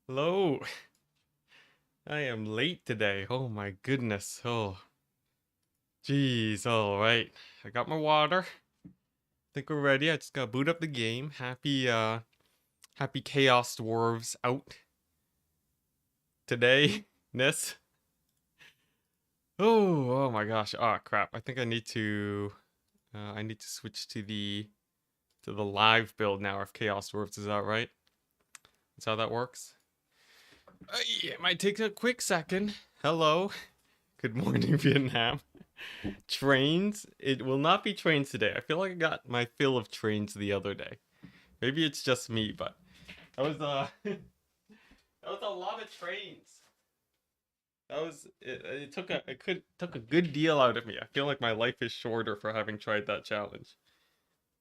Hello. I am late today. Oh my goodness. Oh, jeez. All right. I got my water. Think we're ready. I just gotta boot up the game. Happy Chaos Dwarves out today. Ness. Oh my gosh. Oh crap. I think I need to switch to the live build now if Chaos Dwarves is out, right? That's how that works. Yeah, it might take a quick second. Hello. Good morning, Vietnam. Trains? It will not be trains today. I feel like I got my fill of trains the other day. Maybe it's just me, but that was that was a lot of trains. It took a good deal out of me. I feel like my life is shorter for having tried that challenge.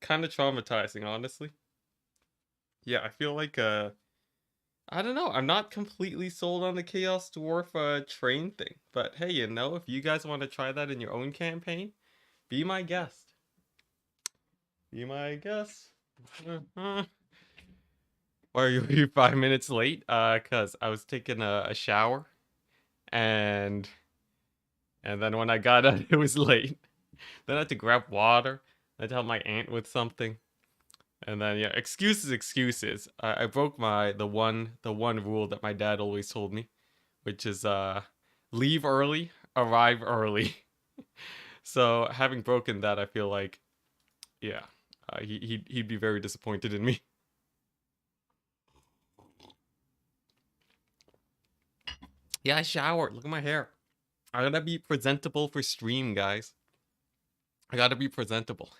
Kind of traumatizing, honestly. Yeah, I feel like I don't know. I'm not completely sold on the Chaos Dwarf train thing, but hey, if you guys want to try that in your own campaign, be my guest. Be my guest. Why are you 5 minutes late? Cause I was taking a shower and then when I got out it was late. Then I had to grab water. I had to help my aunt with something. And then yeah, excuses. I broke the one rule that my dad always told me, which is leave early, arrive early. So having broken that, I feel like yeah, he'd be very disappointed in me. Yeah, I showered. Look at my hair. I gotta be presentable for stream, guys. I gotta be presentable.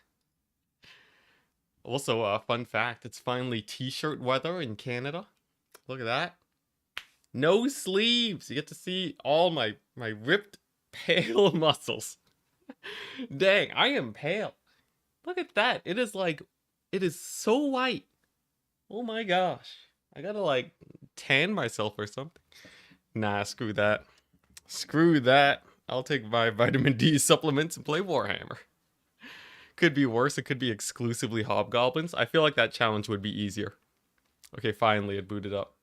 Also, fun fact, it's finally t-shirt weather in Canada. Look at that. No sleeves. You get to see all my ripped, pale muscles. Dang, I am pale. Look at that. It is so white. Oh my gosh. I gotta like tan myself or something. Nah, screw that. Screw that. I'll take my vitamin D supplements and play Warhammer. Could be worse. It could be exclusively hobgoblins. I feel like that challenge would be easier. Okay, finally it booted up.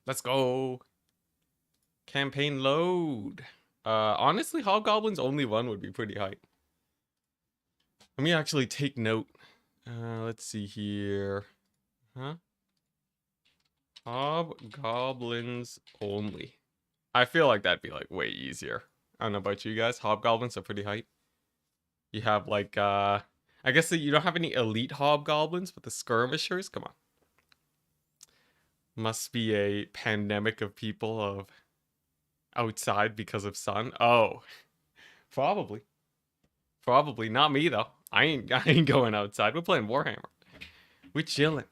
Let's go. Campaign load. Honestly, hobgoblins only one would be pretty hype. Let me actually take note. Let's see here. Huh? Hobgoblins only. I feel like that'd be like way easier. I don't know about you guys. Hobgoblins are pretty hype. You have like I guess that you don't have any elite hobgoblins, but the skirmishers, come on. Must be a pandemic of people of outside because of sun. Oh, probably. Probably not me though. I ain't going outside. We're playing Warhammer. We chilling.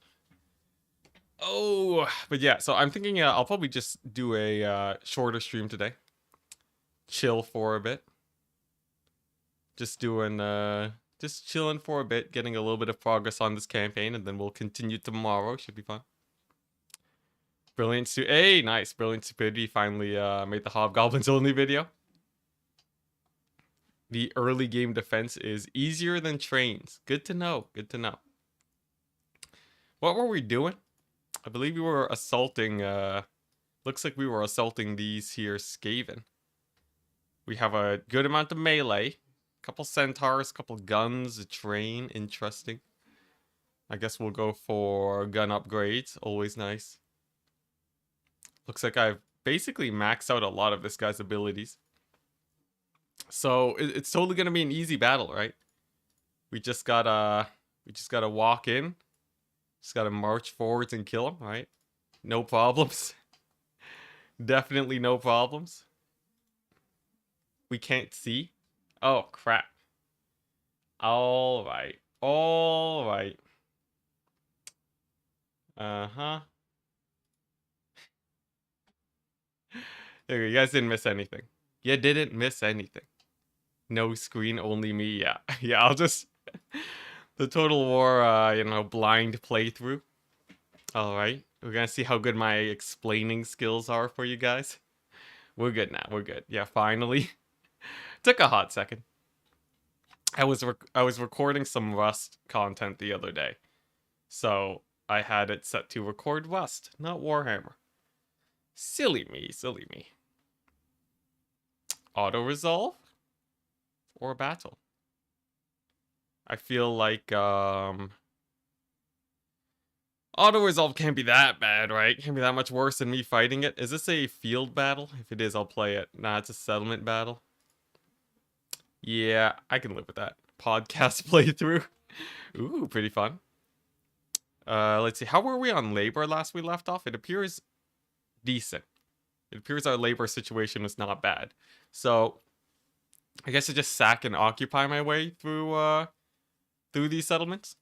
Oh, but yeah. So I'm thinking I'll probably just do a shorter stream today. Chill for a bit. Just chilling for a bit, getting a little bit of progress on this campaign, and then we'll continue tomorrow. Should be fun. Brilliant hey, nice. Brilliant Stupidity finally made the Hobgoblins only video. The early game defense is easier than trains. Good to know. Good to know. What were we doing? I believe we were assaulting looks like we were assaulting these here skaven. We have a good amount of melee. Couple centaurs, couple guns, a train. Interesting. I guess we'll go for gun upgrades. Always nice. Looks like I've basically maxed out a lot of this guy's abilities. So it's totally gonna be an easy battle, right? We just gotta walk in. Just gotta march forwards and kill him, right? No problems. Definitely no problems. We can't see. Oh crap. All right. All right. Uh-huh. There, you guys didn't miss anything. You didn't miss anything. No screen, only me. Yeah. Yeah, I'll just the Total War blind playthrough. All right. We're going to see how good my explaining skills are for you guys. We're good now. We're good. Yeah, finally. Took a hot second. I was recording some Rust content the other day. So, I had it set to record Rust, not Warhammer. Silly me, silly me. Auto resolve or battle? I feel like auto resolve can't be that bad, right? Can't be that much worse than me fighting it. Is this a field battle? If it is, I'll play it. Nah, it's a settlement battle. Yeah, I can live with that. Podcast playthrough. Ooh, pretty fun. Let's see. How were we on labor last we left off? It appears decent. It appears our labor situation was not bad. So, I guess I just sack and occupy my way through these settlements.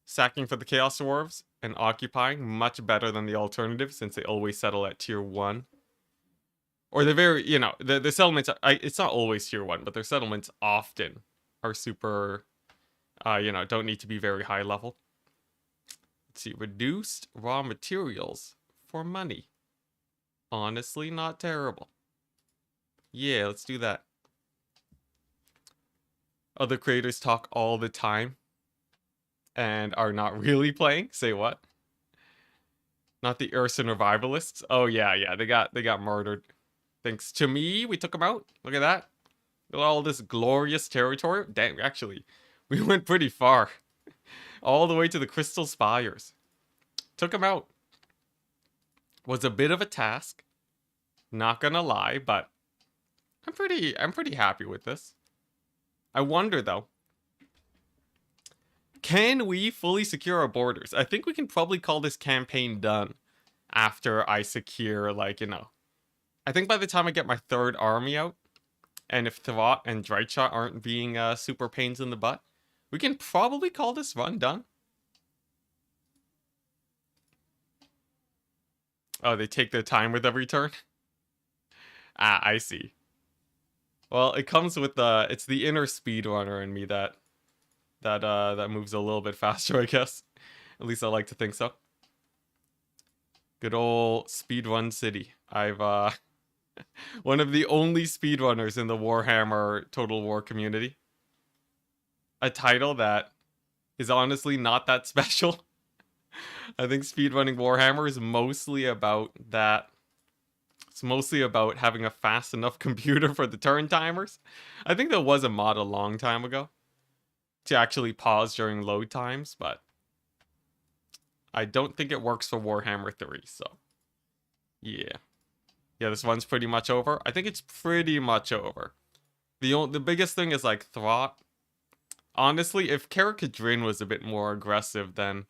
Sacking for the Chaos Dwarves and occupying, much better than the alternative since they always settle at tier 1. Or the very, the settlements, it's not always tier 1, but their settlements often are super, don't need to be very high level. Let's see, reduced raw materials for money. Honestly, not terrible. Yeah, let's do that. Other creators talk all the time and are not really playing. Say what? Not the Urson revivalists. Oh yeah, they got murdered. Thanks to me, we took them out. Look at that. Look at all this glorious territory. Dang, actually, we went pretty far. All the way to the Crystal Spires. Took them out. Was a bit of a task. Not gonna lie, but I'm pretty happy with this. I wonder though, can we fully secure our borders? I think we can probably call this campaign done after I secure, like, I think by the time I get my 3rd army out, and if Thwart and Drightshot aren't being super pains in the butt, we can probably call this run done. Oh, they take their time with every turn? Ah, I see. Well, it comes with it's the inner speedrunner in me that moves a little bit faster, I guess. At least I like to think so. Good old Speedrun City. I've one of the only speedrunners in the Warhammer Total War community. A title that is honestly not that special. I think speedrunning Warhammer is mostly about that. It's mostly about having a fast enough computer for the turn timers. I think there was a mod a long time ago to actually pause during load times, but I don't think it works for Warhammer 3, so yeah. Yeah, this one's pretty much over. I think it's pretty much over. The biggest thing is like Thwart. Honestly, if Karakadrin was a bit more aggressive, then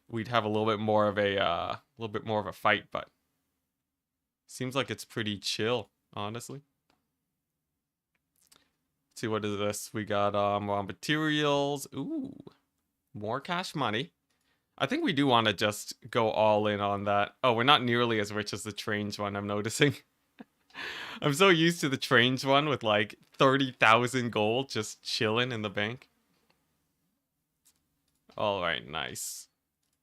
we'd have a little bit more of a fight, but seems like it's pretty chill, honestly. Let's see, what is this? We got raw materials. Ooh. More cash money. I think we do want to just go all in on that. Oh, we're not nearly as rich as the trains one, I'm noticing. I'm so used to the trains one with like 30,000 gold just chilling in the bank. Alright, nice.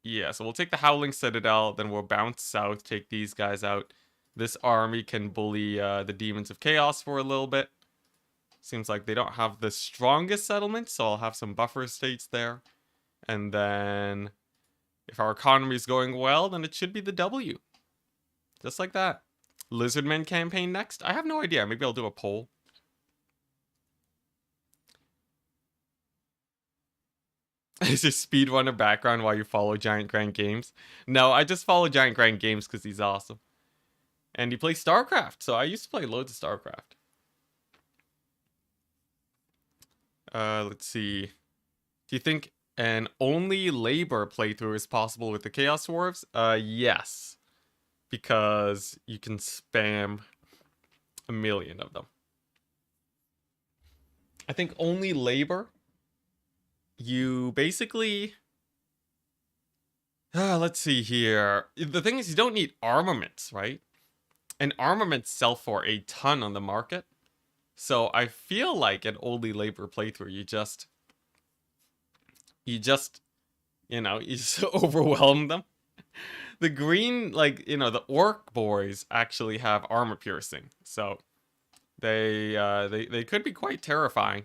Yeah, so we'll take the Howling Citadel, then we'll bounce south, take these guys out. This army can bully the Demons of Chaos for a little bit. Seems like they don't have the strongest settlements, so I'll have some buffer states there. And then, if our economy is going well, then it should be the W. Just like that. Lizardmen campaign next? I have no idea. Maybe I'll do a poll. Is this speedrunner background while you follow Giant Grand Games? No, I just follow Giant Grand Games because he's awesome. And he plays StarCraft, so I used to play loads of StarCraft. Let's see. Do you think an only labor playthrough is possible with the Chaos Dwarves? Yes. Because you can spam a million of them. I think only labor, you basically... let's see here. The thing is, you don't need armaments, right? And armaments sell for a ton on the market. So I feel like an only labor playthrough, you just overwhelm them. The green, the orc boys actually have armor piercing, so they could be quite terrifying.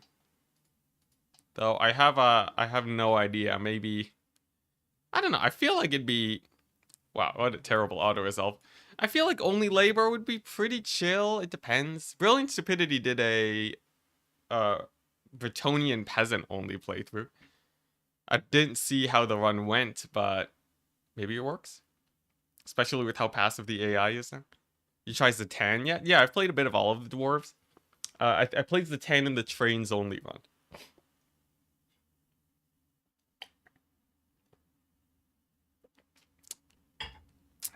Though I have no idea. Maybe, I don't know. I feel like it'd be Wow, what a terrible auto-resolve. I feel like only labor would be pretty chill. It depends. Brilliant Stupidity did a uh Bretonian peasant only playthrough. I didn't see how the run went, but maybe it works. Especially with how passive the AI is now. You tries the tan yet? Yeah, I've played a bit of all of the dwarves. I played the tan in the trains only run.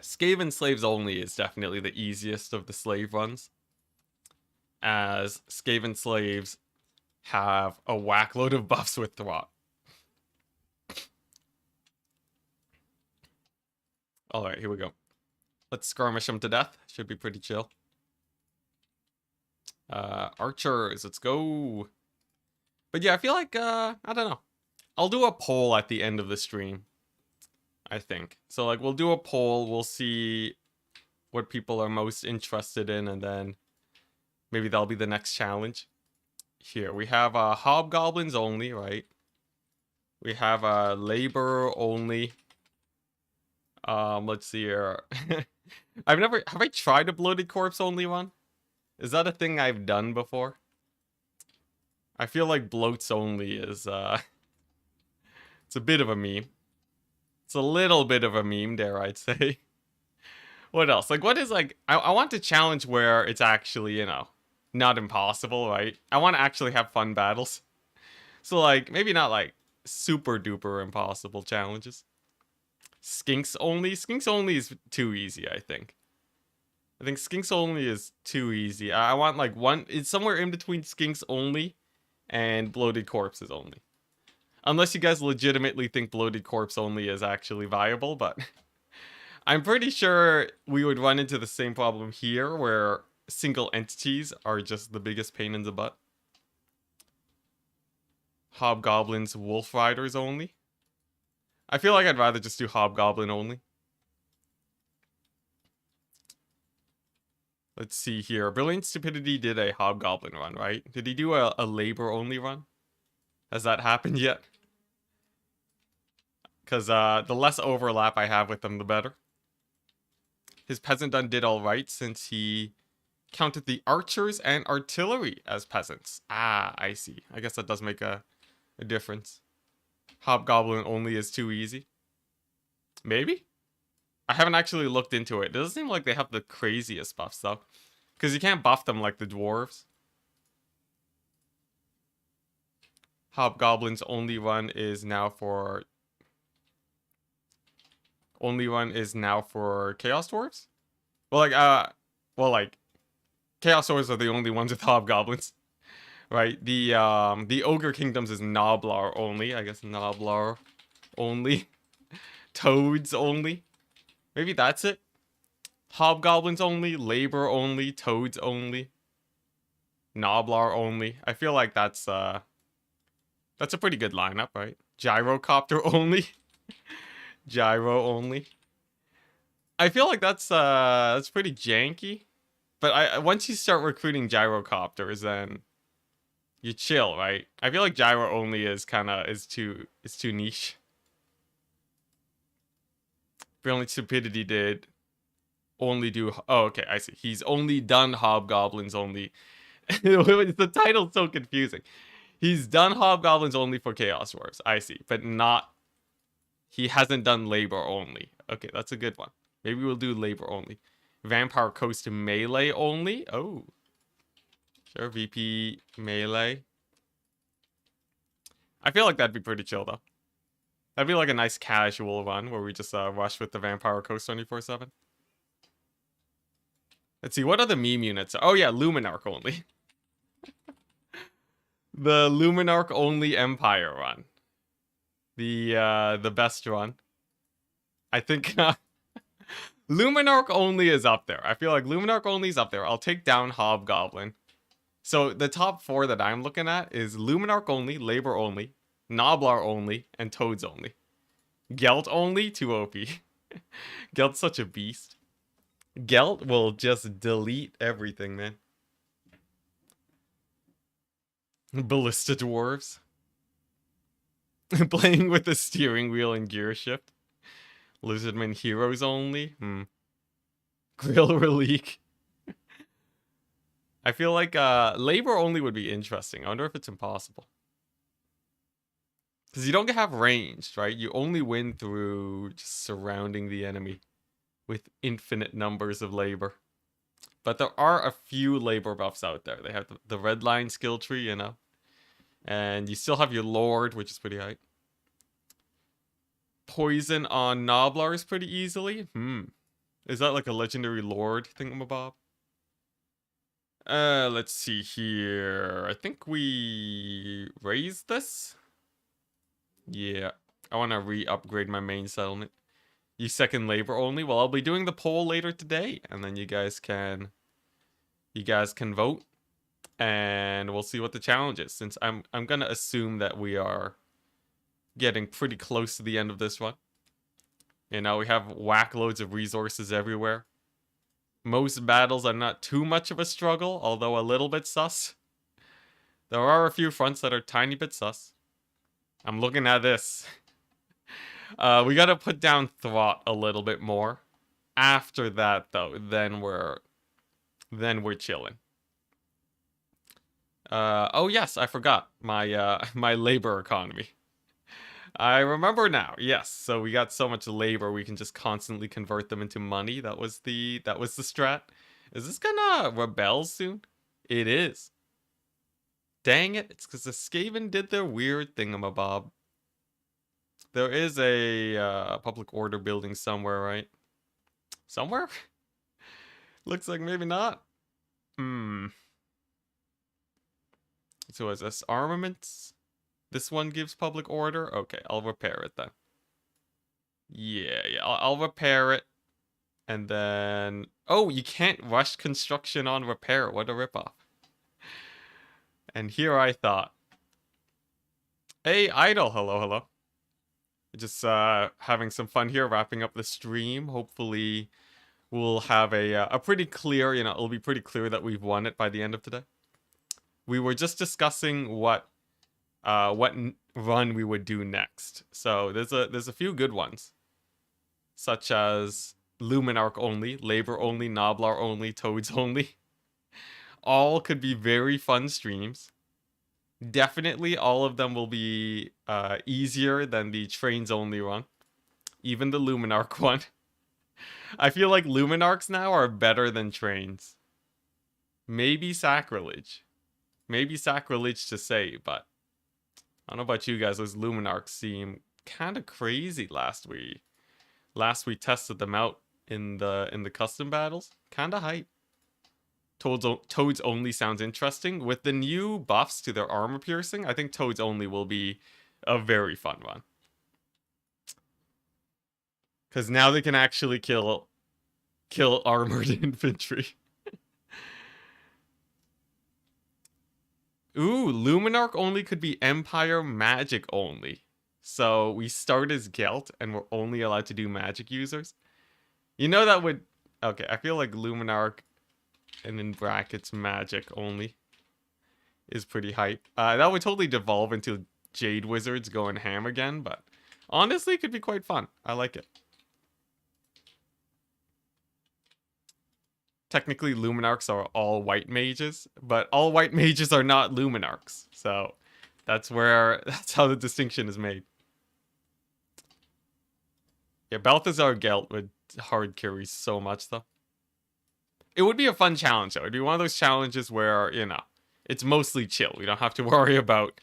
Skaven slaves only is definitely the easiest of the slave runs, as Skaven slaves have a whackload of buffs with Throt. Alright, here we go. Let's skirmish them to death. Should be pretty chill. Archers, let's go. But yeah, I feel like, I don't know. I'll do a poll at the end of the stream, I think. So, like, we'll do a poll. We'll see what people are most interested in, and then maybe that'll be the next challenge. Here, we have hobgoblins only, right? We have labor only. Let's see here. Have I tried a bloated corpse only one? Is that a thing I've done before? I feel like bloats only is it's a bit of a meme. It's a little bit of a meme, dare I say. What else? Like, what is, like, I want to challenge where it's actually, you know, not impossible, right? I want to actually have fun battles. So, like, maybe not, like, super duper impossible challenges. Skinks only? Skinks only is too easy, I think. I think Skinks only is too easy. I want, like, one... It's somewhere in between Skinks only and Bloated Corpses only. Unless you guys legitimately think Bloated Corpse only is actually viable, but... I'm pretty sure we would run into the same problem here, where single entities are just the biggest pain in the butt. Hobgoblins, Wolf Riders only. I feel like I'd rather just do Hobgoblin only. Let's see here. Brilliant Stupidity did a Hobgoblin run, right? Did he do a labor only run? Has that happened yet? Because the less overlap I have with them, the better. His peasant done did alright since he counted the archers and artillery as peasants. Ah, I see. I guess that does make a difference. Hobgoblin only is too easy. Maybe? I haven't actually looked into it. It doesn't seem like they have the craziest buffs, though. Because you can't buff them like the dwarves. Hobgoblin's only run is now for... Only run is now for Chaos Dwarfs? Well, like, Chaos Dwarfs are the only ones with Hobgoblins. Right? The Ogre Kingdoms is Noblar only. I guess Noblar only. Toads only. Maybe that's it. Hobgoblins only, labor only, toads only, Noblar only. I feel like that's a pretty good lineup, right? Gyrocopter only. Gyro only. I feel like that's pretty janky. But once you start recruiting gyrocopters, then you chill, right? I feel like gyro only is too niche. Brilliant Stupidity did only do... Oh, okay, I see. He's only done Hobgoblins only. The title's so confusing. He's done Hobgoblins only for Chaos Dwarfs. I see. But not... He hasn't done Labor only. Okay, that's a good one. Maybe we'll do Labor only. Vampire Coast Melee only? Oh. Sure, VP Melee. I feel like that'd be pretty chill, though. That'd be like a nice casual run where we just rush with the Vampire Coast 24/7. Let's see, what are the meme units? Oh yeah, Luminarch only. The Luminarch only Empire run. The best run. I think Luminarch only is up there. I feel like Luminarch only is up there. I'll take down Hobgoblin. So the top 4 that I'm looking at is Luminarch only, Labor only, Noblar only, and Toads only. Gelt only, too OP. Gelt's such a beast. Gelt will just delete everything, man. Ballista Dwarves. Playing with the steering wheel and gear shift. Lizardman heroes only? Grill Relique. I feel like labor only would be interesting. I wonder if it's impossible. Because you don't have ranged, right? You only win through just surrounding the enemy with infinite numbers of labor. But there are a few labor buffs out there. They have the red line skill tree, you know. And you still have your Lord, which is pretty high. Poison on Noblars pretty easily. Is that like a legendary Lord thingamabob? Let's see here. I think we raised this. Yeah. I want to re-upgrade my main settlement. You second labor only. Well, I'll be doing the poll later today, and then you guys can vote, and we'll see what the challenge is. Since I'm gonna assume that we are getting pretty close to the end of this one. You know, we have whack loads of resources everywhere. Most battles are not too much of a struggle, although a little bit sus. There are a few fronts that are tiny bit sus. I'm looking at this. We gotta put down Thwart a little bit more. After that, though, then we're chilling. Oh yes, I forgot my my labor economy. I remember now. Yes, so we got so much labor we can just constantly convert them into money. That was the strat. Is this gonna rebel soon? It is. Dang it! It's because the Skaven did their weird thingamabob. There is a public order building somewhere, right? Somewhere? Looks like maybe not. So is this armaments? This one gives public order? Okay, I'll repair it then. Yeah, I'll repair it. And then... Oh, you can't rush construction on repair. What a ripoff. And here I thought. Hey, Idle. Hello, hello. Just having some fun here, wrapping up the stream. Hopefully we'll have a pretty clear, you know, it'll be pretty clear that we've won it by the end of today. We were just discussing what run we would do next. So there's a few good ones, such as Luminarch only, Labor only, Noblar only, Toads only. All could be very fun streams. Definitely all of them will be easier than the Trains only run. Even the Luminarch one. I feel like Luminarchs now are better than Trains. Maybe Sacrilege. Maybe Sacrilege to say, but I don't know about you guys, those Luminarchs seem kind of crazy last we tested them out in the custom battles. Kind of hype. Toads only sounds interesting. With the new buffs to their armor piercing, I think Toads only will be a very fun one. Because now they can actually kill armored infantry. Ooh, Luminarch only could be Empire magic only. So we start as Gelt and we're only allowed to do magic users. You know that would... Okay, I feel like Luminarch and in brackets magic only is pretty hype. That would totally devolve into Jade Wizards going ham again, but honestly, it could be quite fun. I like it. Technically, Luminarchs are all white mages, but all white mages are not Luminarchs. So that's how the distinction is made. Yeah, Balthazar Gelt would hard carry so much, though. It would be a fun challenge, though. It'd be one of those challenges where, you know, it's mostly chill. We don't have to worry about...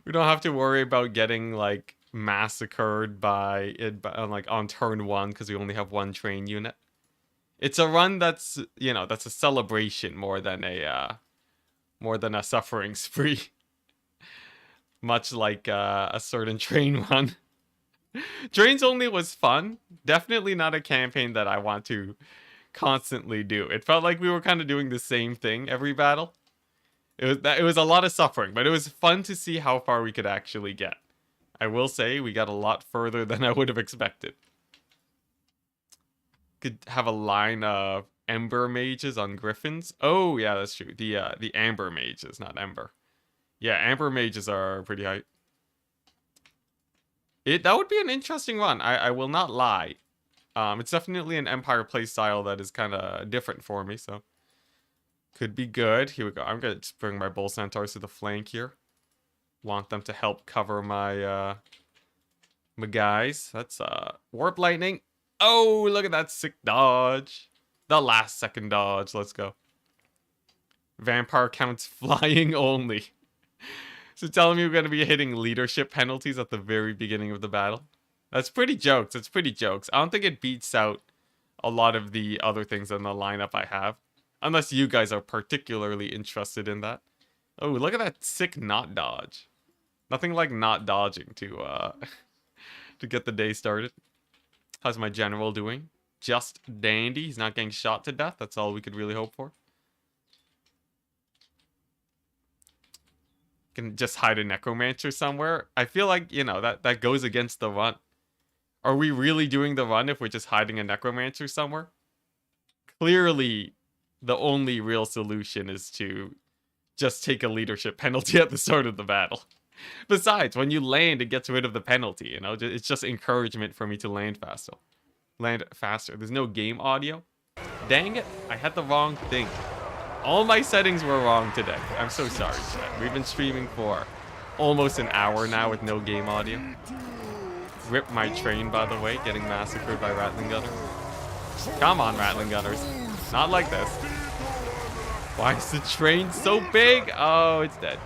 We don't have to worry about getting, like, massacred by on turn 1 because we only have one train unit. It's a run that's, you know, that's a celebration more than a suffering spree. Much like a certain train run. Trains only was fun. Definitely not a campaign that I want to constantly do. It felt like we were kind of doing the same thing every battle. It was a lot of suffering, but it was fun to see how far we could actually get. I will say we got a lot further than I would have expected. Could have a line of Ember mages on Griffins. Oh yeah, that's true. The Amber mages, not Ember. Yeah, Amber mages are pretty hype. That would be an interesting one. I will not lie. It's definitely an Empire play style that is kind of different for me, so could be good. Here we go. I'm gonna just bring my bull centaurs to the flank here. Want them to help cover my my guys. That's warp lightning. Oh, look at that sick dodge. The last second dodge. Let's go. Vampire counts flying only. So telling me we're going to be hitting leadership penalties at the very beginning of the battle. That's pretty jokes. It's pretty jokes. I don't think it beats out a lot of the other things in the lineup I have. Unless you guys are particularly interested in that. Oh, look at that sick not dodge. Nothing like not dodging to to get the day started. How's my general doing? Just dandy. He's not getting shot to death. That's all we could really hope for. Can just hide a necromancer somewhere. I feel like, you know, that goes against the run. Are we really doing the run if we're just hiding a necromancer somewhere? Clearly, the only real solution is to just take a leadership penalty at the start of the battle. Besides, when you land, it gets rid of the penalty, you know? It's just encouragement for me to land faster. Land faster. There's no game audio. Dang it, I had the wrong thing. All my settings were wrong today. I'm so sorry, chat. We've been streaming for almost an hour now with no game audio. Rip my train, by the way, getting massacred by Rattling Gunners. Come on, Rattling Gunners. Not like this. Why is the train so big? Oh, it's dead.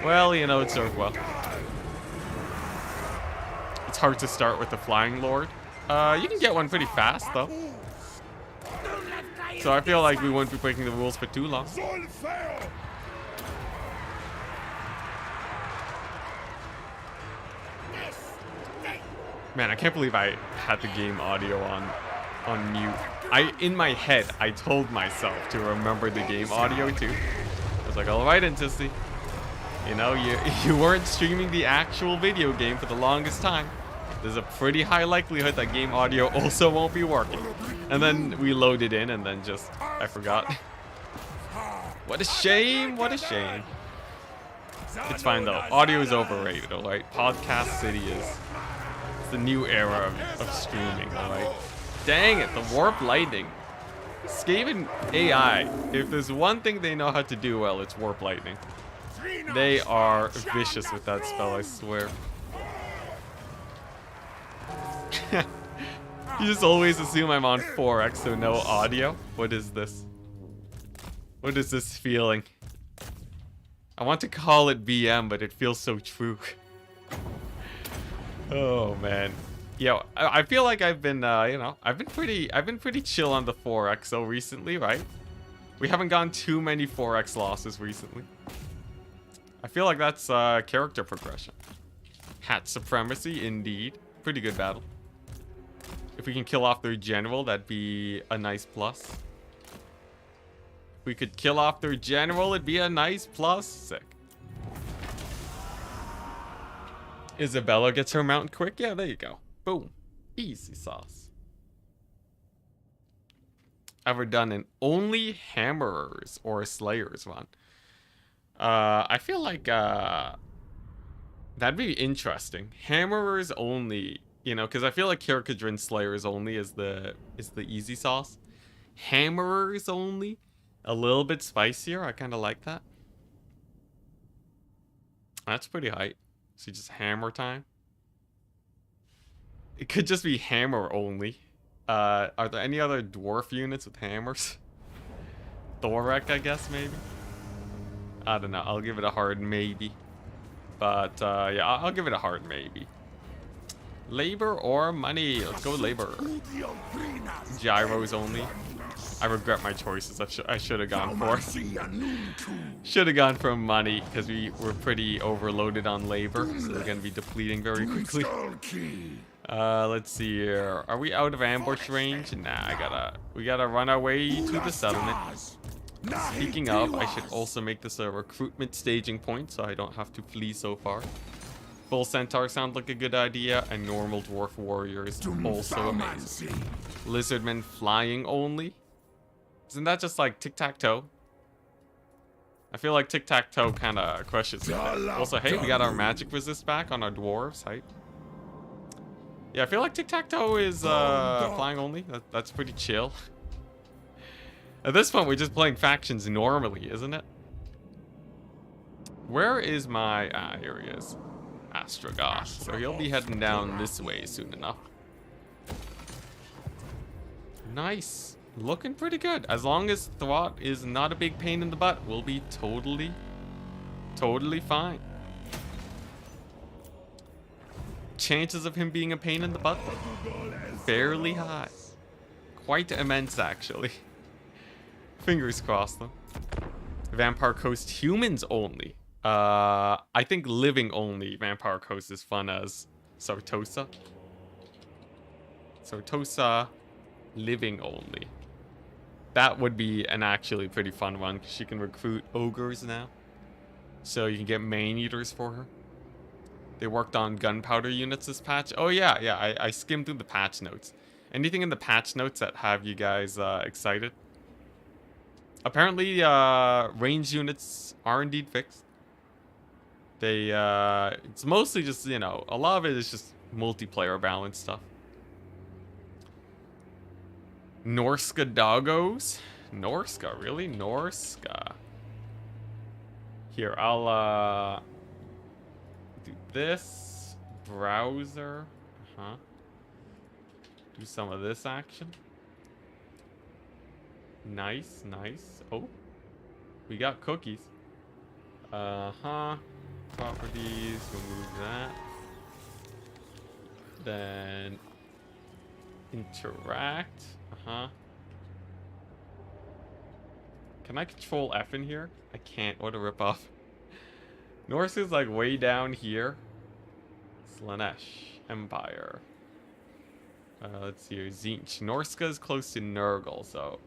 Well, you know, it served well. It's hard to start with the Flying Lord. You can get one pretty fast, though. So I feel like we won't be breaking the rules for too long. Man, I can't believe I had the game audio on mute. In my head, I told myself to remember the game audio too. I was like, all right, Enticity. You know, you weren't streaming the actual video game for the longest time. There's a pretty high likelihood that game audio also won't be working. And then we loaded in and then just, I forgot. What a shame, what a shame. It's fine though, audio is overrated, alright? Podcast City is the new era of streaming, alright? Dang it, the warp lightning. Skaven AI, if there's one thing they know how to do well, it's warp lightning. They are vicious with that spell, I swear. You just always assume I'm on 4x, so no audio. What is this? What is this feeling? I want to call it BM, but it feels so true. Oh man. Yo, I feel like I've been, you know, I've been pretty chill on the 4XO recently, right? We haven't gotten too many 4x losses recently. I feel like that's character progression. Hat supremacy, indeed. Pretty good battle. If we can kill off their general, that'd be a nice plus. If we could kill off their general, it'd be a nice plus. Sick. Isabella gets her mount quick. Yeah, there you go. Boom. Easy sauce. Ever done an only hammerers or slayers one? I feel like that'd be interesting. Hammerers only, you know, because I feel like Kirkadrin Slayers only is the easy sauce. Hammerers only, a little bit spicier. I kind of like that. That's pretty hype. So just hammer time. It could just be hammer only. Are there any other dwarf units with hammers? Thorek, I guess, maybe? I don't know. I'll give it a hard maybe. But, yeah, I'll give it a hard maybe. Labor or money? Let's go labor. Gyros only. I regret my choices. I should have gone for. Should have gone for money because we were pretty overloaded on labor, so we're gonna be depleting very quickly. Let's see here. Are we out of ambush range? Nah, we gotta run our way to the settlement. Speaking of, I should also make this a recruitment staging point so I don't have to flee so far. Bull Centaur sounds like a good idea, and normal Dwarf Warrior is also amazing. Lizardmen flying only? Isn't that just like tic-tac-toe? I feel like tic-tac-toe kind of crushes it. Also, hey, we got our magic resist back on our dwarves, right? Yeah, I feel like tic-tac-toe is flying only. That's pretty chill. At this point, we're just playing factions normally, isn't it? Where is my... Ah, here he is. Astrogoth. So he'll be heading down this way soon enough. Nice. Looking pretty good. As long as Thwart is not a big pain in the butt, we'll be totally fine. Chances of him being a pain in the butt? Fairly high. Quite immense, actually. Fingers crossed, though. Vampire Coast humans only. I think living only Vampire Coast is fun as Sartosa. Sartosa, living only. That would be an actually pretty fun one, because she can recruit ogres now. So you can get main eaters for her. They worked on gunpowder units this patch. Oh yeah, I skimmed through the patch notes. Anything in the patch notes that have you guys excited? Apparently, range units are indeed fixed. They, it's mostly just, you know, a lot of it is just multiplayer balance stuff. Norska doggos? Norska, really? Norska. Here, I'll, do this. Browser. Do some of this action. Nice, nice. Oh, we got cookies. Properties, we'll move that. Then interact. Can I control F in here? I can't. What a ripoff. Norse is like way down here. Slanesh Empire. Let's see here. Zinch. Norska is close to Nurgle, so.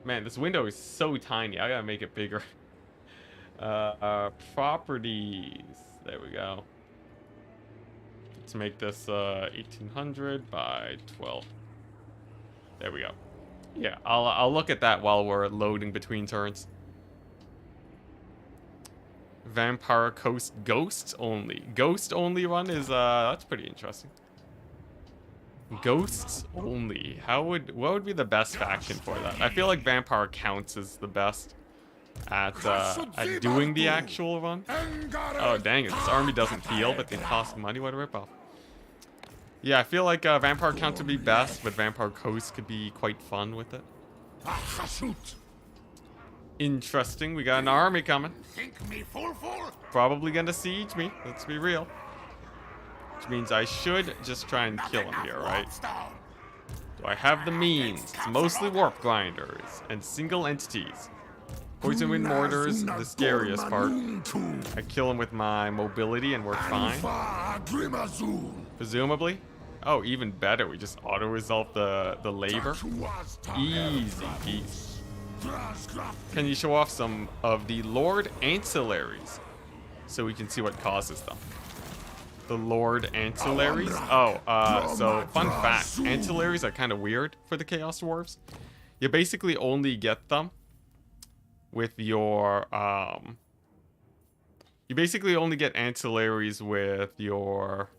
Man, this window is so tiny. I gotta make it bigger. Properties. There we go. Let's make this 1800 by 12. There we go. Yeah, I'll look at that while we're loading between turns. Vampire Coast Ghosts only. Ghost only one is that's pretty interesting. Ghosts only. What would be the best faction for that? I feel like Vampire Counts is the best at doing the actual one. Oh dang it, this army doesn't heal, but they cost money. What a ripoff. Yeah, I feel like Vampire Count would be best, but Vampire Coast could be quite fun with it. Interesting, we got an army coming. Probably gonna siege me, let's be real. Which means I should just try and kill him here, right? Do I have the means? It's mostly warp grinders and single entities. Poison wind mortars, the scariest part. I kill him with my mobility and we're fine. Presumably. Oh, even better, we just auto-resolve the labor. Easy peasy. Can you show off some of the Lord Ancillaries so we can see what causes them? The Lord Ancillaries? Oh, so fun fact, Ancillaries are kind of weird for the Chaos Dwarfs. You basically only get them with your, you basically only get Ancillaries with your,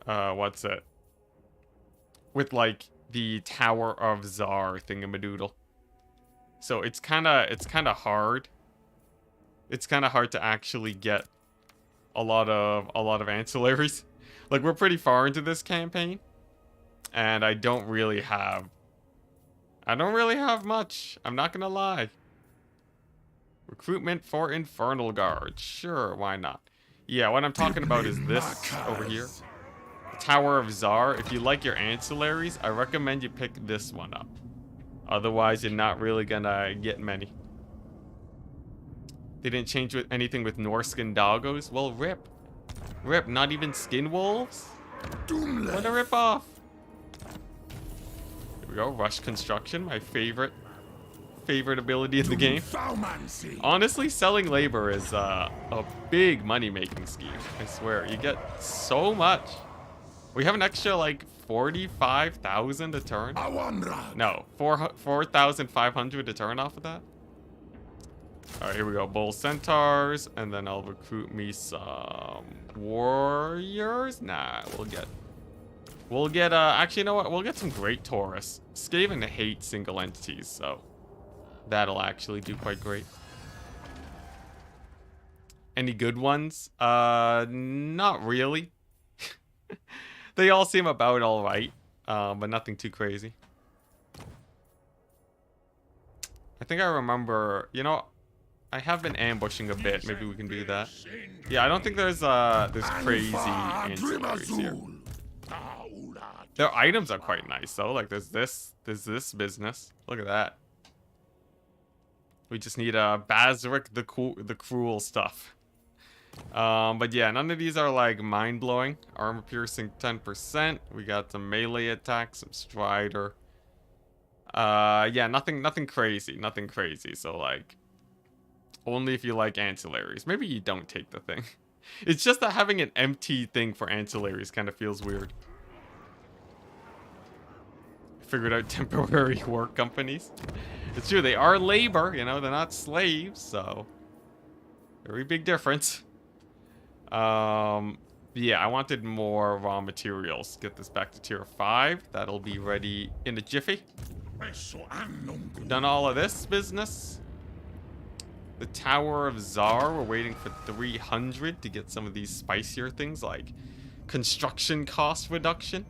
what's it? With, like, the Tower of Tsar thingamadoodle. So it's kind of hard. It's kind of hard to actually get a lot of ancillaries. Like, we're pretty far into this campaign, and I don't really have much. I'm not gonna lie. Recruitment for Infernal Guard. Sure, why not? Yeah, what I'm talking about is this over here. Tower of Tsar. If you like your ancillaries, I recommend you pick this one up. Otherwise, you're not really gonna get many. They didn't change anything with Norskin doggos. Well, rip. Rip, not even skin wolves? What a rip off. Here we go, rush construction, my favorite ability in the game. Honestly, selling labor is a big money-making scheme. I swear, you get so much. We have an extra, like, 45,000 a turn? No, 4,500 a turn off of that? Alright, here we go. Bull centaurs, and then I'll recruit me some warriors. Nah, we'll get actually, you know what? We'll get some great Taurus. Skaven hate single entities, so that'll actually do quite great. Any good ones? Not really. They all seem about all right, but nothing too crazy. I think I remember, you know, I have been ambushing a bit. Maybe we can do that. Yeah, I don't think there's crazy ancillaries here. Their items are quite nice though. Like there's this business. Look at that. We just need Bazaric the cruel stuff. But yeah, none of these are like mind-blowing. Armor piercing 10%. We got some melee attacks, some strider. Yeah, nothing crazy, nothing crazy. So like, only if you like ancillaries. Maybe you don't take the thing. It's just that having an empty thing for ancillaries kind of feels weird. Figured out temporary work companies. It's true, they are labor, you know, they're not slaves, so very big difference. Yeah, I wanted more raw materials. Get this back to tier 5. That'll be ready in a jiffy. Done all of this business. The Tower of Czar, we're waiting for 300 to get some of these spicier things like construction cost reduction,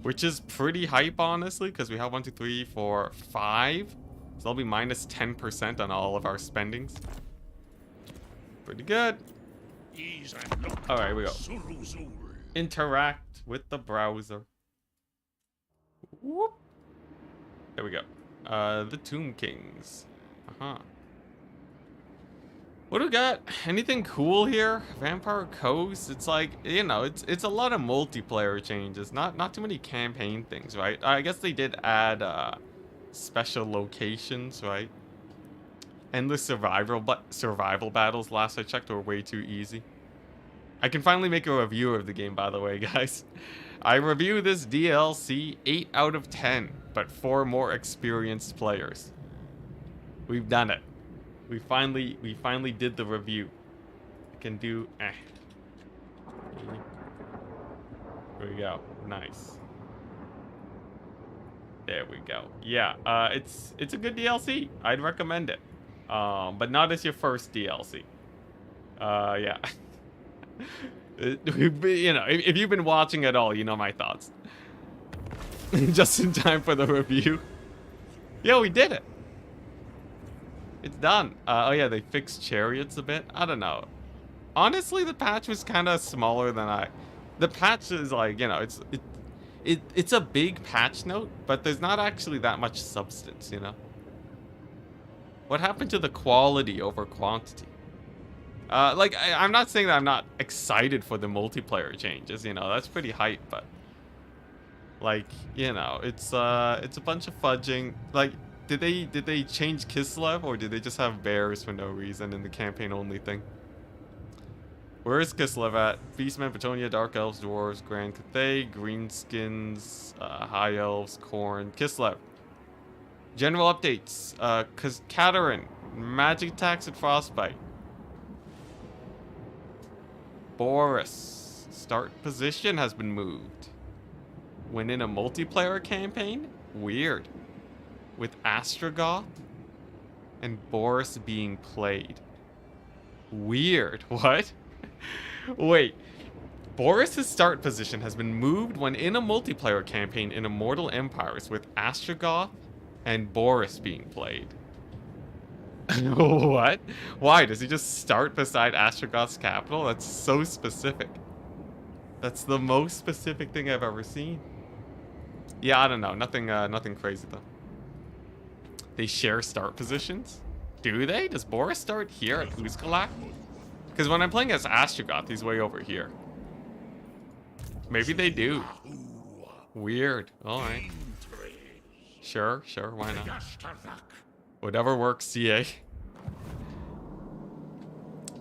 which is pretty hype, honestly, because we have 1, 2, 3, 4, 5. So that'll be minus 10% on all of our spendings. Pretty good. All right, here we go. Interact with the browser. Whoop. There we go. The Tomb Kings. What do we got? Anything cool here? Vampire Coast? It's like, you know, it's a lot of multiplayer changes. Not too many campaign things, right? I guess they did add special locations, right? Endless survival battles, last I checked, were way too easy. I can finally make a review of the game, by the way, guys. I review this DLC 8 out of 10, but for more experienced players. We've done it. We finally did the review. I can do Here we go. Nice. There we go. Yeah, it's a good DLC. I'd recommend it. But not as your first DLC. Yeah. You know, if you've been watching at all, you know my thoughts. Just in time for the review. Yeah, we did it. It's done. Oh yeah, they fixed chariots a bit. I don't know. Honestly, the patch was kind of smaller than The patch is like, you know, it's a big patch note, but there's not actually that much substance, you know. What happened to the quality over quantity? Like, I'm not saying that I'm not excited for the multiplayer changes, you know, that's pretty hype, but like, you know, it's a bunch of fudging. Like, did they change Kislev, or did they just have bears for no reason in the campaign only thing? Where is Kislev at? Beastmen, Petonia, Dark Elves, Dwarves, Grand Cathay, Greenskins, High Elves, Khorne, Kislev. General updates. Katerin, magic attacks and frostbite. Boris, start position has been moved. When in a multiplayer campaign? Weird. With Astrogoth and Boris being played. Weird. What? Wait. Boris' start position has been moved when in a multiplayer campaign in Immortal Empires with Astrogoth and Boris being played. What? Why? Does he just start beside Astrogoth's capital? That's so specific. That's the most specific thing I've ever seen. Yeah, I don't know. Nothing crazy though. They share start positions? Do they? Does Boris start here at Uzkalak? Because when I'm playing as Astrogoth, he's way over here. Maybe they do. Weird. Alright. Sure, why not? Whatever works, CA.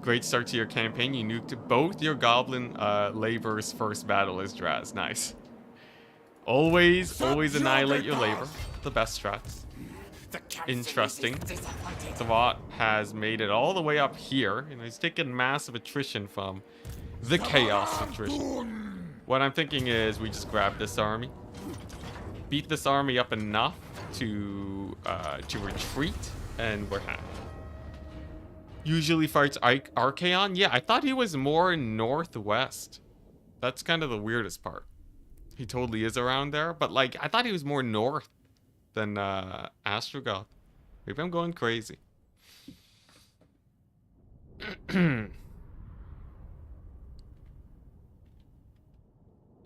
Great start to your campaign. You nuked both your goblin labor's first battle as Draz. Nice. Always annihilate your labor. The best strats. interesting. Thwart has made it all the way up here. You know, he's taken massive attrition from the Chaos attrition. What I'm thinking is we just grab this army, beat this army up enough to retreat, and we're happy. Usually fights Archaon. Yeah, I thought he was more northwest. That's kind of the weirdest part. He totally is around there, but like I thought he was more north than Astrogoth. Maybe I'm going crazy.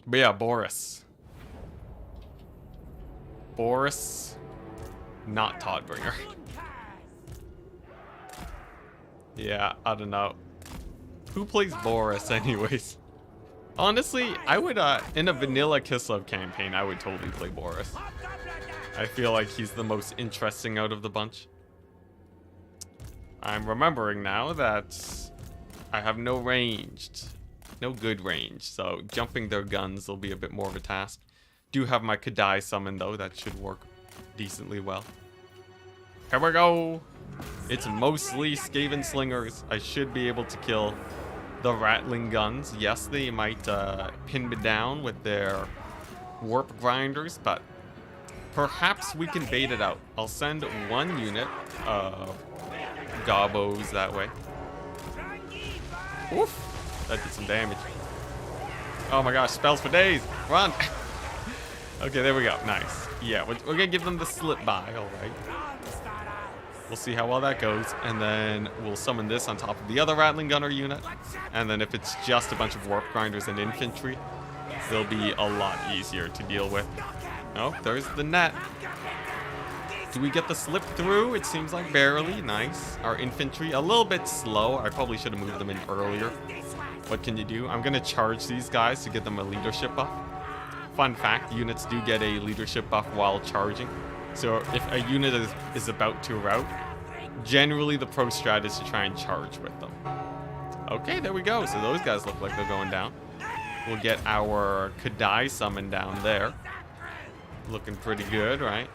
But yeah, Boris. Boris, not Toddbringer. Yeah, I don't know. Who plays Boris anyways? Honestly, I would, in a vanilla Kislev campaign, I would totally play Boris. I feel like he's the most interesting out of the bunch. I'm remembering now that I have no ranged. No good range, so jumping their guns will be a bit more of a task. Do have my Kadai summon though, that should work decently well. Here we go! It's mostly Skaven slingers. I should be able to kill the rattling guns. Yes, they might pin me down with their warp grinders, but perhaps we can bait it out. I'll send one unit of Gobos that way. Oof! That did some damage. Oh my gosh, spells for days. Run. Okay, there we go. Nice. Yeah, we're gonna give them the slip by. All right. We'll see how well that goes, and then we'll summon this on top of the other rattling gunner unit. And then if it's just a bunch of warp grinders and infantry, they'll be a lot easier to deal with. Oh, there's the net. Do we get the slip through? It seems like barely. Nice. Our infantry a little bit slow. I probably should have moved them in earlier. What can you do? I'm gonna charge these guys to get them a leadership buff. Fun fact, units do get a leadership buff while charging. So if a unit is about to rout, generally the pro strat is to try and charge with them. Okay, there we go. So those guys look like they're going down. We'll get our Kadai summon down there. Looking pretty good, right?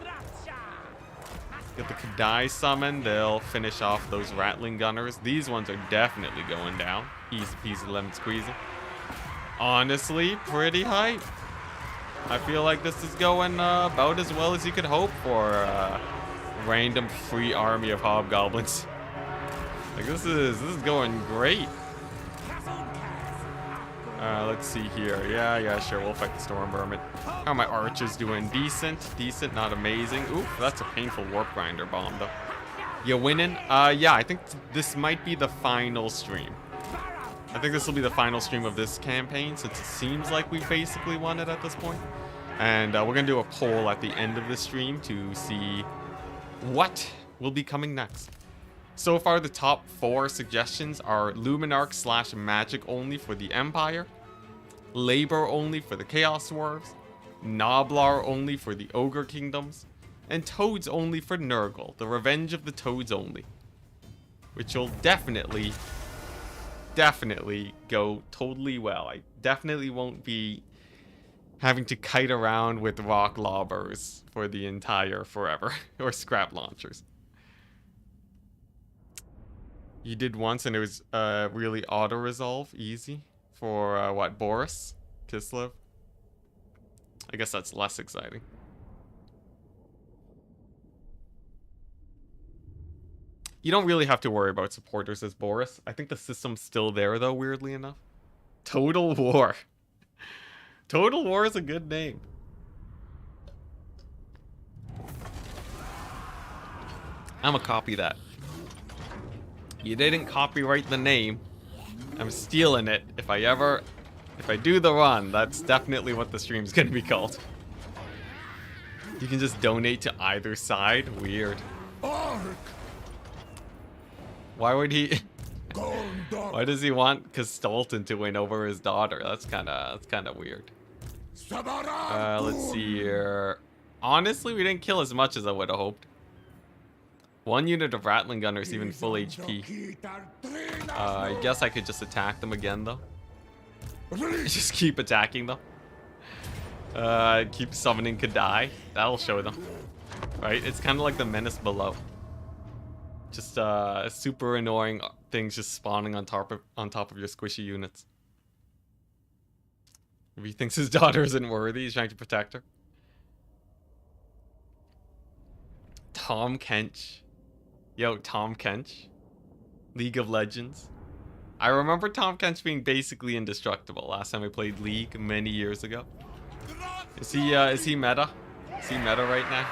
Get the Kadai summon. They'll finish off those rattling gunners. These ones are definitely going down. Easy peasy lemon squeezy. Honestly, pretty hype. I feel like this is going about as well as you could hope for a random free army of hobgoblins. Like this is going great. Let's see here. Yeah, sure. We'll fight the Storm Vermin. How are my archers doing? Decent, not amazing. Ooh, that's a painful warp grinder bomb though. You winning? Yeah, I think this might be the final stream. I think this will be the final stream of this campaign, since it seems like we basically won it at this point. And we're going to do a poll at the end of the stream to see what will be coming next. So far, the top 4 suggestions are Luminarch / Magic only for the Empire, Labor only for the Chaos Dwarves, Noblar only for the Ogre Kingdoms, and Toads only for Nurgle, the Revenge of the Toads only. Which will definitely go totally well. I definitely won't be having to kite around with rock lobbers for the entire forever, or scrap launchers. You did once and it was really auto-resolve, easy, for what, Boris? Kislev? I guess that's less exciting. You don't really have to worry about supporters as Boris. I think the system's still there, though, weirdly enough. Total War. Total War is a good name. I'm gonna copy that. You didn't copyright the name. I'm stealing it. If I do the run, that's definitely what the stream's gonna be called. You can just donate to either side. Weird. Why would he? Why does he want Kastolton to win over his daughter? That's kind of weird. Let's see here. Honestly, we didn't kill as much as I would have hoped. One unit of Rattling Gunners, even full HP. I guess I could just attack them again, though. Just keep attacking them. Keep summoning Kadai. That'll show them. right? It's kind of like the menace below. Just super annoying things just spawning on top of your squishy units. If he thinks his daughter isn't worthy, he's trying to protect her. Tom Kench. Yo, Tom Kench. League of Legends. I remember Tom Kench being basically indestructible last time we played League many years ago. Is he meta? Is he meta right now?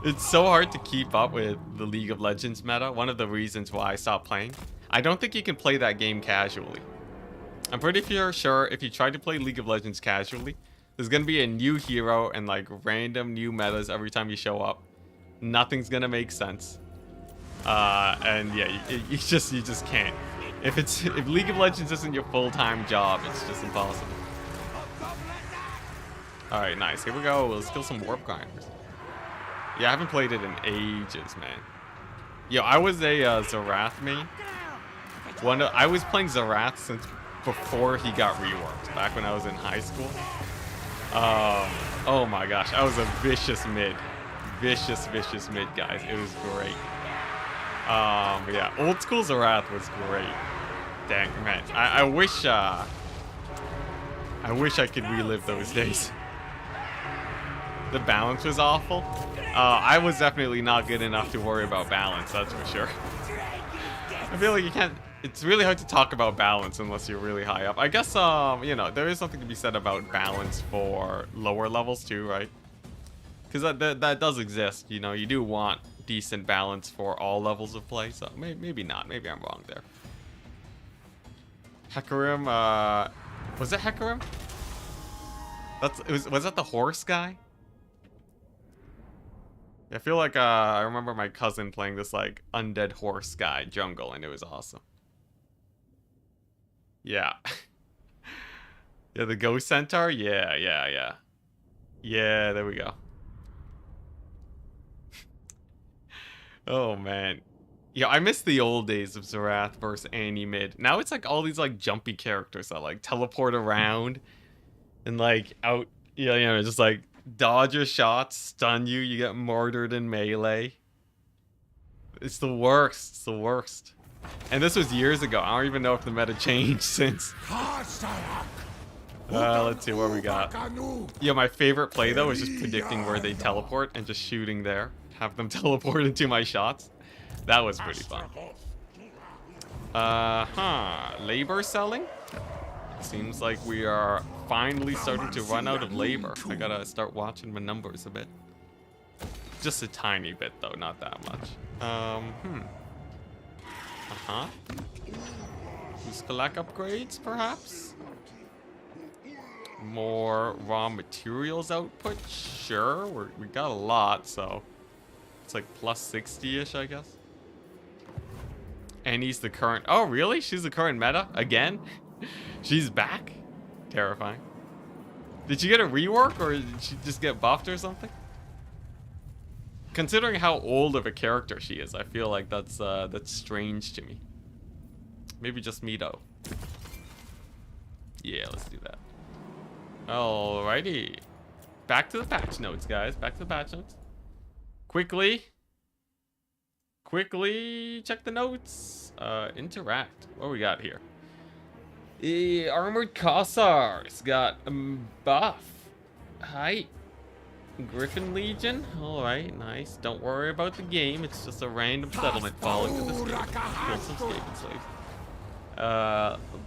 It's so hard to keep up with the League of Legends meta. One of the reasons why I stopped playing. I don't think you can play that game casually. I'm pretty sure if you try to play League of Legends casually, there's gonna be a new hero and like random new metas every time you show up. Nothing's gonna make sense. And yeah, you just can't. If League of Legends isn't your full-time job, it's just impossible. All right, nice. Here we go. Let's kill some warp grinders. Yeah, I haven't played it in ages, man. Yo, I was a Zerath main. I was playing Zerath since before he got reworked, back when I was in high school. Oh my gosh, I was a vicious mid. Vicious mid, guys. It was great. Yeah, old school Zerath was great. Dang, man. I wish I could relive those days. The balance was awful. I was definitely not good enough to worry about balance, that's for sure. I feel like you can't... It's really hard to talk about balance unless you're really high up. I guess, you know, there is something to be said about balance for lower levels too, right? Because that does exist, you know. You do want decent balance for all levels of play, so maybe not. Maybe I'm wrong there. Hecarim, was it Hecarim? Was that the horse guy? I feel like I remember my cousin playing this like undead horse guy jungle, and it was awesome. Yeah. Yeah, the ghost centaur. Yeah. Yeah, there we go. Oh man. Yeah, I miss the old days of Zerath versus Annie mid. Now it's like all these like jumpy characters that like teleport around and like out, you know, just like dodge your shots, stun you, you get murdered in melee. It's the worst. It's the worst. And this was years ago. I don't even know if the meta changed since. Let's see what we got. Yeah, my favorite play though is just predicting where they teleport and just shooting there. Have them teleport into my shots. That was pretty fun. Labor selling? Seems like we are finally starting to run out of labor. I gotta start watching my numbers a bit. Just a tiny bit though, not that much. Collect upgrades, perhaps? More raw materials output? Sure, we got a lot, so it's like plus 60-ish, I guess. And he's the current... Oh, really? She's the current meta? Again? She's back? Terrifying. Did she get a rework, or did she just get buffed or something? Considering how old of a character she is, I feel like that's strange to me. Maybe just me, though. Yeah, let's do that. Alrighty. Back to the patch notes, guys. Back to the patch notes. Quickly check the notes. Interact. What we got here? Armored Cossars got a buff. Height. Griffin Legion. Alright, nice. Don't worry about the game. It's just a random settlement falling to the street. Kill some skaven slaves.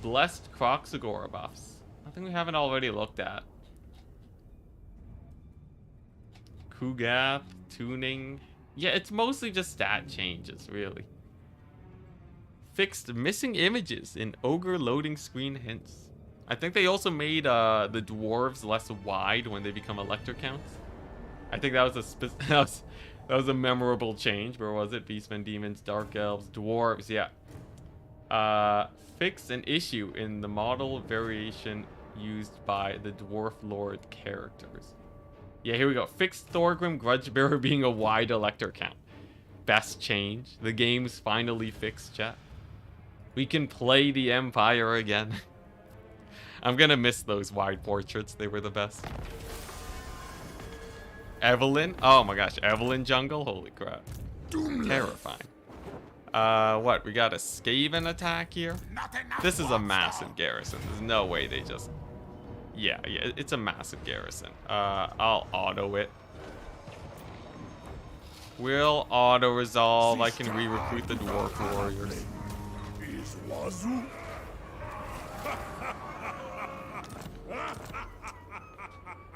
Blessed Croxagora buffs. Nothing we haven't already looked at. Kugath, tuning. Yeah, it's mostly just stat changes, really. Fixed missing images in ogre loading screen hints. I think they also made the dwarves less wide when they become elector counts. I think that was that was a memorable change. Where was it? Beastmen, demons, dark elves, dwarves. Yeah. Fixed an issue in the model variation used by the dwarf lord characters. Yeah, here we go. Fixed Thorgrim Grudgebearer being a wide elector count. Best change. The game's finally fixed, chat. We can play the Empire again. I'm gonna miss those wide portraits. They were the best. Evelyn. Oh my gosh, Evelyn jungle. Holy crap. Terrifying. What? We got a skaven attack here? This is a massive garrison. There's no way they just... Yeah, it's a massive garrison. I'll auto it. We'll auto-resolve. I can re-recruit the dwarf warriors.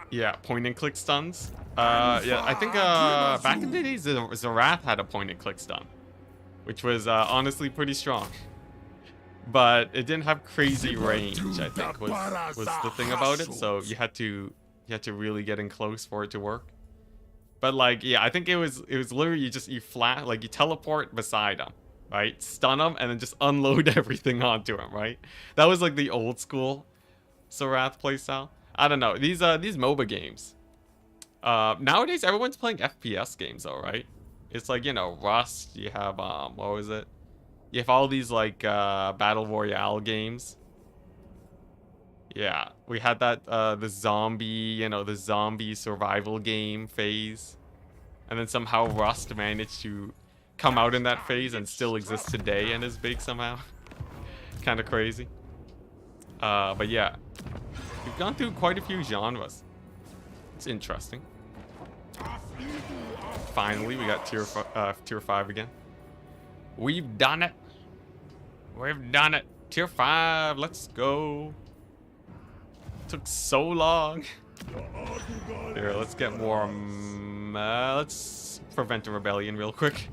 Yeah, point-and-click stuns. Yeah, I think back in the days, Zarath had a point-and-click stun, which was honestly pretty strong. But it didn't have crazy range, I think, was the thing about it. So you had to really get in close for it to work. But like, yeah, I think it was literally you teleport beside him, right? Stun him and then just unload everything onto him, right? That was like the old school Zarath playstyle. I don't know. These MOBA games. Nowadays everyone's playing FPS games though, right? It's like, you know, Rust, you have what was it? You have all these like battle royale games. Yeah, we had that the zombie survival game phase. And then somehow Rust managed to come out in that phase and still exists today and is big somehow. Kind of crazy. But yeah, we've gone through quite a few genres. It's interesting. Finally, we got tier 5 again. We've done it. We've done it. Tier 5, let's go. Took so long. Here, let's get more. Let's prevent a rebellion real quick.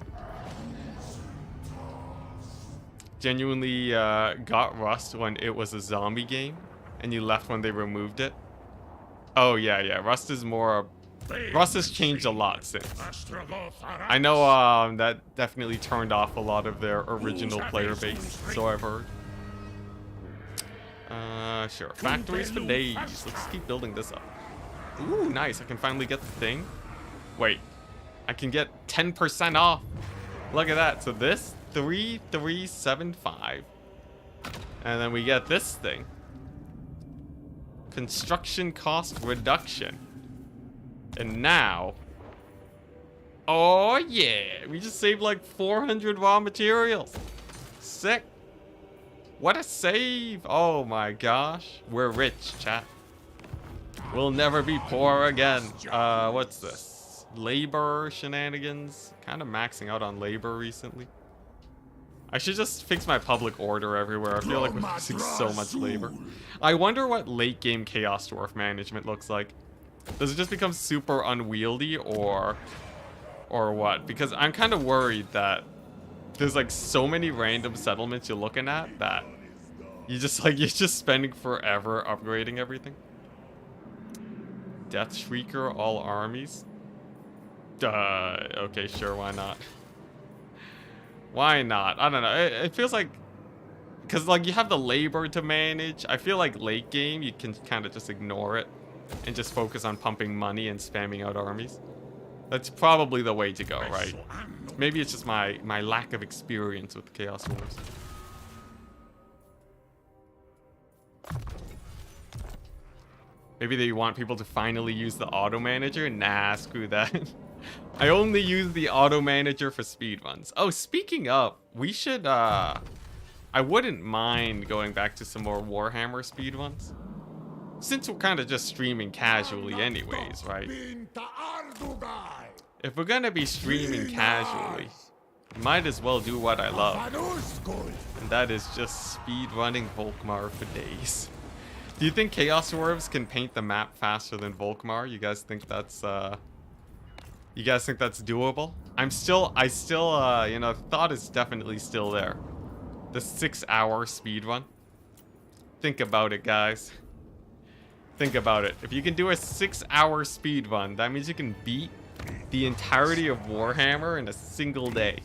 Genuinely got Rust when it was a zombie game, and you left when they removed it. Oh yeah. Rust has changed a lot since. I know that definitely turned off a lot of their original player base, so I've heard. Sure. Factories for days. Let's keep building this up. Ooh, nice. I can finally get the thing. Wait. I can get 10% off. Look at that. So this, 3375. And then we get this thing. Construction cost reduction. And now... Oh, yeah. We just saved like 400 raw materials. Sick. What a save! Oh my gosh. We're rich, chat. We'll never be poor again. What's this? Labor shenanigans. Kind of maxing out on labor recently. I should just fix my public order everywhere. I feel like we're using so much labor. I wonder what late game Chaos Dwarf management looks like. Does it just become super unwieldy or what? Because I'm kind of worried that there's like so many random settlements you're looking at that you're just spending forever upgrading everything. Death Shrieker, all armies. Okay, sure, why not? Why not? I don't know. It feels like, because like you have the labor to manage. I feel like late game you can kind of just ignore it and just focus on pumping money and spamming out armies. That's probably the way to go, right? Maybe it's just my lack of experience with Chaos Wars. Maybe they want people to finally use the auto manager? Nah, screw that. I only use the auto manager for speedruns. Oh, speaking of, we should I wouldn't mind going back to some more Warhammer speedruns. Since we're kind of just streaming casually anyways, right? If we're gonna be streaming casually, might as well do what I love. And that is just speedrunning Volkmar for days. Do you think Chaos Dwarves can paint the map faster than Volkmar? You guys think that's doable? I still, you know, thought is definitely still there. The 6-hour speedrun. Think about it, guys. Think about it. If you can do a 6-hour speedrun, that means you can beat the entirety of Warhammer in a single day.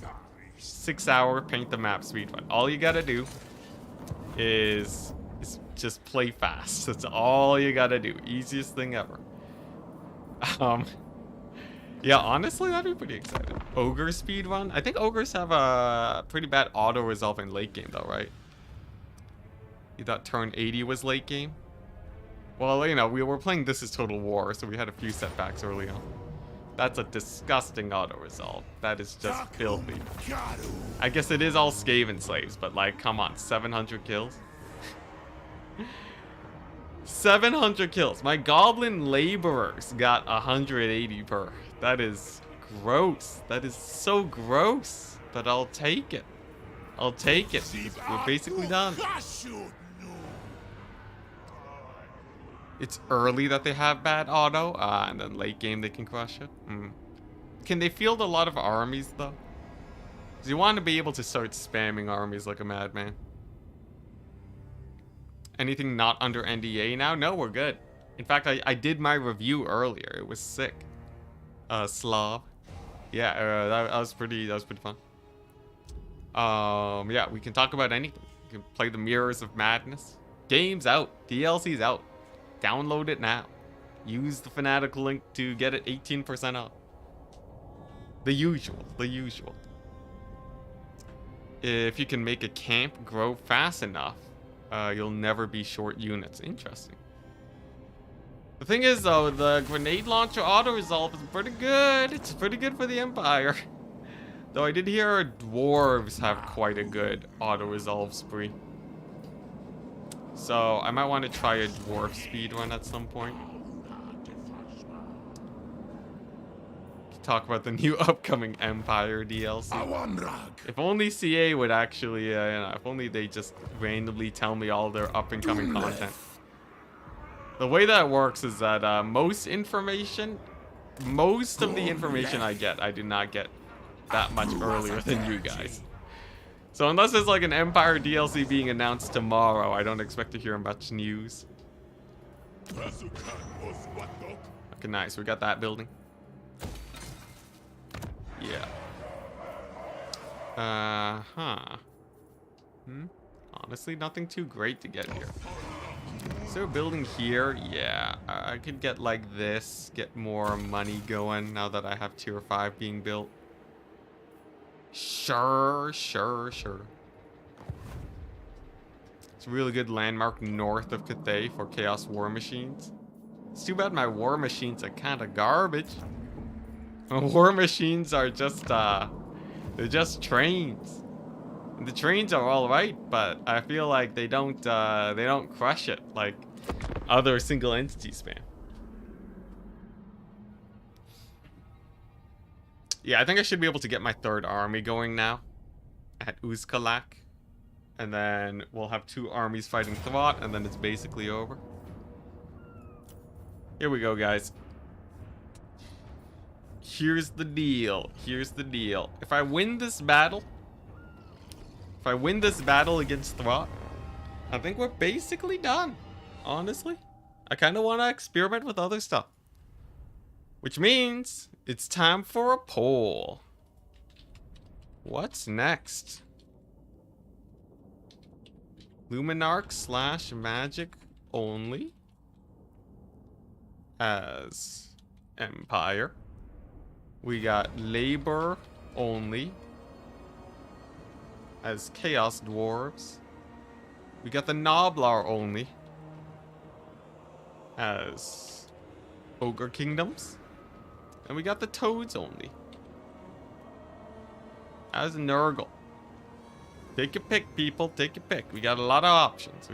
6-hour paint the map speedrun. All you gotta do is just play fast. That's all you gotta do. Easiest thing ever. Yeah, honestly, that'd be pretty exciting. Ogre speedrun? I think ogres have a pretty bad auto-resolve in late game though, right? You thought turn 80 was late game? Well, you know, we were playing This Is Total War, so we had a few setbacks early on. That's a disgusting auto-resolve. That is just filthy. I guess it is all Skaven slaves, but like, come on, 700 kills? 700 kills. My goblin laborers got 180 per. That is gross. That is so gross. But I'll take it. I'll take it. We're basically done. It's early that they have bad auto, and then late game they can crush it. Can they field a lot of armies though? Because you want to be able to start spamming armies like a madman. Anything not under NDA now? No, we're good. In fact, I did my review earlier. It was sick. Slav. Yeah, that was pretty fun. Yeah, we can talk about anything. You can play the Mirrors of Madness. Game's out. DLC's out. Download it now. Use the Fanatical link to get it 18% off. The usual. The usual. If you can make a camp grow fast enough, you'll never be short units. Interesting. The thing is, though, the grenade launcher auto-resolve is pretty good. It's pretty good for the Empire. Though I did hear dwarves have quite a good auto-resolve spree. So I might want to try a dwarf speedrun at some point. Talk about the new upcoming Empire DLC. If only CA would actually, you know, if only they just randomly tell me all their up-and-coming content. The way that works is that most of the information I get, I do not get that much earlier than you guys. So unless there's like an Empire DLC being announced tomorrow, I don't expect to hear much news. Okay, nice. We got that building. Yeah. Honestly, nothing too great to get here. Is there a building here? Yeah. I could get like this, get more money going now that I have tier 5 being built. Sure. It's a really good landmark north of Cathay for Chaos War Machines. It's too bad my War Machines are kind of garbage. War Machines are just, they're just trains. And the trains are alright, but I feel like they don't crush it like other single entity spam. Yeah, I think I should be able to get my 3rd army going now at Uzkalak. And then we'll have 2 armies fighting Thwot, and then it's basically over. Here we go, guys. Here's the deal. If I win this battle against Thwot, I think we're basically done. Honestly, I kind of want to experiment with other stuff. Which means it's time for a poll. What's next? Luminarch / magic only as Empire. We got labor only as Chaos Dwarves. We got the Noblar only as Ogre Kingdoms. And we got the Toads only as Nurgle. Take your pick, people. Take your pick. We got a lot of options.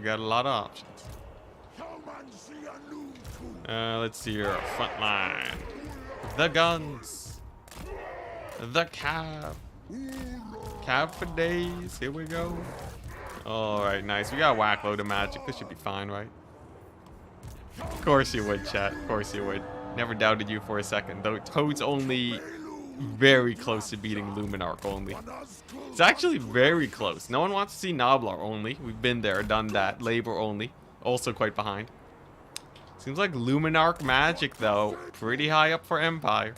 Let's see here. Front line. The guns. The cab. Cab for days. Here we go. Alright, nice. We got a whack load of magic. This should be fine, right? Of course you would, chat. Of course you would. Never doubted you for a second. Though Toad's only very close to beating Luminarch only. It's actually very close. No one wants to see Noblar only. We've been there, done that. Labor only. Also quite behind. Seems like Luminarch magic, though, pretty high up for Empire.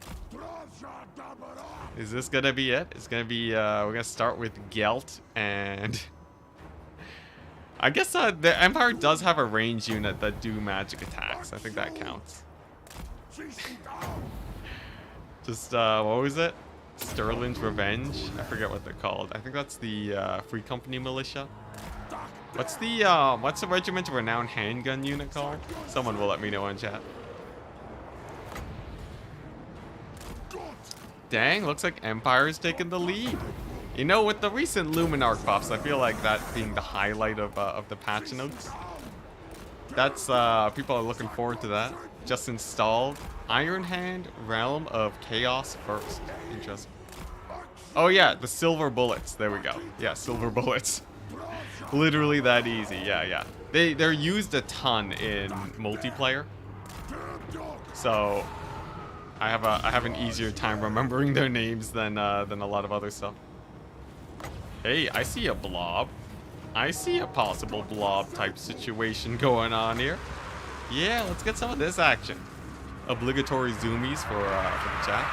Is this gonna be it? It's gonna be, we're gonna start with Gelt and... I guess the Empire does have a range unit that do magic attacks. I think that counts. Just, what was it? Sterling's Revenge? I forget what they're called. I think that's the Free Company Militia. What's the regiment's renowned handgun unit called? Someone will let me know in chat. Dang, looks like Empire's taking the lead. You know, with the recent Luminarch buffs, I feel like that being the highlight of the patch notes. That's, people are looking forward to that. Just installed. Iron Hand, Realm of Chaos first. Interesting. Oh yeah, the silver bullets. There we go. Yeah, silver bullets. Literally that easy. Yeah, yeah. They're used a ton in multiplayer. So I have an easier time remembering their names than a lot of other stuff. Hey, I see a blob. I see a possible blob type situation going on here. Yeah, let's get some of this action. Obligatory zoomies for the chat.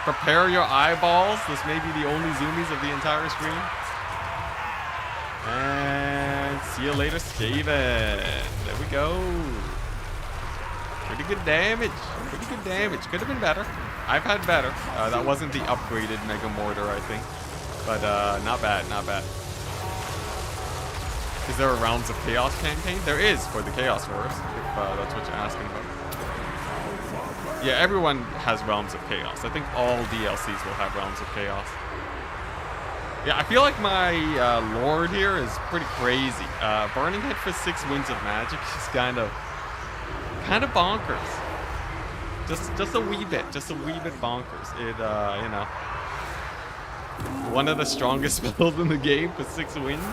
Prepare your eyeballs. This may be the only zoomies of the entire stream. And see you later, skaven. There we go. Pretty good damage. Pretty good damage. Could have been better. I've had better. That wasn't the upgraded Mega Mortar, I think. But not bad, not bad. Is there a Realms of Chaos campaign? There is for the Chaos Dwarfs, if that's what you're asking about. Yeah, everyone has Realms of Chaos. I think all DLCs will have Realms of Chaos. Yeah, I feel like my lord here is pretty crazy. Burning Head for 6 Winds of Magic is kind of bonkers. Just a wee bit bonkers. It you know, one of the strongest spells in the game for 6 wins.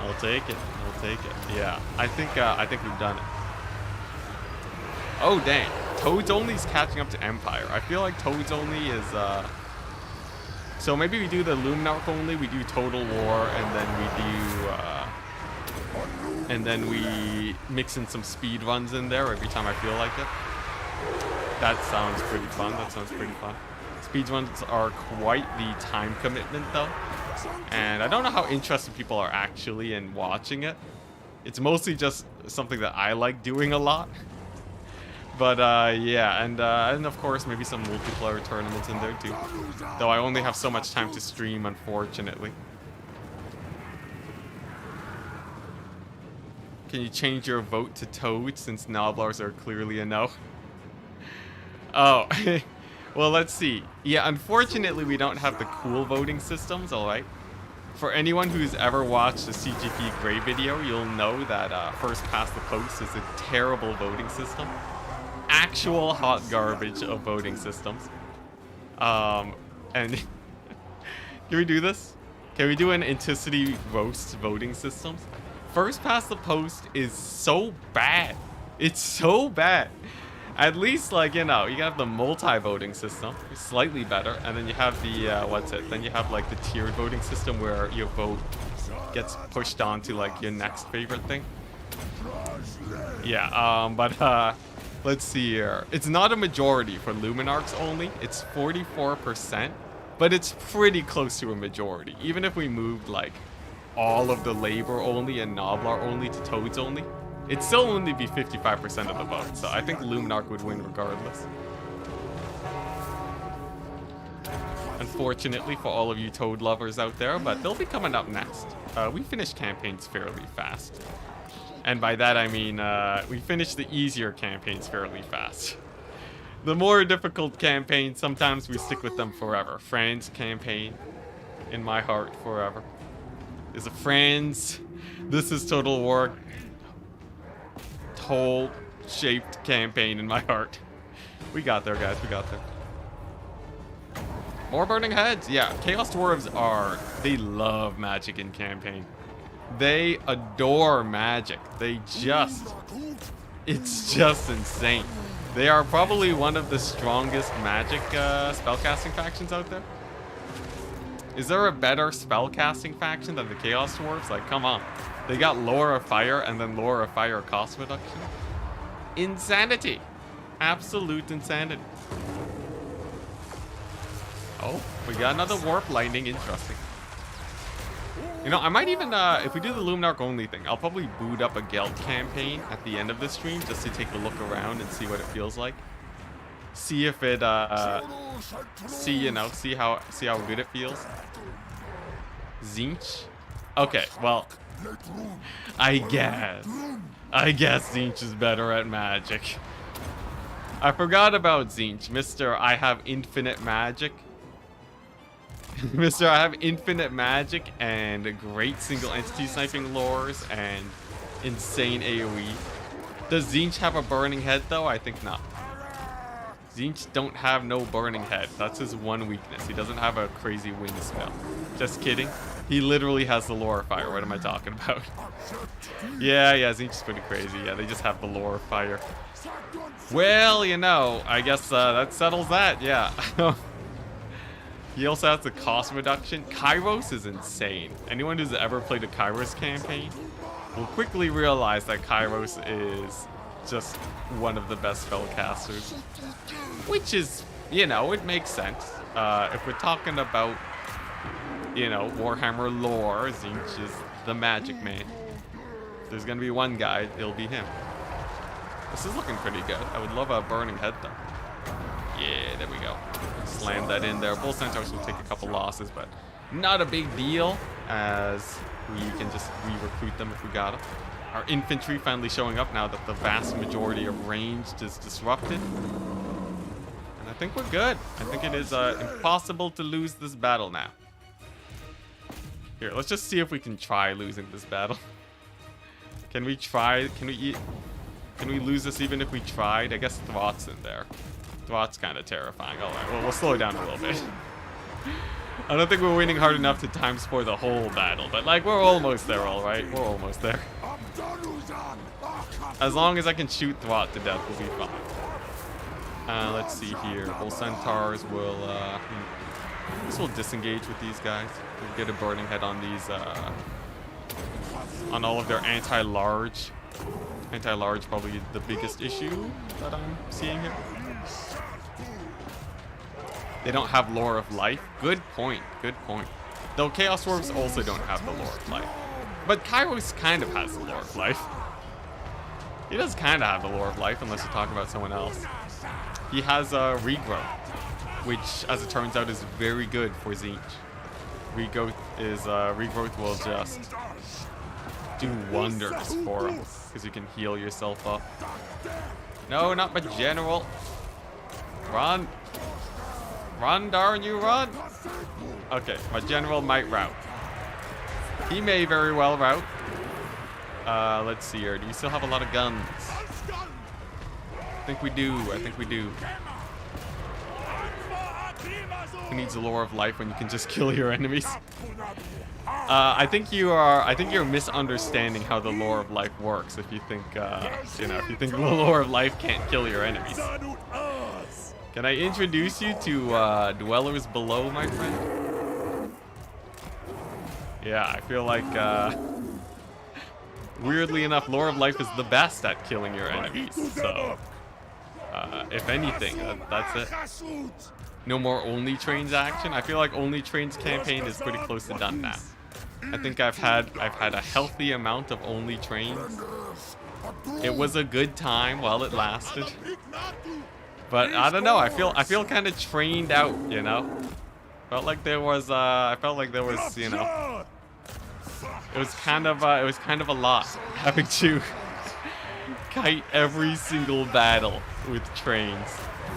I'll take it. I'll take it. Yeah, I think we've done it. Oh dang, Toads Only is catching up to Empire. I feel like Toads Only is so maybe we do the Luminarch Only, we do Total War, and then we mix in some speed runs in there every time I feel like it. That sounds pretty fun. That sounds pretty fun. Speed runs are quite the time commitment though. And I don't know how interested people are actually in watching it. It's mostly just something that I like doing a lot. But yeah, and of course maybe some multiplayer tournaments in there too. Though I only have so much time to stream, unfortunately. Can you change your vote to Toad since Noblars are clearly a no? Oh, well, let's see. Yeah, unfortunately we don't have the cool voting systems, alright? For anyone who's ever watched the CGP Grey video, you'll know that First Past the Post is a terrible voting system. Actual hot garbage of voting systems. And can we do this? Can we do an Enticity roast voting systems? First Past the Post is so bad. It's so bad. At least, like, you know, you have the multi-voting system, slightly better, and then you have the, then you have, like, the tiered voting system where your vote gets pushed on to, like, your next favorite thing. Yeah, but, let's see here. It's not a majority for Luminarchs only. It's 44%, but it's pretty close to a majority. Even if we moved, like, all of the Labor only and Noblar only to Toads only, it'd still only be 55% of the vote, so I think Luminarch would win regardless. Unfortunately for all of you Toad lovers out there, but they'll be coming up next. We finish campaigns fairly fast. And by that I mean, we finish the easier campaigns fairly fast. The more difficult campaigns, sometimes we stick with them forever. Friends campaign, in my heart, forever. Is a Friends, this is Total War. Whole shaped campaign in my heart. We got there, guys. We got there. More burning heads. Yeah, Chaos Dwarves they love magic in campaign. They adore magic. It's just insane. They are probably one of the strongest magic spellcasting factions out there. Is there a better spellcasting faction than the Chaos Dwarves? Like, come on. They got Lore of Fire and then Lore of Fire cost reduction. Insanity. Absolute insanity. Oh, we got another Warp Lightning. Interesting. You know, I might even, if we do the Luminarch only thing, I'll probably boot up a Geld campaign at the end of the stream just to take a look around and see what it feels like. See if it, see how good it feels. Tzeentch? Okay, well, I guess Tzeentch is better at magic. I forgot about Tzeentch, Mr. I have infinite magic. Mr. I have infinite magic and great single entity sniping lures and insane AoE. Does Tzeentch have a burning head though? I think not. Tzeentch don't have no burning head. That's his one weakness. He doesn't have a crazy wind spell. Just kidding. He literally has the lore of fire. What am I talking about? yeah, Tzeentch is pretty crazy. Yeah, they just have the lore of fire. Well, you know, I guess that settles that. Yeah. He also has the cost reduction. Kairos is insane. Anyone who's ever played a Kairos campaign will quickly realize that Kairos is just one of the best spellcasters. Which is, you know, it makes sense. If we're talking about, you know, Warhammer lore, Tzeentch is the magic man. If there's gonna be one guy, it'll be him. This is looking pretty good. I would love a burning head though. Yeah, there we go. Slam that in there. Bull Centaurs will take a couple losses, but not a big deal, as we can just re-recruit them if we got them. Our infantry finally showing up now that the vast majority of range is disrupted. And I think we're good. I think it is impossible to lose this battle now. Here, let's just see if we can try losing this battle. Can we try? Can we lose this even if we tried? I guess Thrott's in there. Thrott's kind of terrifying. All right, well, we'll slow down a little bit. I don't think we're winning hard enough to times for the whole battle, but like we're almost there, all right? We're almost there. As long as I can shoot Thrott to death, we'll be fine. Let's see here. Bull Centaurs will, this will disengage with these guys. We'll get a burning head on these, on all of their anti-large. Anti-large probably the biggest issue that I'm seeing here. They don't have lore of life. Good point. Good point. Though Chaos Dwarfs also don't have the lore of life. But Kairos kind of has the lore of life. He does kind of have the lore of life, unless you're talking about someone else. He has regrowth, which, as it turns out, is very good for Tzeentch. Regrowth will just do wonders for him, because you can heal yourself up. No, not my general. Run. Run, darn you, run. Okay, my general might rout. He may very well rout. Let's see here. Do you still have a lot of guns? I think we do. I think we do. Who needs the lore of life when you can just kill your enemies? I think you're misunderstanding how the lore of life works. If you think, if you think the lore of life can't kill your enemies. Can I introduce you to Dwellers Below, my friend? Yeah, I feel like, weirdly enough, lore of life is the best at killing your enemies. So, if anything, that's it. No more Only Trains action. I feel like Only Trains campaign is pretty close to done now. I think I've had a healthy amount of Only Trains. It was a good time while it lasted. But I don't know. I feel kind of trained out, you know. Felt like there was you know. It was kind of a lot having to kite every single battle with trains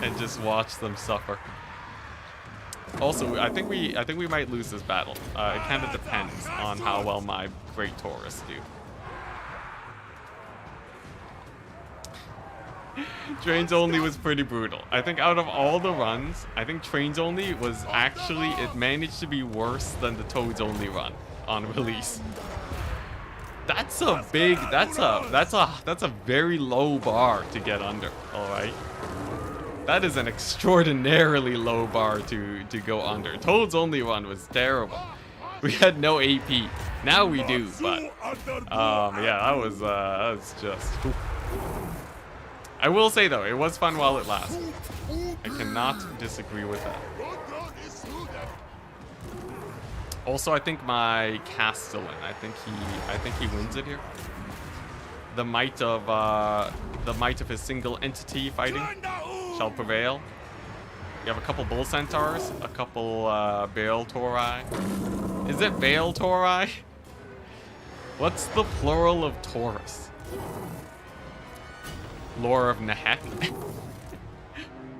and just watch them suffer. Also, I think we might lose this battle. It kind of depends on how well my Great Taurus do. Trains Only was pretty brutal. I think out of all the runs, I think Trains Only was actually, it managed to be worse than the Toads Only run on release. That's a very low bar to get under, all right? That is an extraordinarily low bar to go under. Toads Only run was terrible. We had no AP. Now we do, but yeah, that was just. I will say though, it was fun while it lasted. I cannot disagree with that. Also, I think my Castellan, I think he wins it here. The might of his single entity fighting shall prevail. You have a couple Bull Centaurs, a couple Bale Tauri. Is it Bale Tauri? What's the plural of Taurus? Lore of Nehek?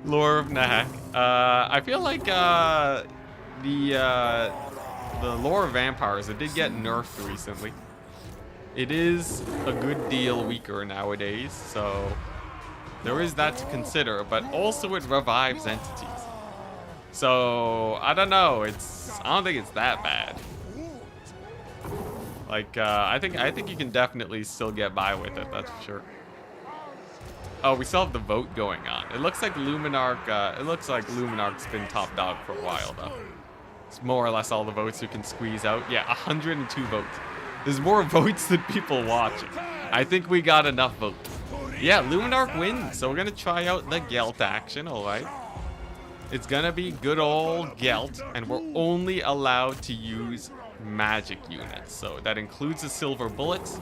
Lore of Nahak. I feel like the lore of vampires, it did get nerfed recently. It is a good deal weaker nowadays, so there is that to consider, but also it revives entities. So I don't know, I don't think it's that bad. Like I think you can definitely still get by with it, that's for sure. Oh, we still have the vote going on. It looks like Luminarch's been top dog for a while though. It's more or less all the votes you can squeeze out. Yeah, 102 votes. There's more votes than people watching. I think we got enough votes. Yeah, Luminarch wins. So we're gonna try out the Gelt action, alright. It's gonna be good old Gelt, and we're only allowed to use magic units. So that includes the silver bullets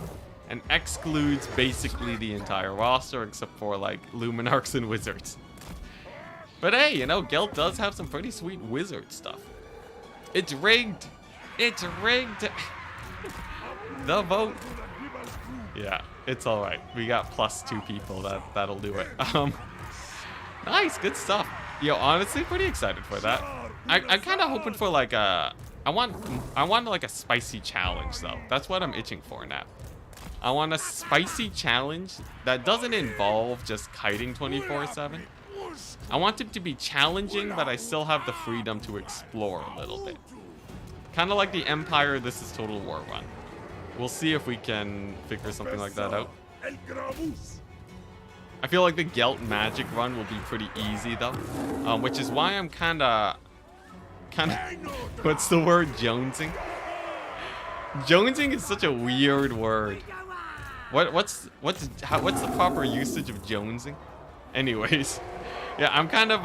and excludes basically the entire roster except for like Luminarchs and wizards. But hey, you know, Gelt does have some pretty sweet wizard stuff. It's rigged. It's rigged. The vote. Yeah, it's all right. We got +2 people. That'll do it. Nice, good stuff. Yo, honestly, pretty excited for that. I'm kind of hoping for like a. I want like a spicy challenge though. That's what I'm itching for now. I want a spicy challenge that doesn't involve just kiting 24/7. I want it to be challenging, but I still have the freedom to explore a little bit. Kind of like the Empire This Is Total War run. We'll see if we can figure something like that out. I feel like the Gelt magic run will be pretty easy though, which is why I'm kind of, what's the word, jonesing? Jonesing is such a weird word. What's the proper usage of jonesing? Anyways, yeah, I'm kind of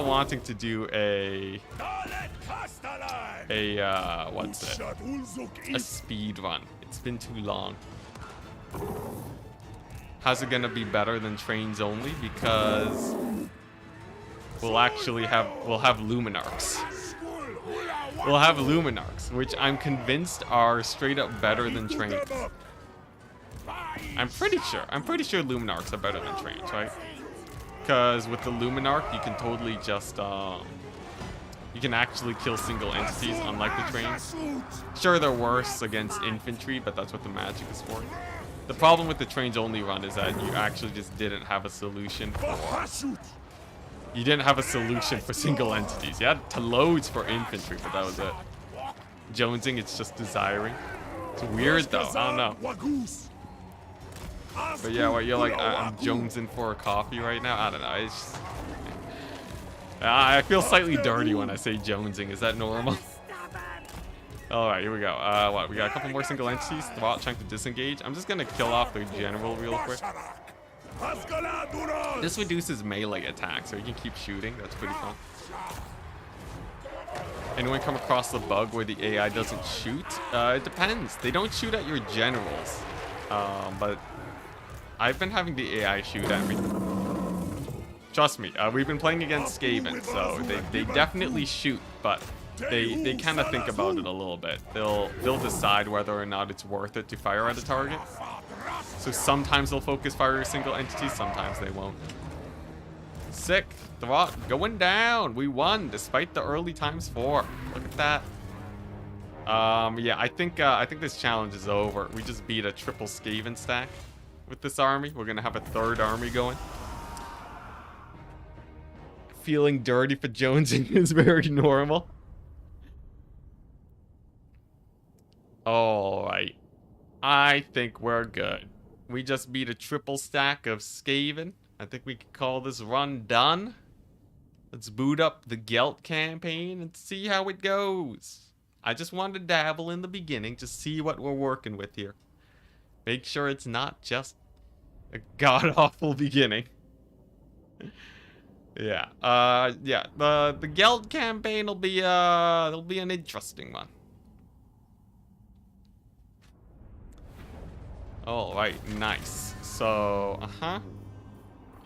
wanting to do what's it? A speed run. It's been too long. How's it gonna be better than trains only? Because we'll have Luminarchs. We'll have Luminarchs, which I'm convinced are straight up better than trains. I'm pretty sure Luminarchs are better than trains, right? Because with the Luminarch, you can totally just you can actually kill single entities, unlike the trains. Sure, they're worse against infantry, but that's what the magic is for. The problem with the trains only run is that you actually just didn't have a solution for... You didn't have a solution for single entities. You had loads for infantry, but that was it. Jonesing, it's just desiring. It's weird though, I don't know. But yeah, what, you're like, I'm jonesing for a coffee right now? I don't know, it's just... I feel slightly dirty when I say jonesing. Is that normal? Alright, here we go. What? We got a couple more single entities. Thwart trying to disengage. I'm just gonna kill off their general real quick. This reduces melee attack, so you can keep shooting. That's pretty fun. Anyone come across the bug where the AI doesn't shoot? It depends. They don't shoot at your generals. But I've been having the AI shoot at me. Trust me, we've been playing against skaven, so they definitely shoot, but they kind of think about it a little bit. They'll decide whether or not it's worth it to fire at a target. So sometimes they'll focus fire a single entity, sometimes they won't. Sick. Thwart going down. We won despite the early ×4. Look at that. Yeah, I think this challenge is over. We just beat a triple skaven stack with this army. We're gonna have a third army going. Feeling dirty for jonesing is very normal. Alright. I think we're good. We just beat a triple stack of Skaven. I think we can call this run done. Let's boot up the Gelt campaign and see how it goes. I just wanted to dabble in the beginning to see what we're working with here. Make sure it's not just a god-awful beginning. Yeah, yeah, the Gelt campaign will be it'll be an interesting one. All right, nice. So,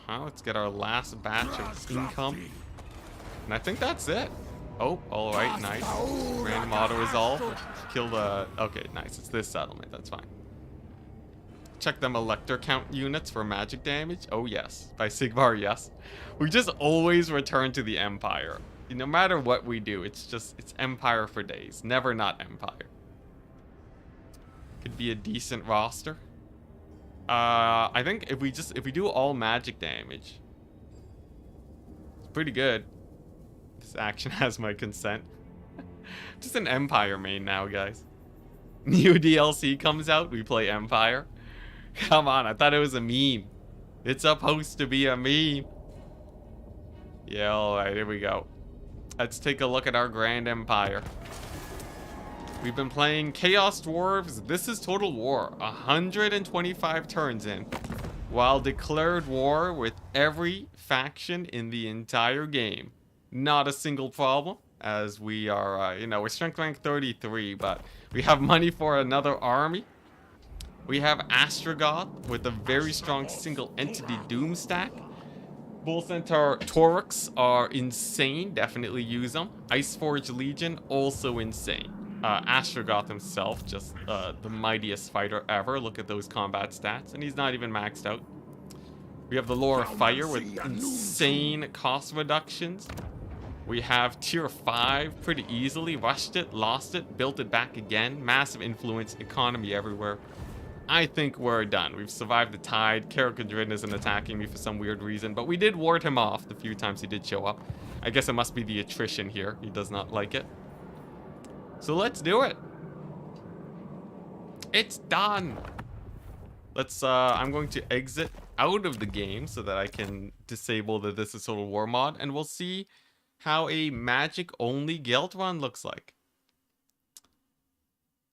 let's get our last batch of income, and I think that's it. Oh, all right, nice. Random auto resolve. Kill the. Okay, nice. It's this settlement. That's fine. Check them elector count units for magic damage. Oh yes. By Sigmar, yes. We just always return to the Empire. No matter what we do, it's Empire for days. Never not Empire. Could be a decent roster. I think if we do all magic damage, it's pretty good. This action has my consent. Just an Empire main now, guys. New DLC comes out, we play Empire. Come on, I thought it was a meme. It's supposed to be a meme. Yeah, alright, here we go. Let's take a look at our Grand Empire. We've been playing Chaos Dwarves. This is Total War. 125 turns in. While declared war with every faction in the entire game. Not a single problem, as we are, we're strength rank 33, but we have money for another army. We have Astrogoth with a very strong single entity doom stack. Bull Centaur Tauruks are insane, definitely use them. Iceforge Legion, also insane. Astrogoth himself, just the mightiest fighter ever. Look at those combat stats, and he's not even maxed out. We have the Lore of Fire with insane cost reductions. We have tier 5 pretty easily. Rushed it, lost it, built it back again. Massive influence, economy everywhere. I think we're done. We've survived the tide. Karakadrin isn't attacking me for some weird reason, but we did ward him off the few times he did show up. I guess it must be the attrition here. He does not like it. So let's do it. It's done. Let's, I'm going to exit out of the game so that I can disable the This is Total War mod, and we'll see how a magic-only guild run looks like.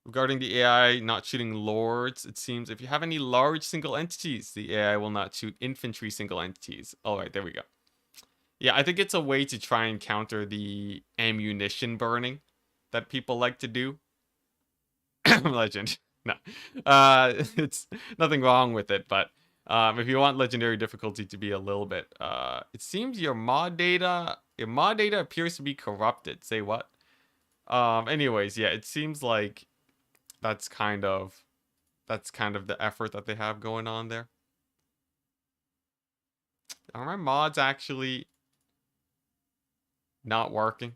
Regarding the AI not shooting lords, it seems if you have any large single entities, the AI will not shoot infantry single entities. Alright, there we go. Yeah, I think it's a way to try and counter the ammunition burning that people like to do. Legend. No. It's nothing wrong with it, but if you want legendary difficulty to be a little bit, it seems your mod data appears to be corrupted. Say what? Anyways, yeah, it seems like that's kind of the effort that they have going on there. Are my mods actually not working?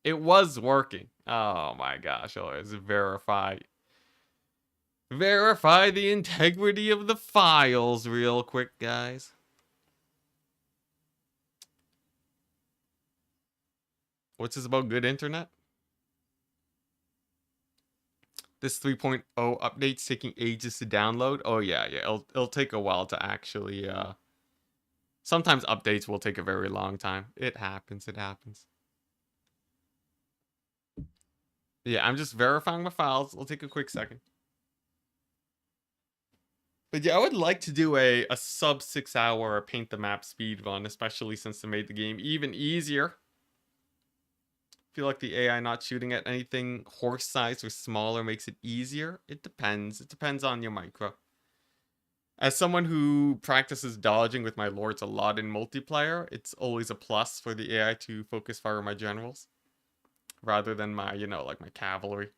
It was working. Oh my gosh, let's verify the integrity of the files real quick, guys. What's this about good internet? This 3.0 update's taking ages to download. Oh yeah, it'll take a while to actually sometimes updates will take a very long time. It happens. Yeah, I'm just verifying my files. It'll take a quick second. But yeah, I would like to do a sub 6 hour paint the map speed run, especially since they made the game even easier. Feel like the AI not shooting at anything horse size or smaller makes it easier. It depends. It depends on your micro. As someone who practices dodging with my lords a lot in multiplayer, it's always a plus for the AI to focus fire my generals rather than my, like my cavalry.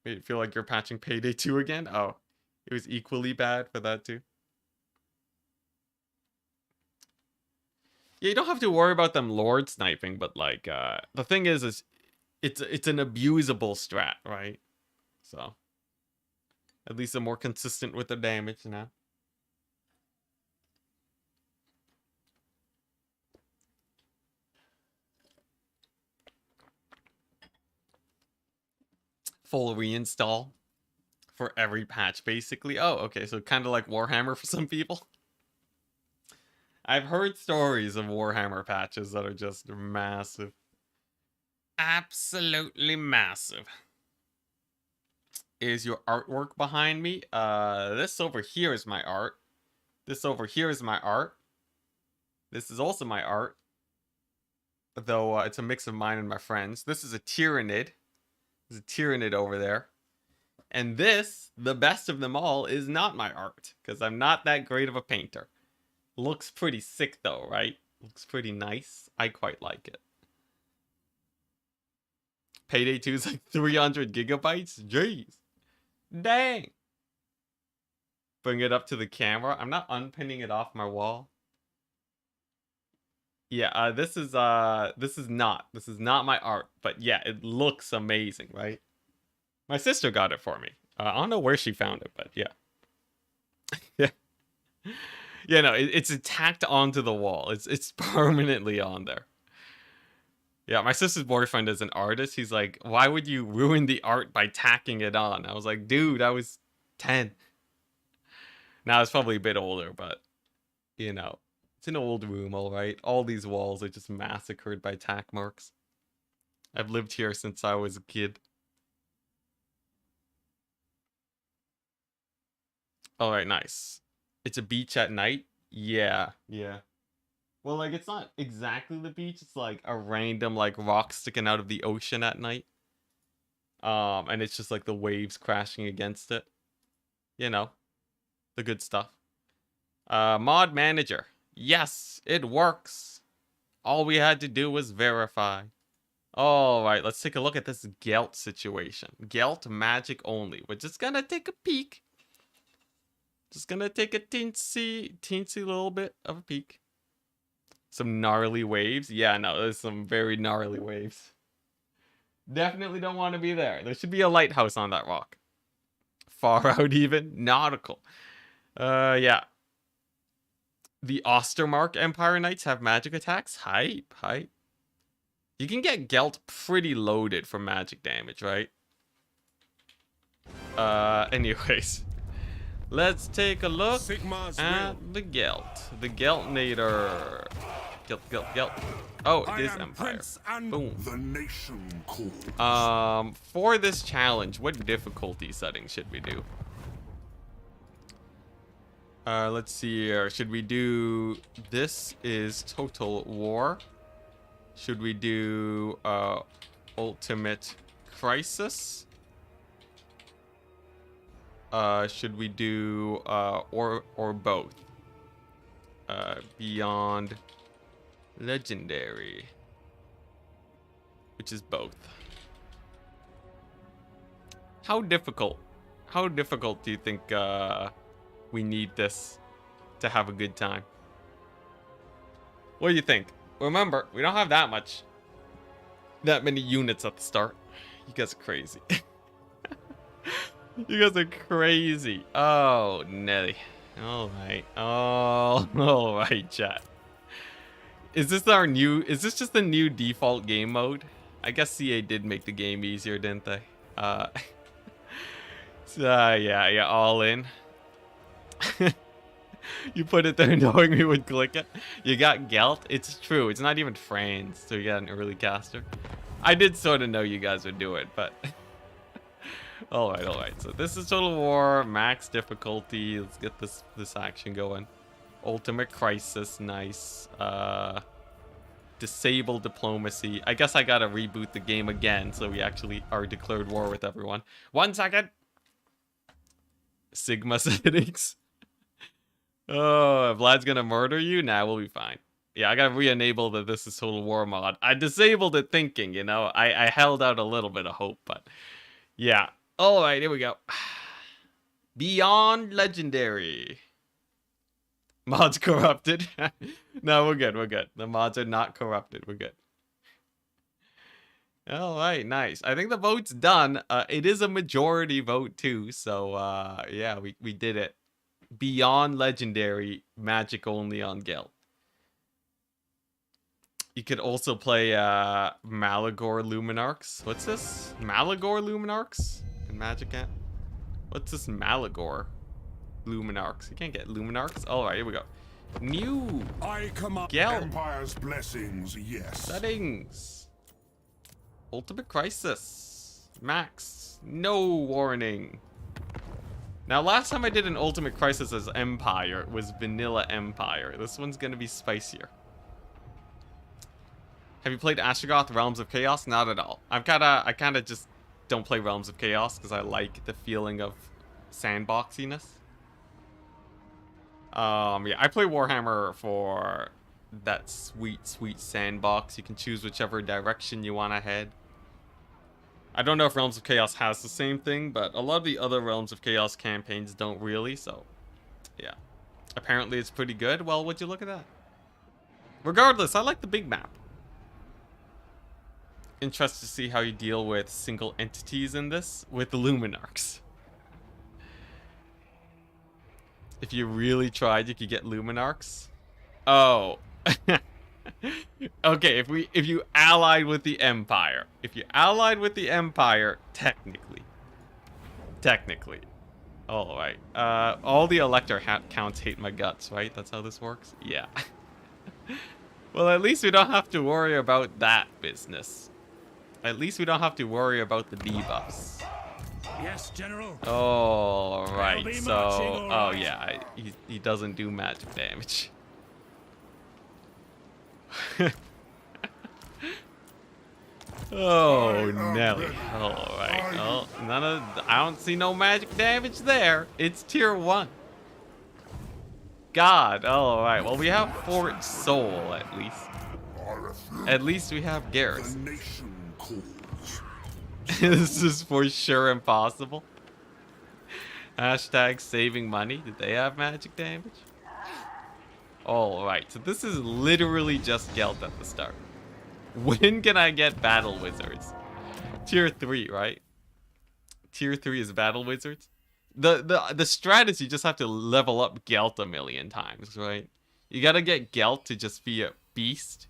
Wait, feel like you're patching Payday 2 again? Oh, it was equally bad for that too. Yeah, you don't have to worry about them lord sniping, but like the thing is it's an abusable strat, right? So at least they're more consistent with the damage now. Full reinstall for every patch, basically. Oh, okay, so kind of like Warhammer for some people. I've heard stories of Warhammer patches that are just massive. Absolutely massive. Is your artwork behind me? This over here is my art. This over here is my art. This is also my art. Though it's a mix of mine and my friends. This is a Tyrannid. There's a Tyrannid over there. And this, the best of them all, is not my art. Because I'm not that great of a painter. Looks pretty sick though, right? Looks pretty nice. I quite like it. Payday 2 is like 300 gigabytes? Jeez. Dang. Bring it up to the camera. I'm not unpinning it off my wall. Yeah, this is not my art, but yeah, it looks amazing, right? My sister got it for me. I don't know where she found it, but yeah. Yeah. Yeah, no, it's tacked onto the wall. It's permanently on there. Yeah, my sister's boyfriend is an artist. He's like, why would you ruin the art by tacking it on? I was like, dude, I was 10. Now it's probably a bit older, but you know, it's an old room, all right. All these walls are just massacred by tack marks. I've lived here since I was a kid. All right, nice. It's a beach at night. Yeah, yeah. Well, like it's not exactly the beach. It's like a random like rock sticking out of the ocean at night. And it's just like the waves crashing against it. You know, the good stuff. Mod manager. Yes, it works. All we had to do was verify. All right, let's take a look at this Gelt situation. Gelt magic only. We're just gonna take a peek. Just gonna take a teensy little bit of a peek. Some gnarly waves. Yeah, no, there's some very gnarly waves. Definitely don't want to be there. There should be a lighthouse on that rock. Far out even. Nautical. Yeah. The Ostermark Empire Knights have magic attacks. Hype. You can get Gelt pretty loaded for magic damage, right? Anyways. Let's take a look at the Gelt. The Geltnator. Gelt. Oh, it is Empire. Boom. The nation calls. For this challenge, what difficulty setting should we do? Let's see here. Should we do... This is Total War. Should we do Ultimate Crisis? Should we do or both? Beyond Legendary, which is both. How difficult do you think we need this to have a good time? What do you think? Remember, we don't have that many units at the start. You guys are crazy. You guys are crazy. Oh, Nelly. All right. Oh, all right, chat. Is this just the new default game mode? I guess CA did make the game easier, didn't they? Yeah, all in. You put it there knowing we would click it. You got Gelt. It's true. It's not even friends, so you got an early caster. I did sort of know you guys would do it, but... all right. So this is Total War, max difficulty. Let's get this action going. Ultimate Crisis, nice. Disable diplomacy. I guess I gotta reboot the game again, so we actually are declared war with everyone. 1 second. Sigma settings. Oh, Vlad's gonna murder you? Nah, we'll be fine. Yeah, I gotta re-enable the This is Total War mod. I disabled it thinking, you know. I held out a little bit of hope, but yeah. All right, here we go. Beyond Legendary. Mods corrupted. No, we're good. The mods are not corrupted. We're good. All right, nice. I think the vote's done. It is a majority vote too, so yeah, we did it. Beyond Legendary, magic only on Gelt. You could also play Malagor Luminarchs. What's this? Malagor Luminarchs? In Magic Ant? What's this Malagor Luminarchs? You can't get Luminarchs. Alright, here we go. New I command Gelt. Empire's blessings, yes. Settings. Ultimate Crisis. Max. No warning. Now, last time I did an Ultimate Crisis as Empire, it was Vanilla Empire. This one's gonna be spicier. Have you played Astrogoth Realms of Chaos? Not at all. I kinda just don't play Realms of Chaos because I like the feeling of sandboxiness. Yeah, I play Warhammer for that sweet sandbox. You can choose whichever direction you want to head. I don't know if Realms of Chaos has the same thing, but a lot of the other Realms of Chaos campaigns don't really, so yeah. Apparently it's pretty good. Well, would you look at that? Regardless, I like the big map. Interested to see how you deal with single entities in this with the Luminarchs. If you really tried, you could get Luminarchs. Oh. Okay, if you allied with the Empire. If you allied with the Empire, technically. Alright. All the Elector counts hate my guts, right? That's how this works? Yeah. Well, at least we don't have to worry about that business. At least we don't have to worry about the debuffs. Yes, General. Oh, right. I'll be So, marching, all oh right. yeah, he doesn't do magic damage. Oh, Nelly. All right. Well, I don't see no magic damage there. It's tier 1. God. All right. Well, we have Fort Soul at least. At least we have The Garrison. nation calls. This is for sure impossible. Hashtag saving money. Did they have magic damage? Alright, so this is literally just Gelt at the start. When can I get Battle Wizards? Tier 3, right? Tier 3 is Battle Wizards. The strategy, you just have to level up Gelt a million times, right? You gotta get Gelt to just be a beast.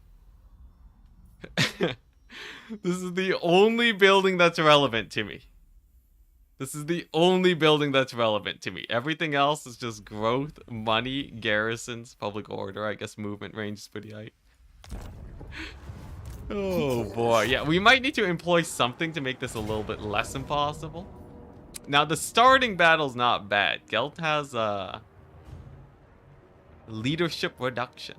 This is the only building that's relevant to me. This is the only building that's relevant to me. Everything else is just growth, money, garrisons, public order. I guess movement range is pretty high. Oh boy. Yeah, we might need to employ something to make this a little bit less impossible. Now, the starting battle's not bad. Gelt has leadership reduction.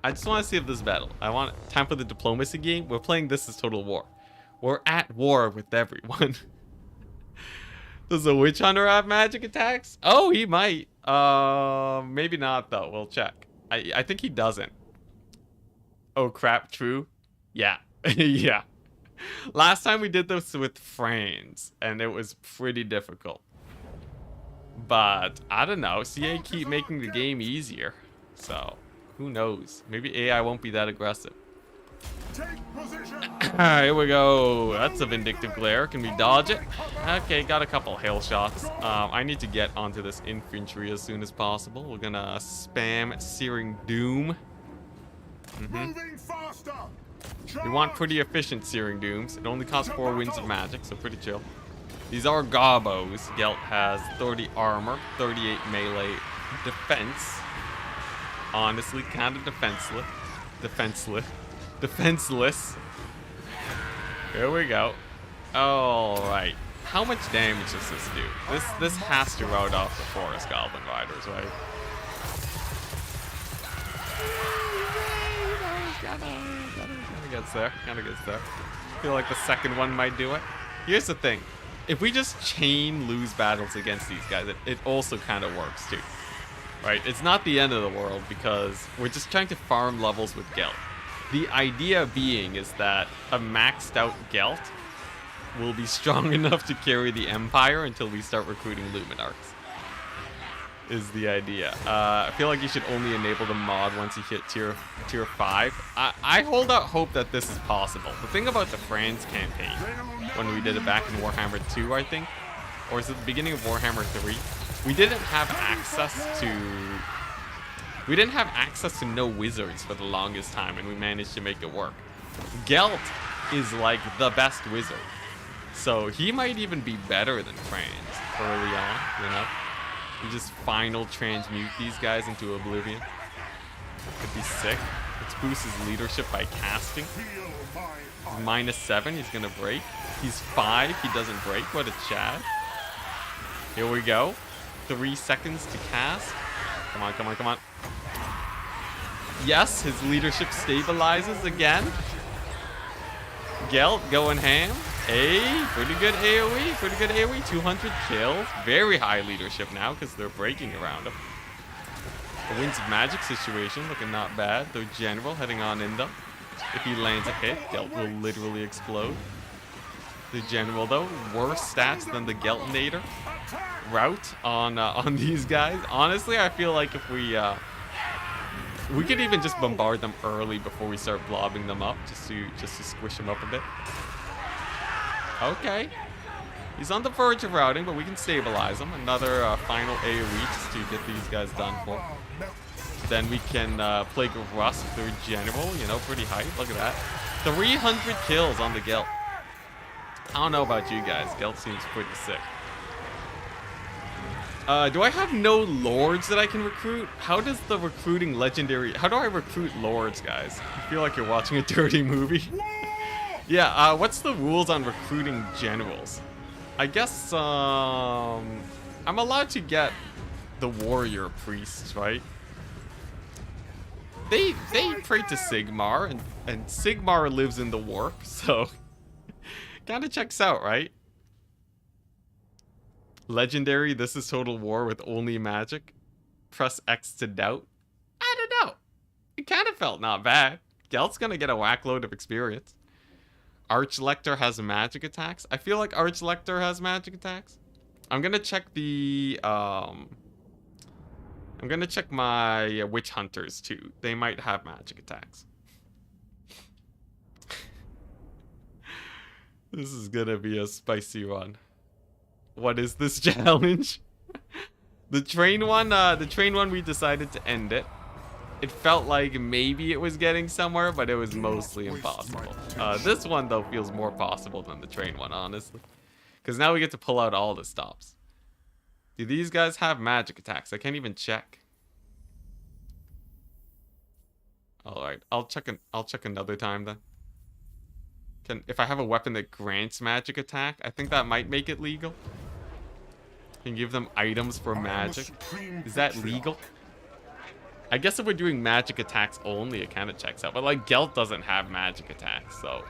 I just want to see if this battle. I want time for the diplomacy game. We're playing this as Total War. We're at war with everyone. Does the Witch Hunter have magic attacks? Oh, he might. Maybe not though. We'll check. I think he doesn't. Oh crap, true? Yeah. Yeah. Last time we did this with friends, and it was pretty difficult. But, I don't know. CA keep making the game easier. So, who knows? Maybe AI won't be that aggressive. Take position. Here we go. That's a Vindictive Glare. Can we dodge it? Okay, got a couple hail shots. I need to get onto this infantry as soon as possible. We're gonna spam Searing Doom. Moving faster. We want pretty efficient Searing Dooms. It only costs 4 winds of magic, so pretty chill. These are Gobos. Gelt has 30 armor, 38 melee defense. Honestly, kind of defenseless. Here we go. Alright. How much damage does this do? This has to rout off the Forest Goblin Riders, right? Kinda gets there. Feel like the second one might do it. Here's the thing. If we just chain lose battles against these guys, it also kind of works too. Right? It's not the end of the world because we're just trying to farm levels with Gelt. The idea being is that a maxed out Gelt will be strong enough to carry the Empire until we start recruiting Luminarchs. Is the idea. I feel like you should only enable the mod once you hit tier 5. I hold out hope that this is possible. The thing about the France campaign, when we did it back in Warhammer 2, I think, or is it the beginning of Warhammer 3? We didn't have access to no wizards for the longest time, and we managed to make it work. Gelt is like the best wizard, so he might even be better than Franz early on, you know? You just final transmute these guys into oblivion. Could be sick. Let's boost his leadership by casting. He's -7, he's gonna break. He's 5, he doesn't break. What a Chad. Here we go. 3 seconds to cast. Come on. Yes, his leadership stabilizes again. Gelt going ham. Hey, pretty good AoE, 200 kills. Very high leadership now because they're breaking around him. A Winds of Magic situation looking not bad. Their general heading on in them. If he lands a hit, Gelt will literally explode. the general though. Worse stats than the Geltinator route on these guys. Honestly, I feel like if we could even just bombard them early before we start blobbing them up, just to squish them up a bit. Okay. He's on the verge of routing, but we can stabilize him. Another final AoE just to get these guys done for. Then we can Plague of Rust with their general, you know, pretty hype. Look at that. 300 kills on the Gelt. I don't know about you guys. Gelt seems pretty sick. Do I have no lords that I can recruit? How does the recruiting legendary... How do I recruit lords, guys? I feel like you're watching a dirty movie. Yeah, what's the rules on recruiting generals? I guess, I'm allowed to get the warrior priests, right? They pray to Sigmar, and Sigmar lives in the warp, so... Kinda checks out, right? Legendary, this is Total War with only magic. Press X to doubt. I don't know. It kind of felt not bad. Gelt's gonna get a whack load of experience. Archlector has magic attacks. I feel like Archlector has magic attacks. I'm gonna check the I'm gonna check my witch hunters too. They might have magic attacks. This is gonna be a spicy run. What is this challenge? The train one we decided to end it. It felt like maybe it was getting somewhere, but it was mostly impossible. This one, though, feels more possible than the train one, honestly. Because now we get to pull out all the stops. Do these guys have magic attacks? I can't even check. Alright, I'll check another time, then. If I have a weapon that grants magic attack, I think that might make it legal. Can give them items for magic. Is that legal? I guess if we're doing magic attacks only, it kind of checks out. But like Gelt doesn't have magic attacks, so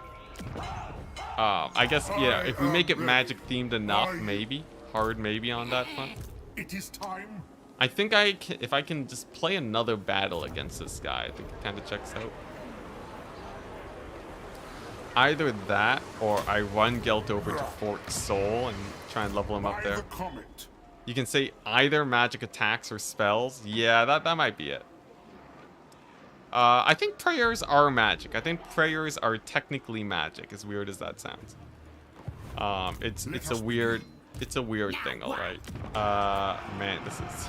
I guess yeah. If we make it magic themed enough, maybe hard maybe on that front. It is time. I think if I can just play another battle against this guy, I think it kind of checks out. Either that, or I run Gelt over to Fort Soul and try and level him up there. You can say either magic attacks or spells. Yeah, that might be it. I think prayers are magic. I think prayers are technically magic, as weird as that sounds. It's a weird thing, alright. Man, this is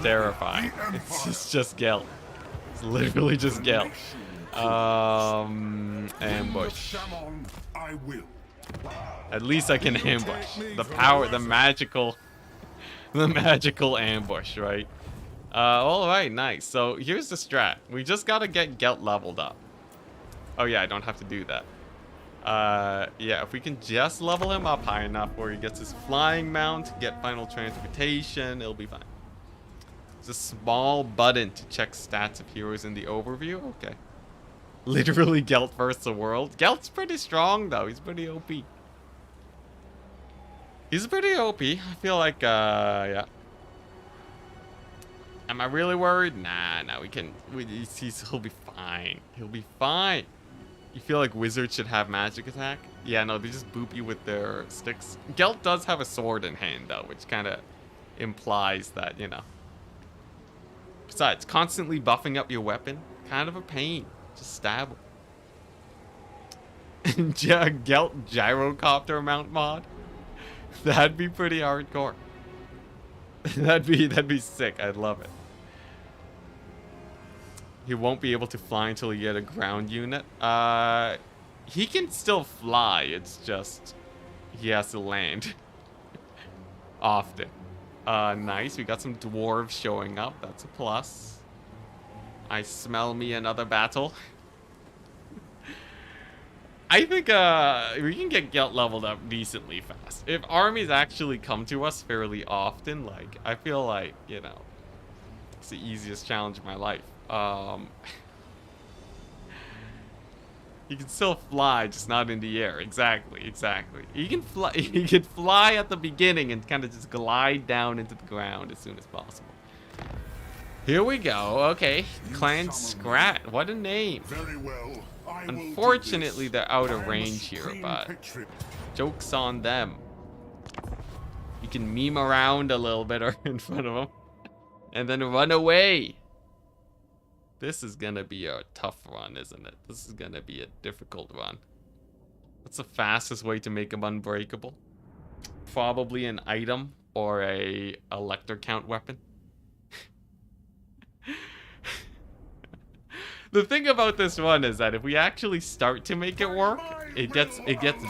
terrifying. It's just Gelt. It's literally just Gelt. Ambush. At least I can ambush. The magical ambush, right? Alright, nice. So here's the strat. We just gotta get Gelt leveled up. Oh yeah, I don't have to do that. Yeah, if we can just level him up high enough where he gets his flying mount, get final transportation, it'll be fine. It's a small button to check stats of heroes in the overview. Okay. Literally Gelt versus the world. Gelt's pretty strong though. He's pretty OP. He's pretty OP. I feel like, yeah. Am I really worried? Nah, he'll be fine. He'll be fine. You feel like wizards should have magic attack? Yeah, no, they just boop you with their sticks. Gelt does have a sword in hand though, which kind of implies that, you know. Besides, constantly buffing up your weapon, kind of a pain. Just stab him. Gelt gyrocopter mount mod. That'd be pretty hardcore. that'd be sick. I'd love it. He won't be able to fly until he get a ground unit. He can still fly. It's just he has to land often. Nice. We got some dwarves showing up. That's a plus. I smell me another battle. I think we can get Gelt leveled up decently fast. If armies actually come to us fairly often, like, I feel like, you know, it's the easiest challenge of my life. He can still fly, just not in the air. Exactly. He can fly. He can fly at the beginning and kind of just glide down into the ground as soon as possible. Here we go. Okay, Clan Scrat. What a name. Very well. I will do Unfortunately, this. they're out I of am a range here, supreme but patriot. joke's on them. You can meme around a little bit in front of them and then run away. This is gonna be a tough run, isn't it? This is gonna be a difficult run. What's the fastest way to make them unbreakable? Probably an item or a elector count weapon. The thing about this run is that if we actually start to make it work, it gets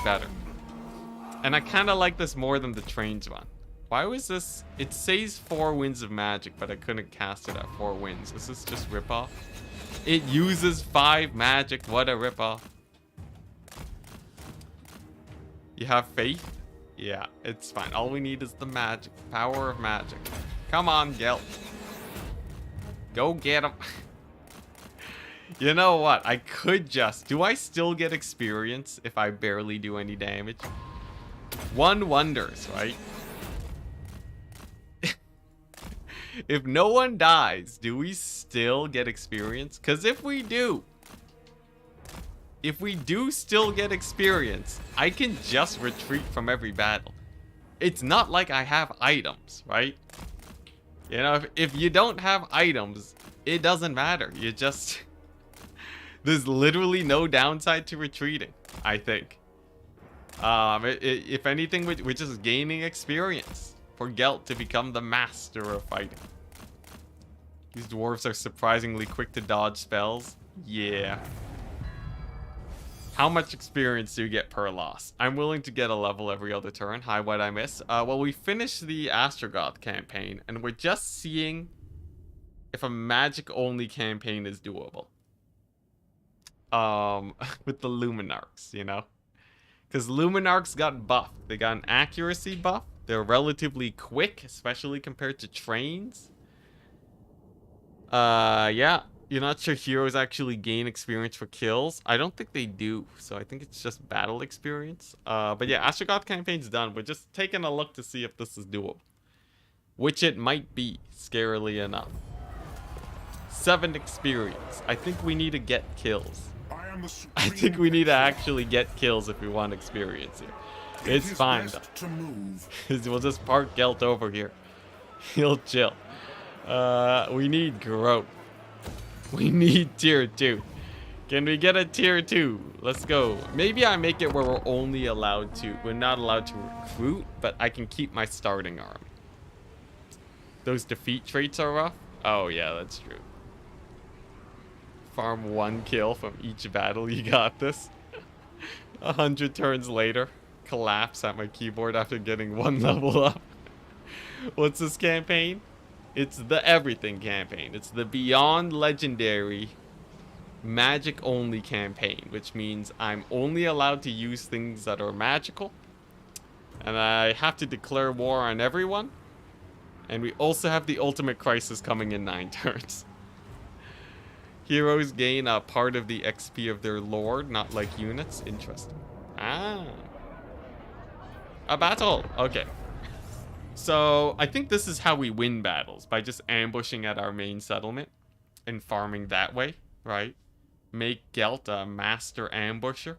better. And I kind of like this more than the trains run. Why was this? It says 4 winds of magic, but I couldn't cast it at 4 winds. Is this just ripoff? It uses 5 magic. What a ripoff. You have faith? Yeah, it's fine. All we need is the magic. Power of magic. Come on, Gelt. Go get him. You know what? I could just... Do I still get experience if I barely do any damage? One wonders, right? If no one dies, do we still get experience? Because if we do still get experience, I can just retreat from every battle. It's not like I have items, right? You know, if you don't have items, it doesn't matter. You just... There's literally no downside to retreating, I think. If anything, we're just gaining experience for Gelt to become the master of fighting. These dwarves are surprisingly quick to dodge spells. Yeah. How much experience do you get per loss? I'm willing to get a level every other turn. Hi, what'd I miss? Well, we finished the Astrogoth campaign, and we're just seeing if a magic-only campaign is doable. With the Luminarchs, you know? Because Luminarchs got buffed. They got an accuracy buff. They're relatively quick, especially compared to trains. Yeah. You're not sure heroes actually gain experience for kills. I don't think they do, so I think it's just battle experience. But yeah, Astrogoth campaign's done. We're just taking a look to see if this is doable. Which it might be, scarily enough. 7 experience. I think we need to get kills. I think we need to actually get kills if we want experience here. It's fine though. We'll just park Gelt over here. He'll chill. We need growth. We need tier 2. Can we get a tier 2? Let's go. Maybe I make it where we're not allowed to recruit, but I can keep my starting army. Those defeat traits are rough. Oh yeah, that's true. Farm 1 kill from each battle. You got this. 100 turns later, collapse at my keyboard after getting 1 level up. What's this campaign? It's the everything campaign. It's the Beyond Legendary magic only campaign, which means I'm only allowed to use things that are magical. And I have to declare war on everyone. And we also have the ultimate crisis coming in 9 turns. Heroes gain a part of the XP of their lord, not like units. Interesting. Ah. A battle. Okay. So, I think this is how we win battles. By just ambushing at our main settlement. And farming that way, right? Make Gelt a master ambusher.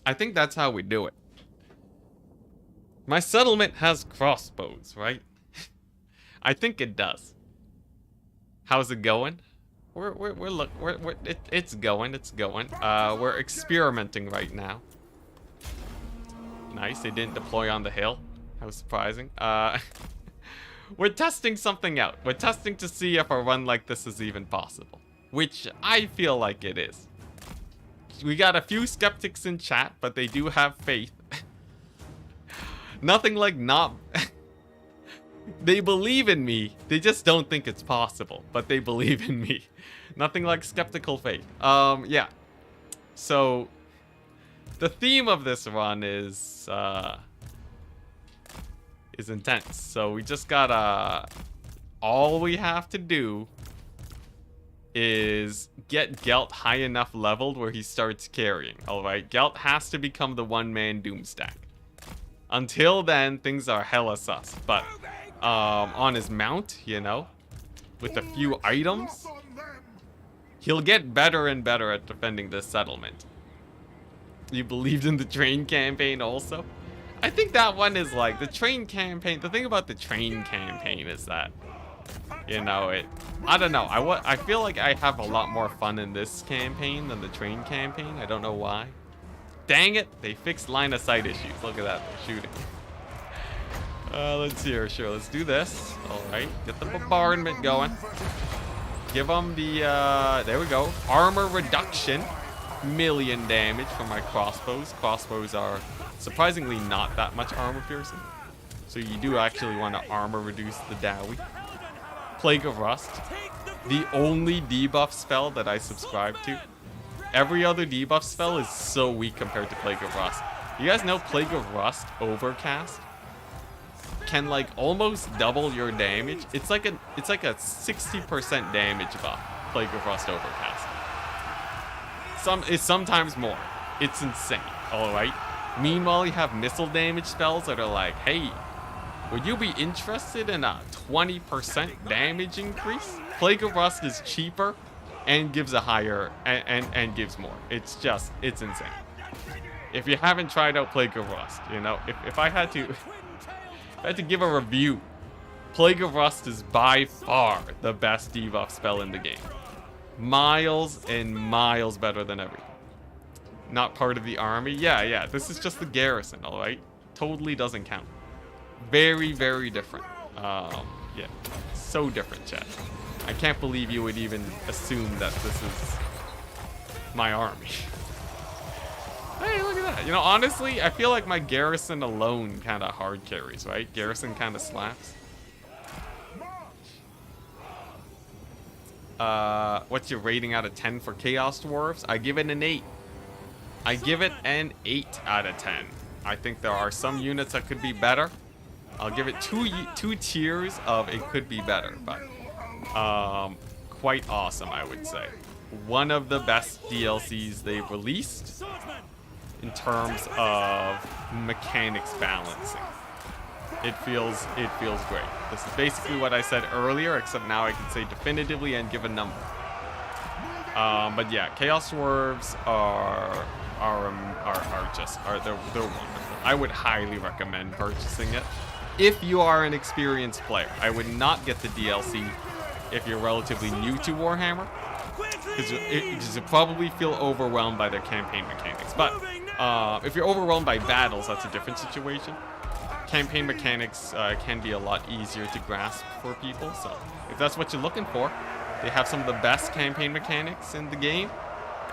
I think that's how we do it. My settlement has crossbows, right? I think it does. How's it going? It's going. We're experimenting right now. Nice, they didn't deploy on the hill. How surprising. We're testing something out. We're testing to see if a run like this is even possible. Which I feel like it is. We got a few skeptics in chat, but they do have faith. Nothing like not... They believe in me. They just don't think it's possible, but they believe in me. Nothing like skeptical faith. Yeah. So, the theme of this run is intense. So we just gotta... All we have to do is get Gelt high enough leveled where he starts carrying. Alright, Gelt has to become the one-man Doomstack. Until then, things are hella sus. But on his mount, you know, with a few items, He'll get better and better at defending this settlement. You believed in the train campaign also? I think that one is like, the train campaign, the thing about the train campaign is that, you know, I don't know, I feel like I have a lot more fun in this campaign than the train campaign. I don't know why. Dang it, they fixed line of sight issues. Look at that, they're shooting. Let's see here, sure, let's do this. Alright, get the bombardment going. Give them the, there we go. Armor reduction. Million damage from my crossbows. Crossbows are surprisingly not that much armor piercing. So you do actually want to armor reduce the Dowie. Plague of Rust. The only debuff spell that I subscribe to. Every other debuff spell is so weak compared to Plague of Rust. You guys know Plague of Rust Overcast can like almost double your damage. It's like a 60% damage buff. Plague of Rust Overcast. It's sometimes more. It's insane. All right. Meanwhile, you have missile damage spells that are like, hey, would you be interested in a 20% damage increase? Plague of Rust is cheaper and gives a higher and gives more. It's insane. If you haven't tried out Plague of Rust, you know, if I had to give a review, Plague of Rust is by far the best debuff spell in the game. Miles and miles better than everything. Not part of the army. Yeah, this is just the garrison, all right? Totally doesn't count. Very, very different. Yeah, so different, chat. I can't believe you would even assume that this is my army. Hey, look at that. You know, honestly, I feel like my garrison alone kind of hard carries, right? Garrison kind of slaps. What's your rating out of 10 for Chaos Dwarfs? I give it an 8. I give it an 8 out of 10. I think there are some units that could be better. I'll give it two tiers of it could be better, but quite awesome, I would say. One of the best DLCs they've released in terms of mechanics balancing. It feels great. This is basically what I said earlier, except now I can say definitively and give a number. But yeah, Chaos Dwarves are they're wonderful. I would highly recommend purchasing it if you are an experienced player. I would not get the DLC if you're relatively new to Warhammer, because you probably feel overwhelmed by their campaign mechanics. But if you're overwhelmed by battles, that's a different situation. Campaign mechanics can be a lot easier to grasp for people, so if that's what you're looking for, they have some of the best campaign mechanics in the game,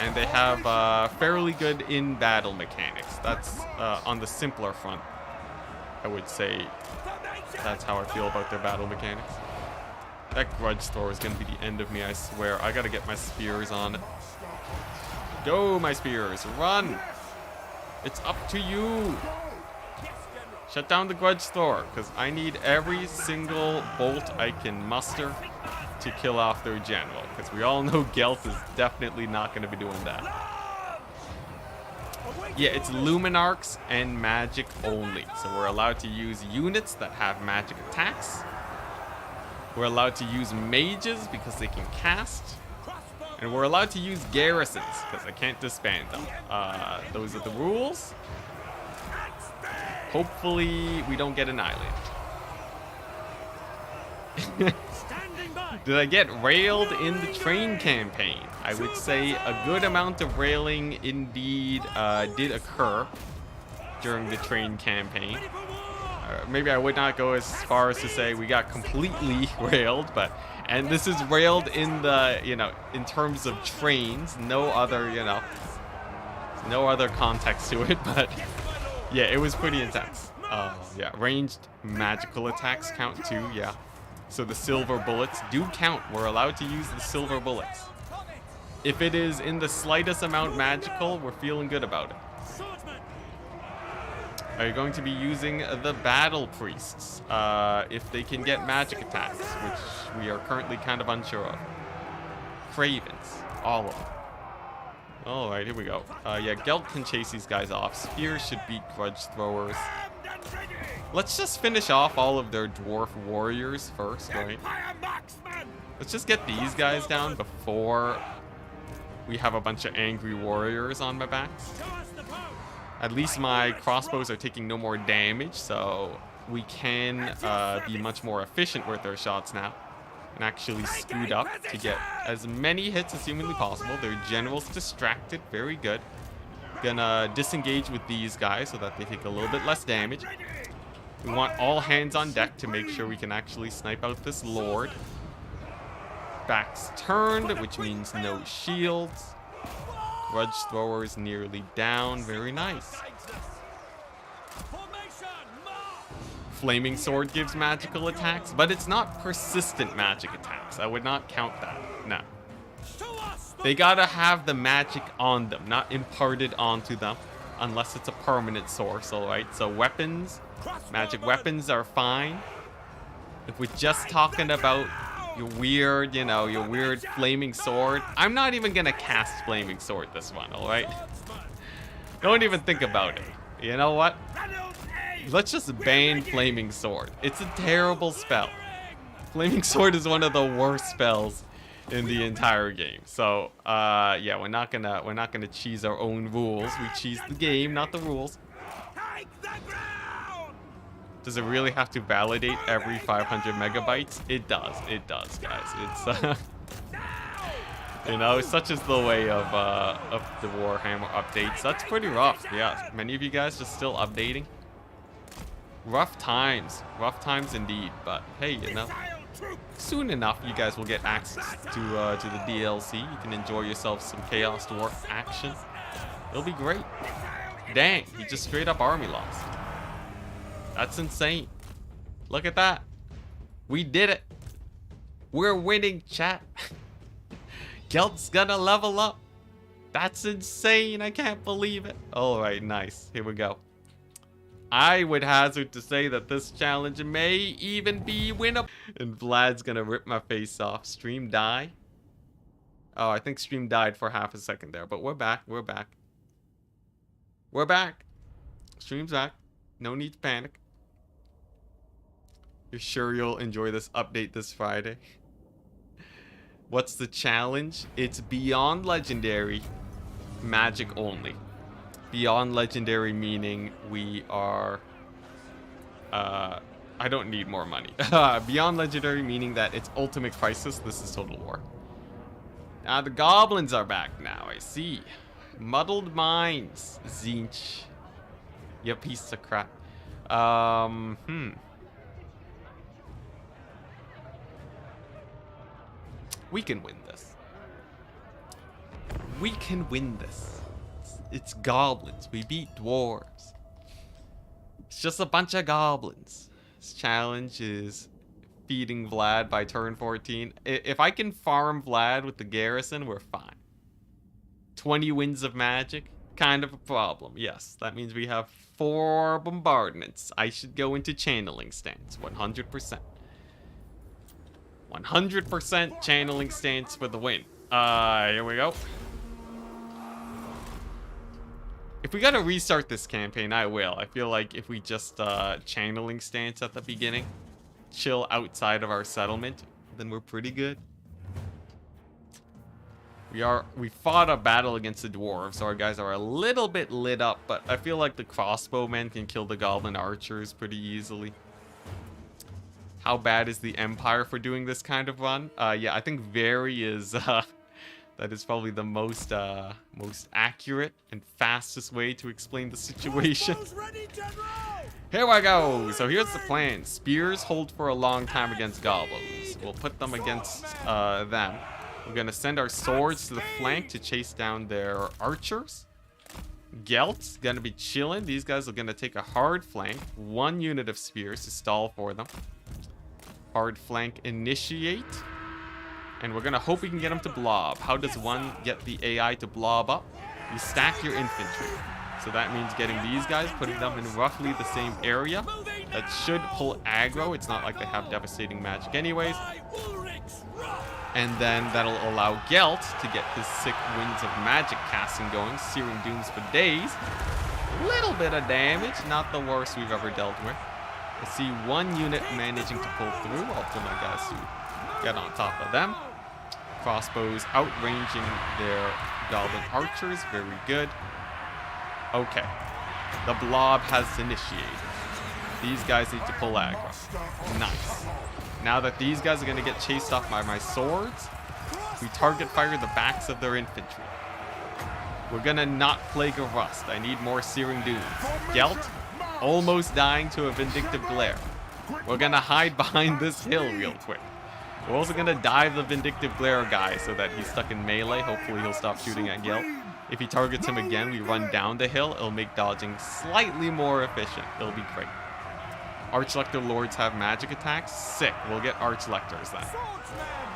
and they have fairly good in-battle mechanics. That's on the simpler front, I would say. That's how I feel about their battle mechanics. That grudge thrower is going to be the end of me, I swear. I got to get my spears on it. Go, my spears, run! It's up to you! Shut down the grudge thrower, because I need every single bolt I can muster to kill off their general, because we all know Gelt is definitely not going to be doing that. Yeah, it's Luminarchs and magic only, so we're allowed to use units that have magic attacks. We're allowed to use mages because they can cast, and we're allowed to use garrisons because I can't disband them. Those are the rules. Hopefully we don't get annihilated. Did I get railed in the train campaign? I would say a good amount of railing indeed did occur during the train campaign. Maybe I would not go as far as to say we got completely railed, but, and this is railed in the, you know, in terms of trains, no other, you know, no other context to it, but yeah, it was pretty intense. Yeah, ranged magical attacks count too, yeah. So the silver bullets do count. We're allowed to use the silver bullets. If it is in the slightest amount magical, we're feeling good about it. Are you going to be using the battle priests if they can get magic attacks, which we are currently kind of unsure of? Cravens, all of them. Alright, here we go. Yeah, Gelt can chase these guys off. Spears should beat grudge throwers. Let's just finish off all of their dwarf warriors first, right? Let's just get these guys down before we have a bunch of angry warriors on my back. Show us the bow. At least my crossbows are taking no more damage, so we can be much more efficient with our shots now. And actually speed up to get as many hits as humanly possible. Their general's distracted, very good. Gonna disengage with these guys so that they take a little bit less damage. We want all hands on deck to make sure we can actually snipe out this lord. Back's turned, which means no shields. Grudge thrower is nearly down, very nice. Flaming sword gives magical attacks, but it's not persistent magic attacks. I would not count that, no. They gotta have the magic on them, not imparted onto them, unless it's a permanent source, alright? So weapons, magic weapons are fine. If we're just talking about your weird, you know, your weird flaming sword, I'm not even gonna cast flaming sword this one, alright? Don't even think about it. You know what? Let's just ban flaming sword. It's a terrible spell. Flaming sword is one of the worst spells in the entire game. So, yeah, we're not gonna cheese our own rules. We cheese the game, not the rules. Does it really have to validate every 500 megabytes? It does, guys. It's you know, such is the way of the Warhammer updates. That's pretty rough. Yeah, many of you guys just still updating. Rough times indeed. But hey, you know, soon enough you guys will get access to the DLC. You can enjoy yourself some Chaos Dwarf action. It'll be great. Dang, he just straight up army lost. That's insane. Look at that. We did it. We're winning, chat. Gelt's gonna level up. That's insane. I can't believe it. All right, nice. Here we go. I would hazard to say that this challenge may even be winnable. And Vlad's gonna rip my face off. Stream die. Oh, I think stream died for half a second there, but we're back. We're back. We're back. Stream's back. No need to panic. You're sure you'll enjoy this update this Friday? What's the challenge? It's beyond legendary, magic only. Beyond legendary meaning we are... I don't need more money. Beyond legendary meaning that it's ultimate crisis. This is total war. Now the goblins are back now, I see. Muddled minds. Zinch. You piece of crap. We can win this. We can win this. It's goblins. We beat dwarves. It's just a bunch of goblins. This challenge is feeding Vlad by turn 14. If I can farm Vlad with the garrison, we're fine. 20 winds of magic, kind of a problem. Yes, that means we have 4 bombardments. I should go into channeling stance, 100%. 100% channeling stance for the win. Here we go. If we gotta restart this campaign, I will. I feel like if we just channeling stance at the beginning, chill outside of our settlement, then we're pretty good. We fought a battle against the dwarves, so our guys are a little bit lit up, but I feel like the crossbowmen can kill the goblin archers pretty easily. How bad is the Empire for doing this kind of run? Yeah, I think very is that is probably the most accurate and fastest way to explain the situation. Here we go. So here's the plan. Spears hold for a long time against goblins. We'll put them against them. We're gonna send our swords to the flank to chase down their archers. Gelt's gonna be chilling. These guys are gonna take a hard flank. 1 unit of spears to stall for them. Hard flank initiate. And we're gonna hope we can get them to blob. How does one get the AI to blob up? You stack your infantry. So that means getting these guys, putting them in roughly the same area. That should pull aggro. It's not like they have devastating magic anyways. And then that'll allow Gelt to get his sick winds of magic casting going. Searing Dooms for days. Little bit of damage. Not the worst we've ever dealt with. I see 1 unit managing to pull through. I'll tell my guys to get on top of them. Crossbows outranging their Goblin archers, very good. Okay. The blob has initiated. These guys need to pull aggro. Nice. Now that these guys are going to get chased off by my swords, we target fire the backs of their infantry. We're going to not Plague of Rust. I need more Searing Dooms. Gelt, almost dying to a Vindictive Glare. We're going to hide behind this hill real quick. We're also going to dive the Vindictive Glare guy so that he's stuck in melee. Hopefully he'll stop shooting at Gelt. If he targets him again, we run down the hill. It'll make dodging slightly more efficient. It'll be great. Archlector Lords have magic attacks. Sick. We'll get Archlectors then.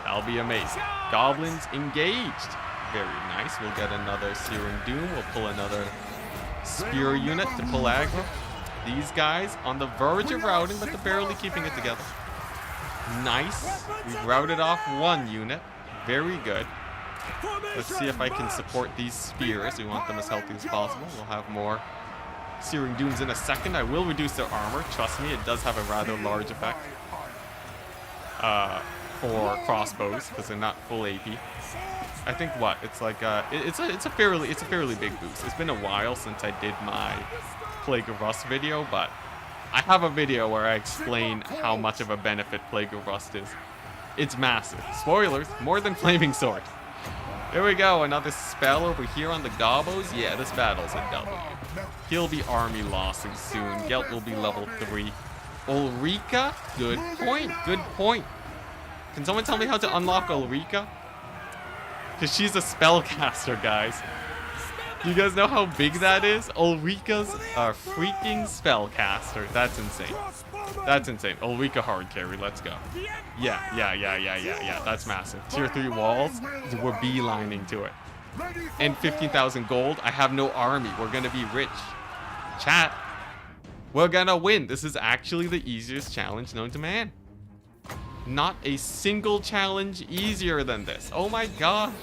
That'll be amazing. Goblins engaged. Very nice. We'll get another Searing Doom. We'll pull another Spear unit to pull aggro. These guys on the verge of routing, but they're barely keeping it together. Nice. We've routed off one unit. Very good. Let's see if I can support these spears. We want them as healthy as possible. We'll have more Searing Dooms in a second. I will reduce their armor. Trust me, it does have a rather large effect for crossbows because they're not full AP. I think what it's like. It's a fairly big boost. It's been a while since I did my Plague of Rust video, but I have a video where I explain how much of a benefit Plague of Rust is. It's massive. Spoilers, more than Flaming Sword. There we go, another spell over here on the Gobbos. Yeah, this battle's a W. He'll be army lossing soon. Gelt will be level 3. Ulrika? Good point, good point. Can someone tell me how to unlock Ulrika? Because she's a spellcaster, guys. Do you guys know how big that is? Ulrika's a freaking spellcaster. That's insane. That's insane. Ulrika hard carry. Let's go. Yeah. That's massive. Tier 3 walls. We're beelining to it. And 15,000 gold. I have no army. We're going to be rich. Chat. We're going to win. This is actually the easiest challenge known to man. Not a single challenge easier than this. Oh my god.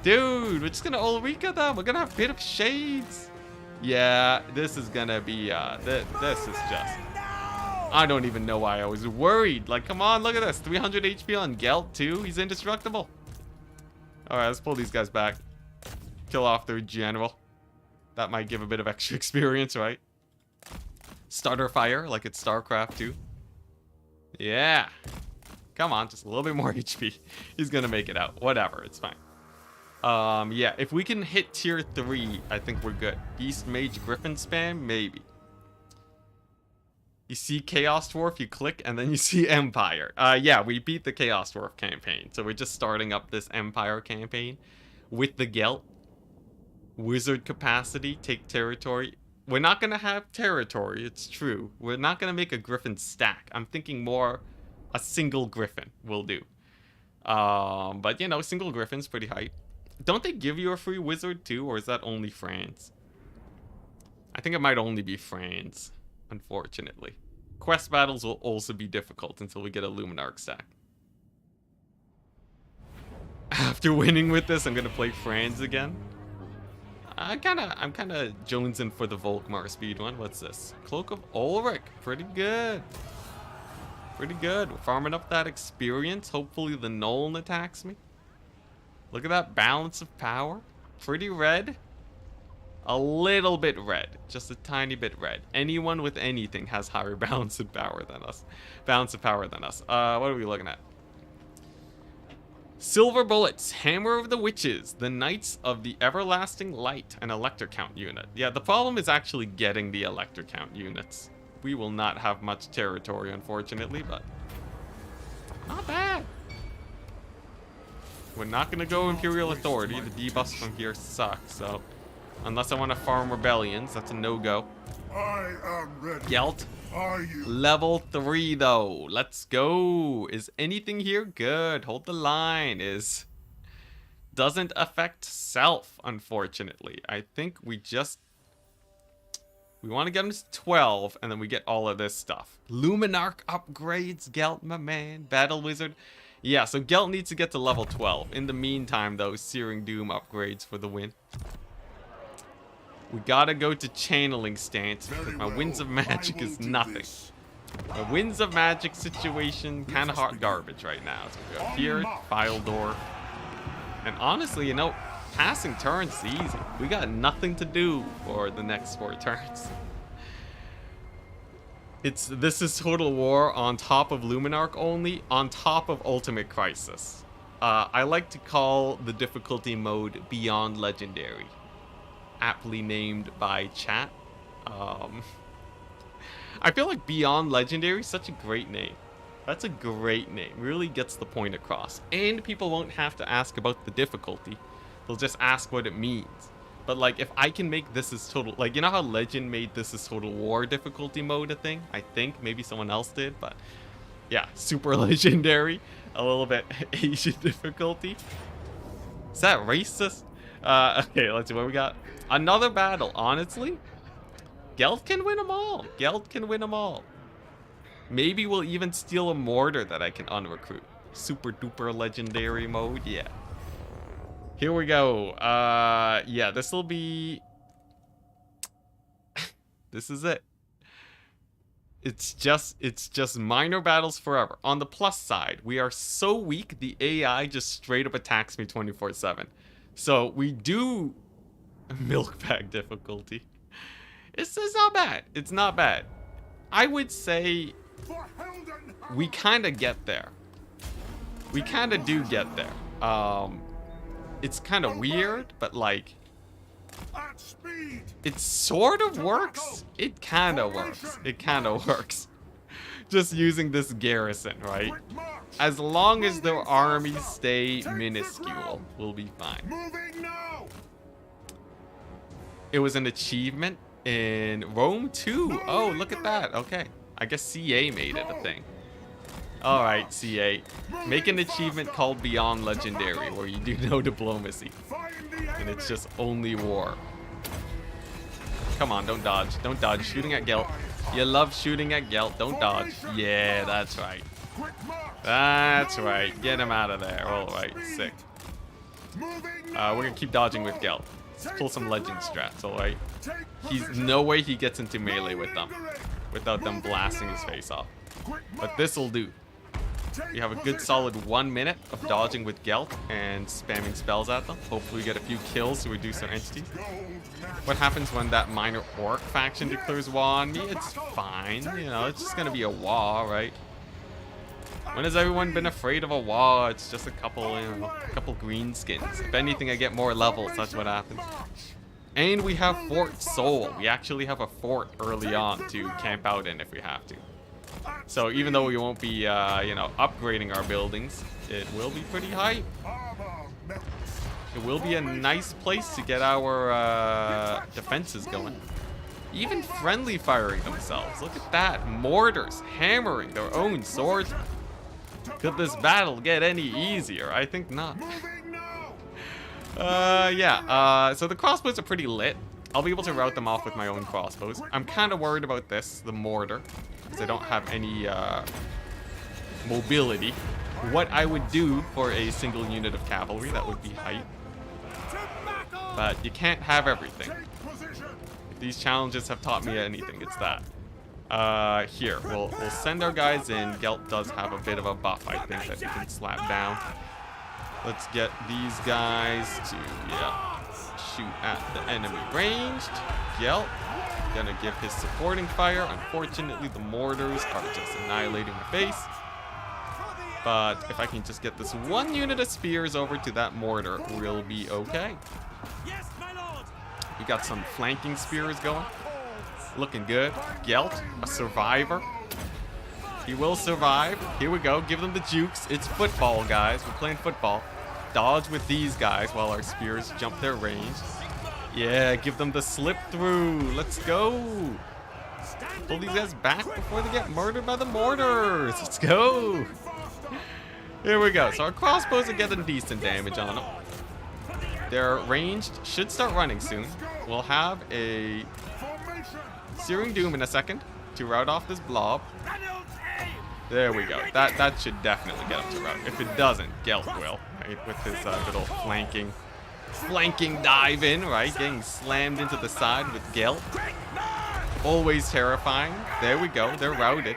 Dude, we're just gonna Ulrika them. We're gonna have a bit of shades. Yeah, this is gonna be, this is just... I don't even know why I was worried. Like, come on, look at this. 300 HP on Gelt, too. He's indestructible. Alright, let's pull these guys back. Kill off their general. That might give a bit of extra experience, right? Starter fire, like it's StarCraft 2. Yeah. Come on, just a little bit more HP. He's gonna make it out. Whatever, it's fine. Yeah, if we can hit tier 3, I think we're good. Beast Mage Griffin spam? Maybe. You see Chaos Dwarf, you click, and then you see Empire. Yeah, we beat the Chaos Dwarf campaign, so we're just starting up this Empire campaign with the Gelt. Wizard capacity, take territory. We're not gonna have territory, it's true. We're not gonna make a Griffin stack. I'm thinking more a single Griffin will do. But you know, single Griffin's pretty hype. Don't they give you a free wizard too, or is that only France? I think it might only be France, unfortunately. Quest battles will also be difficult until we get a Luminarch stack. After winning with this, I'm gonna play France again. I'm kinda jonesing for the Volkmar speedrun. What's this? Cloak of Ulrich, pretty good. Pretty good. We're farming up that experience. Hopefully the Nolan attacks me. Look at that balance of power. Pretty red. A little bit red. Just a tiny bit red. Anyone with anything has higher balance of power than us. What are we looking at? Silver Bullets, Hammer of the Witches, the Knights of the Everlasting Light, an Elector Count unit. Yeah, the problem is actually getting the Elector Count units. We will not have much territory, unfortunately, but not bad. We're not going to go Imperial Authority. The debuffs from here suck, so unless I want to farm Rebellions, that's a no-go. I am ready. Gelt. Are you? Level 3, though. Let's go. Is anything here good? Hold the line. Doesn't affect self, unfortunately. I think we want to get him to 12, and then we get all of this stuff. Luminarch upgrades, Gelt, my man. Battle Wizard. Yeah, so Gelt needs to get to level 12. In the meantime, though, Searing Doom upgrades for the win. We gotta go to channeling stance because my Winds of Magic is nothing. The Winds of Magic situation, kind of hot garbage right now. So we go here, File Door. And honestly, you know, Passing turns is easy. We got nothing to do for the next 4 turns. This is Total War on top of Luminarch only, on top of Ultimate Crisis. I like to call the difficulty mode Beyond Legendary, aptly named by chat. I feel like Beyond Legendary is such a great name. That's a great name. Really gets the point across. And people won't have to ask about the difficulty. They'll just ask what it means. But like, if I can make This Is Total... Like, you know how Legend made This Is Total War difficulty mode a thing? I think. Maybe someone else did, but... Yeah, super legendary. A little bit Asian difficulty. Is that racist? Okay, let's see what we got. Another battle, honestly. Gelt can win them all. Gelt can win them all. Maybe we'll even steal a mortar that I can unrecruit. Super duper legendary mode, yeah. Here we go. Yeah, this will be... This is it. It's just minor battles forever. On the plus side, we are so weak, the AI just straight up attacks me 24/7. So we do milk bag difficulty. It's not bad. It's not bad. I would say we kind of get there. We kind of do get there. It's kind of weird, but like, it sort of works. It kind of works. It kind of works. Just using this garrison, right? As long as their armies stay minuscule, we'll be fine. It was an achievement in Rome 2. Oh, look at that. Okay. I guess CA made it a thing. Alright, CA. Make an achievement called Beyond Legendary, where you do no diplomacy. And it's just only war. Come on, don't dodge. Don't dodge. Shooting at Gelt. You love shooting at Gelt. Don't dodge. Yeah, that's right. That's right. Get him out of there. Alright, sick. We're gonna keep dodging with Gelt. Let's pull some legend strats, alright? He's no way he gets into melee with them without them blasting his face off. But this'll do. We have a good solid 1 minute of dodging with Gelt and spamming spells at them. Hopefully we get a few kills to reduce their entities. What happens when that minor orc faction declares war on me? It's fine, you know, it's just gonna be a war, right? When has everyone been afraid of a war? It's just a couple, you know, a couple green skins. If anything, I get more levels, that's what happens. And we have Fort Seoul. We actually have a fort early on to camp out in if we have to. So even though we won't be, you know, upgrading our buildings, it will be pretty high. It will be a nice place to get our defenses going. Even friendly firing themselves. Look at that. Mortars hammering their own swords. Could this battle get any easier? I think not. Yeah. So the crossbows are pretty lit. I'll be able to route them off with my own crossbows. I'm kind of worried about this, the mortar, because I don't have any mobility. What I would do for a single unit of cavalry, that would be hype. But you can't have everything. If these challenges have taught me anything, it's that. Here, we'll send our guys in. Gelt does have a bit of a buff, I think, that he can slap down. Let's get these guys to, yeah, shoot at the enemy ranged. Gelt gonna give his supporting fire. Unfortunately, the mortars are just annihilating the base. But if I can just get this one unit of spears over to that mortar, we'll be okay. We got some flanking spears going. Looking good. Gelt, a survivor. He will survive. Here we go. Give them the jukes. It's football, guys. We're playing football. Dodge with these guys while our spears jump their range. Yeah, give them the slip through. Let's go. Pull these guys back before they get murdered by the mortars. Let's go. Here we go. So our crossbows are getting decent damage on them. Their ranged should start running soon. We'll have a Searing Doom in a second to rout off this blob. There we go. That should definitely get him to rout. If it doesn't, Gelt will, right? With his good old flanking dive in, right? Getting slammed into the side with Gelt. Always terrifying. There we go. They're routed.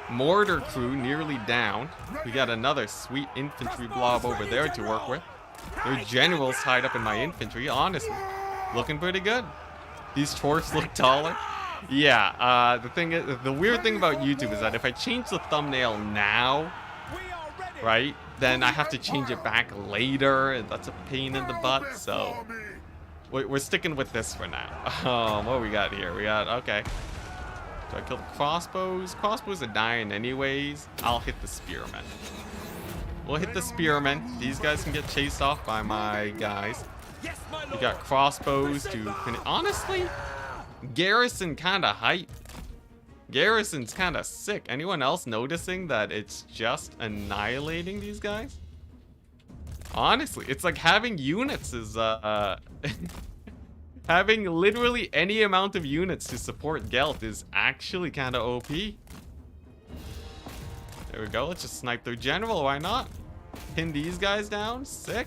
Mortar crew nearly down. We got another sweet infantry blob over there to work with. Their generals tied up in my infantry, honestly. Looking pretty good. These dwarfs look taller. Yeah, the thing is, the weird thing about YouTube is that if I change the thumbnail now, right, then I have to change it back later, and that's a pain in the butt, so we're sticking with this for now. What we got here? We got, okay. Do I kill the crossbows? Crossbows are dying anyways. I'll hit the spearmen. We'll hit the spearmen. These guys can get chased off by my guys. We got crossbows to finish. Honestly, Garrison kind of hype. Garrison's kind of sick. Anyone else noticing that it's just annihilating these guys? Honestly, it's like having units is having literally any amount of units to support Gelt is actually kind of OP. There we go. Let's just snipe their general. Why not? Pin these guys down. Sick.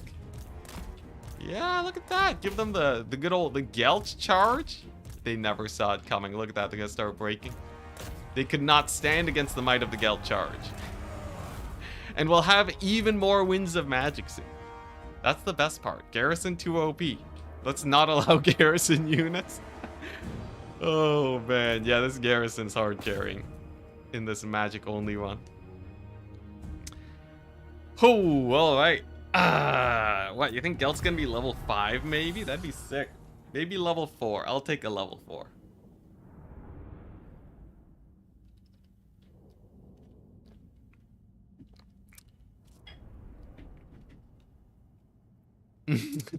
Yeah, look at that. Give them the good old Gelt charge. They never saw it coming. Look at that. They're gonna start breaking. They could not stand against the might of the Gelt charge. And we'll have even more winds of magic soon. That's the best part. Garrison 2 OP. Let's not allow garrison units. Oh man, yeah, this garrison's hard carrying in this magic only run. Oh, alright. What, you think Gelt's gonna be level 5 maybe? That'd be sick. Maybe level 4. I'll take a level 4.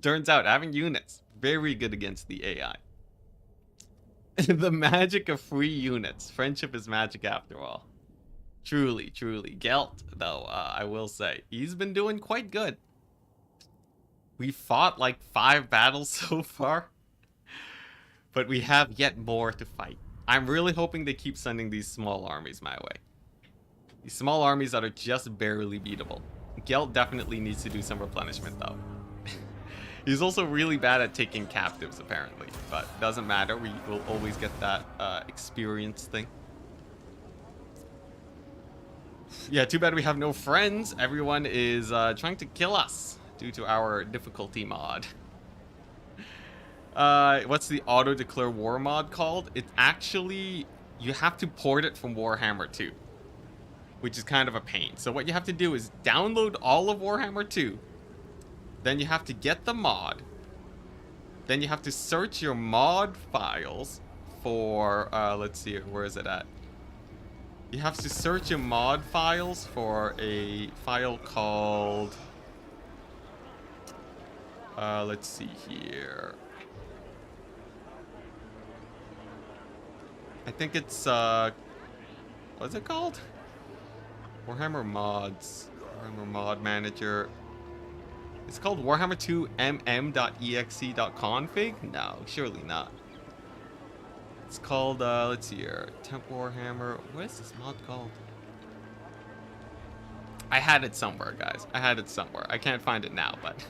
Turns out having units, very good against the AI. The magic of free units. Friendship is magic after all. Truly, truly. Gelt, though, I will say, he's been doing quite good. We fought like 5 battles so far, but we have yet more to fight. I'm really hoping they keep sending these small armies my way. These small armies that are just barely beatable. Gelt definitely needs to do some replenishment, though. He's also really bad at taking captives, apparently, but doesn't matter. We will always get that experience thing. Yeah, too bad we have no friends. Everyone is trying to kill us due to our difficulty mod. What's the auto-declare war mod called? It's actually, you have to port it from Warhammer 2, which is kind of a pain. So what you have to do is download all of Warhammer 2. Then you have to get the mod. Then you have to search your mod files for, let's see, where is it at? You have to search your mod files for a file called, let's see here. I think it's, what's it called? Warhammer mods. Warhammer mod manager. It's called Warhammer 2 mm.exe.config? No, surely not. It's called, let's see here. Temp Warhammer. What is this mod called? I had it somewhere, guys. I had it somewhere. I can't find it now, but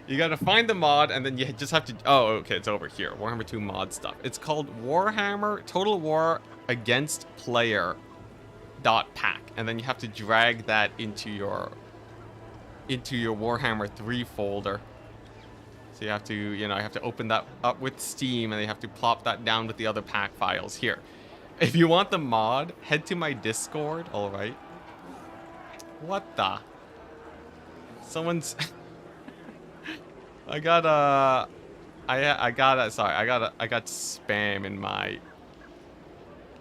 you gotta find the mod and then you just have to. Oh, okay, it's over here. Warhammer 2 mod stuff. It's called Warhammer Total War Against Player .pack, and then you have to drag that into your Warhammer 3 folder. So you have to, you know, you have to open that up with Steam, and you have to plop that down with the other pack files here. If you want the mod, head to my Discord. All right. What the? Someone's. I got spam in my.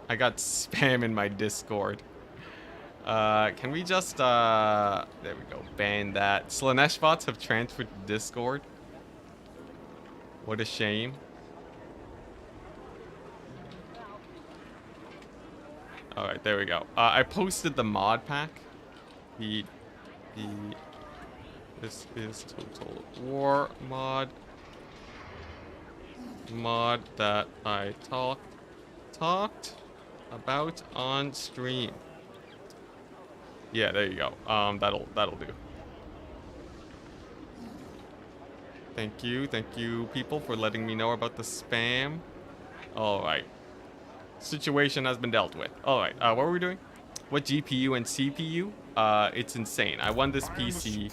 I got spam in my Discord. Can we just, there we go, ban that. Slanesh bots have transferred to Discord. What a shame. Alright, there we go. I posted the mod pack. This is Total War mod. Mod that I talked about on stream. Yeah, there you go. That'll do. Thank you, people, for letting me know about the spam. All right, situation has been dealt with. All right, what were we doing? What GPU and CPU? it's insane. I won this PC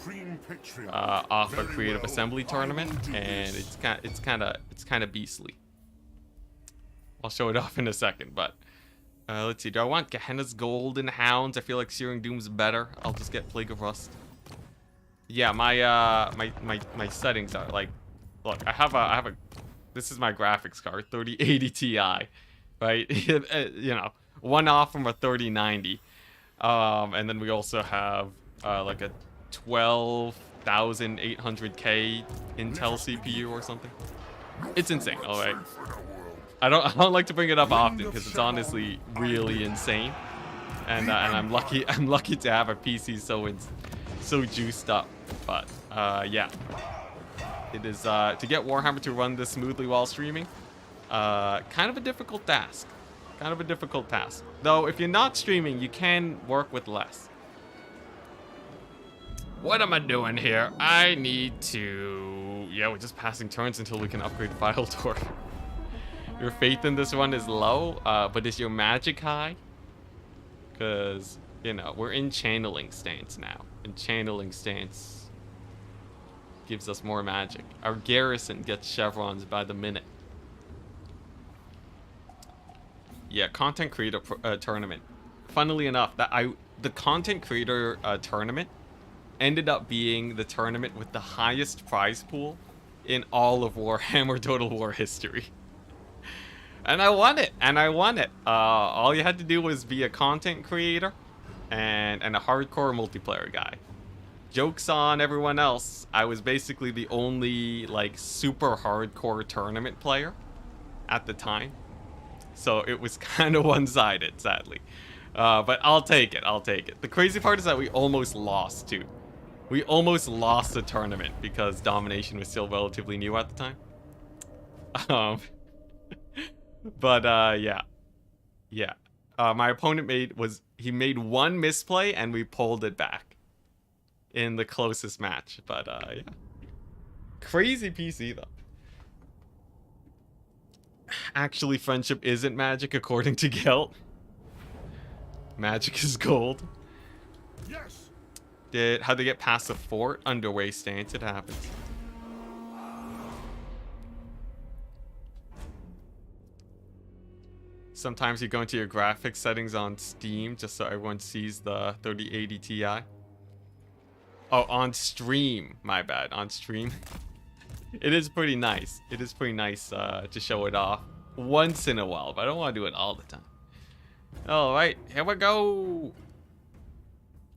off a creative assembly tournament, and it's kind of beastly. I'll show it off in a second, but let's see. Do I want Gehenna's Golden Hounds? I feel like Searing Doom's better. I'll just get Plague of Rust. Yeah, my settings are like, look, I have a this is my graphics card, 3080 Ti, right? You know, one off from a 3090. And then we also have like a 12,800K Intel CPU or something. It's insane. All right. I don't like to bring it up often because it's honestly really insane. And I'm lucky to have a PC so juiced up. But yeah, it is to get Warhammer to run this smoothly while streaming. Kind of a difficult task. Though if you're not streaming, you can work with less. What am I doing here? I need to... Yeah, we're just passing turns until we can upgrade File Dwarf. Your faith in this one is low, but is your magic high? Because, you know, we're in channeling stance now. And channeling stance gives us more magic. Our garrison gets chevrons by the minute. Yeah, content creator tournament. Funnily enough, the content creator tournament ended up being the tournament with the highest prize pool in all of Warhammer Total War history. And I won it. All you had to do was be a content creator and a hardcore multiplayer guy. Joke's on everyone else. I was basically the only like super hardcore tournament player at the time. So it was kind of one-sided, sadly. But I'll take it. The crazy part is that we almost lost, too. We almost lost the tournament because Domination was still relatively new at the time. But, yeah. Yeah. My opponent made one misplay, and we pulled it back in the closest match. But, yeah. Crazy PC, though. Actually, friendship isn't magic according to Gelt. Magic is gold. Yes. How'd they get past the fort? Underway stance, it happens. Sometimes you go into your graphics settings on Steam just so everyone sees the 3080 Ti. Oh, on stream. My bad, on stream. It is pretty nice. To show it off once in a while, but I don't want to do it all the time. All right, here we go.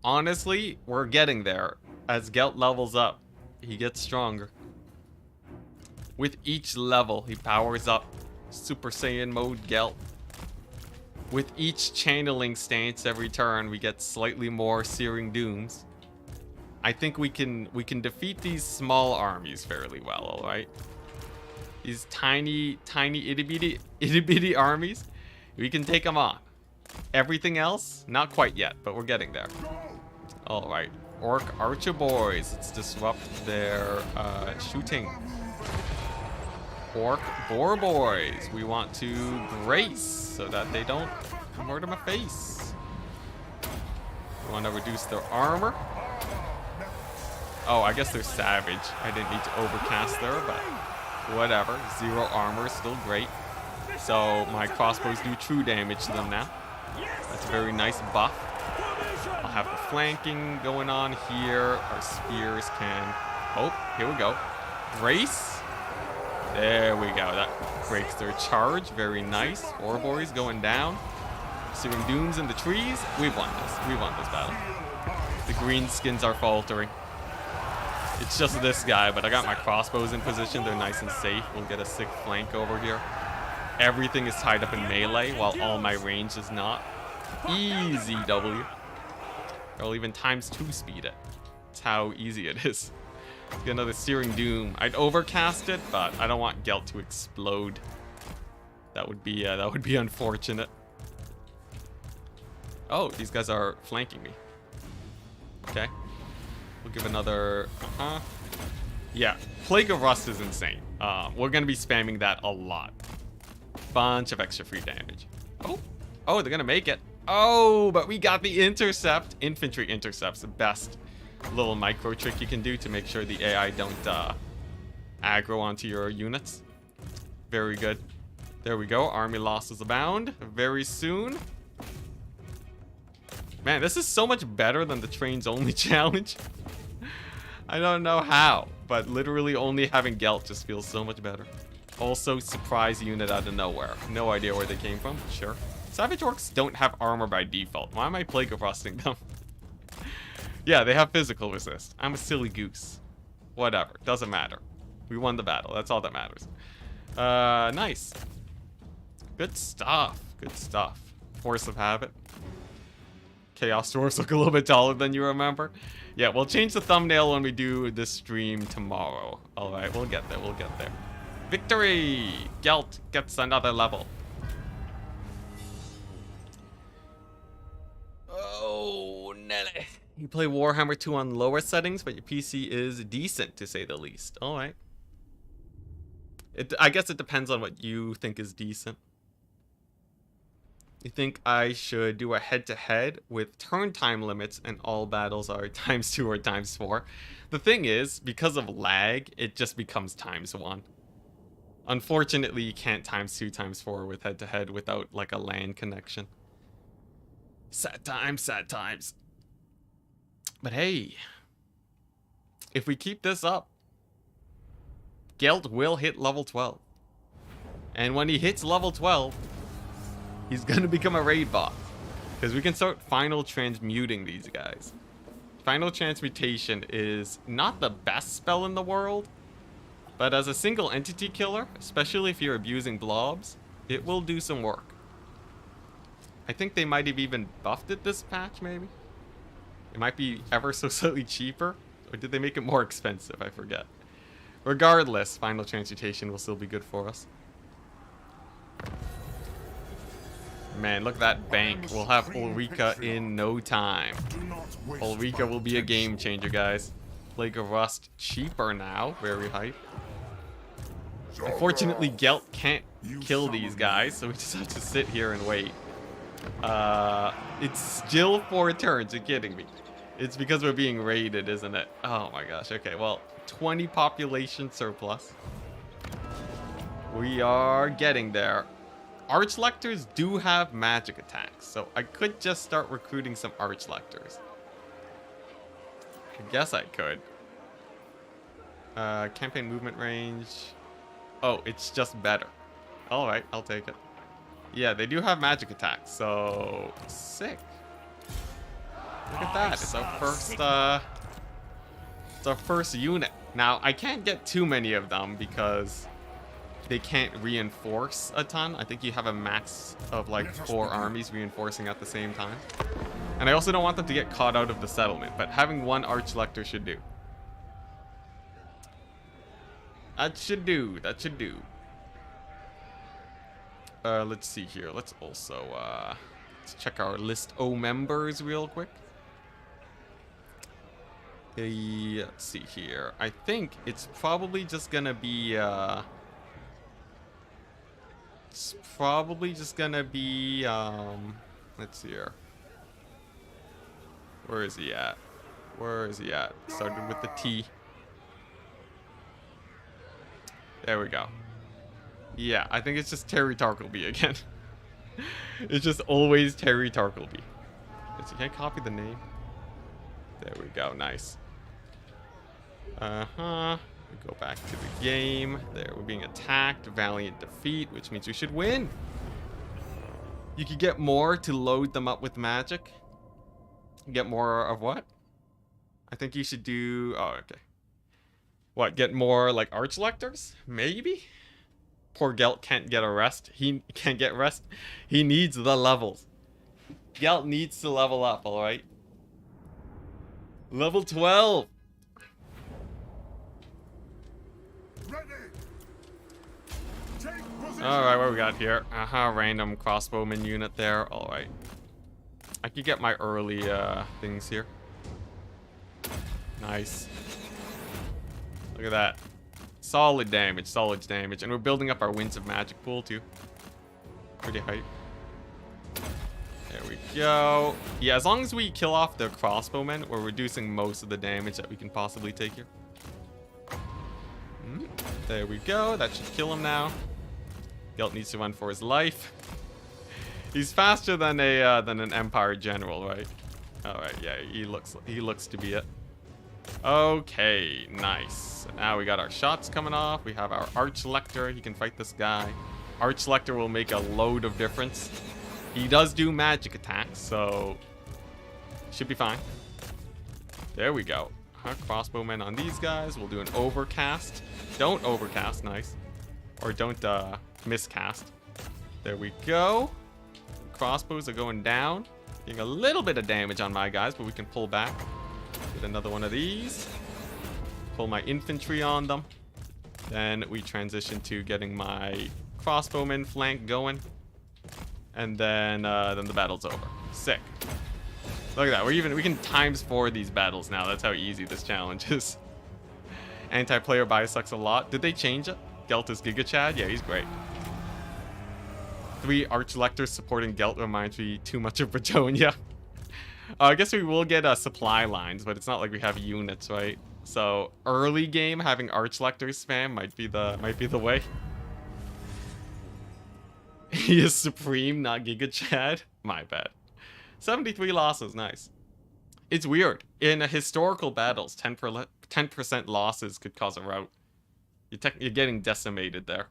Honestly, we're getting there. As Gelt levels up, he gets stronger. With each level, he powers up. Super Saiyan mode Gelt. With each channeling stance every turn, we get slightly more Searing Dooms. I think we can defeat these small armies fairly well, all right? These tiny itty bitty armies, we can take them on. Everything else, not quite yet, but we're getting there. All right, Orc Archer boys, let's disrupt their shooting. Orc Boar boys, we want to brace so that they don't murder my face. We want to reduce their armor. Oh, I guess they're savage. I didn't need to overcast there, but whatever. 0 armor is still great. So my crossbows do true damage to them now. That's a very nice buff. I'll have the flanking going on here. Our spears can... Oh, here we go. Brace. There we go. That breaks their charge. Very nice. Boys going down. Searing Dooms in the trees. We've won this. We won this battle. The green skins are faltering. It's just this guy, but I got my crossbows in position. They're nice and safe. We'll get a sick flank over here. Everything is tied up in melee, while all my range is not. Easy W. I'll even ×2 speed it. That's how easy it is. Get another Searing Doom. I'd overcast it, but I don't want Gelt to explode. That would be unfortunate. Oh, these guys are flanking me. Okay. We'll give another... Yeah, Plague of Rust is insane. We're going to be spamming that a lot. Bunch of extra free damage. Oh, they're going to make it. Oh, but we got the intercept. Infantry intercept's the best little micro trick you can do to make sure the AI don't aggro onto your units. Very good. There we go. Army losses abound. Very soon. Man, this is so much better than the trains only challenge. I don't know how, but literally only having Gelt just feels so much better. Also, surprise unit out of nowhere. No idea where they came from, but sure. Savage Orcs don't have armor by default. Why am I plague of rusting them? Yeah, they have physical resist. I'm a silly goose. Whatever, doesn't matter. We won the battle, that's all that matters. Nice. Good stuff, good stuff. Force of Habit. Chaos Dwarfs look a little bit taller than you remember. Yeah, we'll change the thumbnail when we do this stream tomorrow. Alright, we'll get there, we'll get there. Victory! Gelt gets another level. Oh, Nelly. You play Warhammer 2 on lower settings, but your PC is decent, to say the least. Alright. I guess it depends on what you think is decent. You think I should do a head-to-head with turn time limits and all battles are ×2 or ×4? The thing is, because of lag, it just becomes ×1. Unfortunately, you can't ×2, ×4 with head-to-head without like a LAN connection. Sad times, sad times. But hey, if we keep this up, Gelt will hit level 12. And when he hits level 12, he's gonna become a raid boss. Because we can start final transmuting these guys. Final transmutation is not the best spell in the world, but as a single entity killer, especially if you're abusing blobs, it will do some work. I think they might have even buffed it this patch, maybe? It might be ever so slightly cheaper, or did they make it more expensive? I forget. Regardless, final transmutation will still be good for us. Man, look at that bank. We'll have Ulrika in no time. Ulrika will be a game changer, guys. Plague of Rust cheaper now. Very hype. Unfortunately, Gelt can't kill these guys, so we just have to sit here and wait. It's still 4 turns. You're kidding me. It's because we're being raided, isn't it? Oh my gosh. Okay, well, 20 population surplus. We are getting there. Archlectors do have magic attacks, so I could just start recruiting some Archlectors. I guess I could. Campaign movement range. Oh, it's just better. Alright, I'll take it. Yeah, they do have magic attacks, so sick. Look at that. It's our first unit. Now, I can't get too many of them because they can't reinforce a ton. I think you have a max of like 4 armies reinforcing at the same time. And I also don't want them to get caught out of the settlement, but having 1 Archlector should do. That should do. That should do. Let's see here. Let's also let's check our list O members real quick. Let's see here. I think it's probably just gonna be let's see here. Where is he at? Where is he at? Started with the T. There we go. Yeah, I think it's just Terry Tarkleby again. It's just always Terry Tarkleby. Can I copy the name? There we go, nice. We go back to the game. There, we're being attacked. Valiant defeat, which means we should win. You could get more to load them up with magic. Get more of what? I think you should do... Oh, okay. What, get more, like, Archlectors? Maybe? Poor Gelt can't get a rest. He can't get rest. He needs the levels. Gelt needs to level up, alright? Level 12! Alright, what we got here? Random crossbowman unit there. Alright. I could get my early things here. Nice. Look at that. Solid damage, solid damage. And we're building up our Winds of Magic pool too. Pretty hype. There we go. Yeah, as long as we kill off the crossbowmen, we're reducing most of the damage that we can possibly take here. There we go. That should kill him now. Gelt needs to run for his life. He's faster than an Empire general, right? All right, yeah, he looks to be it. Okay, nice. Now we got our shots coming off. We have our Archlector. He can fight this guy. Archlector will make a load of difference. He does do magic attacks, so should be fine. There we go. Crossbowmen on these guys. We'll do an overcast. Don't overcast, nice. Or don't miscast. There we go. Crossbows are going down. Getting a little bit of damage on my guys, but we can pull back. Get another one of these. Pull my infantry on them. Then we transition to getting my crossbowman flank going. And then the battle's over. Sick. Look at that. We can ×4 these battles now. That's how easy this challenge is. Anti-player bias sucks a lot. Did they change it? Gelt is Giga Chad? Yeah, he's great. 3 Archlectors supporting Gelt reminds me too much of Bretonnia. I guess we will get supply lines, but it's not like we have units, right? So early game having Archlectors spam might be the way. He is Supreme, not Giga Chad. My bad. 73 losses, nice. It's weird. In historical battles, 10% losses could cause a rout. You're getting decimated there.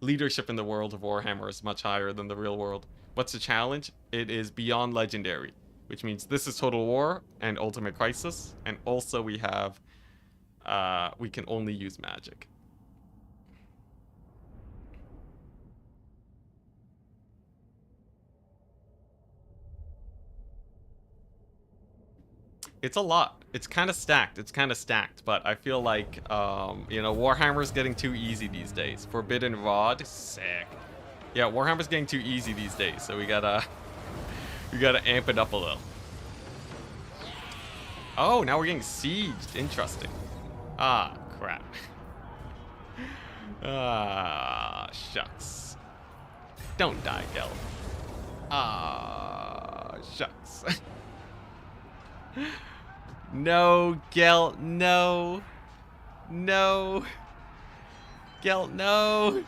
Leadership in the world of Warhammer is much higher than the real world. What's the challenge? It is beyond legendary, which means this is Total War and Ultimate Crisis, and also we have, we can only use magic. It's a lot. It's kind of stacked. But I feel like, you know, Warhammer's getting too easy these days. Forbidden Rod, sick. Yeah, Warhammer's getting too easy these days, so we gotta amp it up a little. Oh, now we're getting sieged. Interesting. Ah, crap. Ah, shucks. Don't die, Gel. Ah, shucks. No, Gelt, no. No. Gelt, no.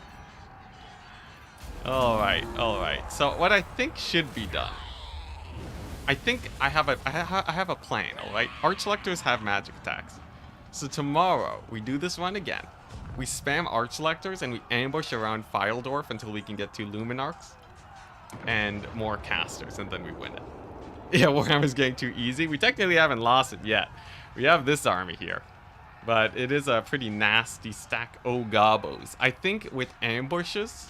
Alright. So what I think should be done. I think I have a plan, alright? Archlectors have magic attacks. So tomorrow, we do this run again. We spam Archlectors and we ambush around Dwarf until we can get 2 Luminarchs. And more casters, and then we win it. Yeah, Warhammer's getting too easy. We technically haven't lost it yet. We have this army here. But it is a pretty nasty stack of gobos. I think with ambushes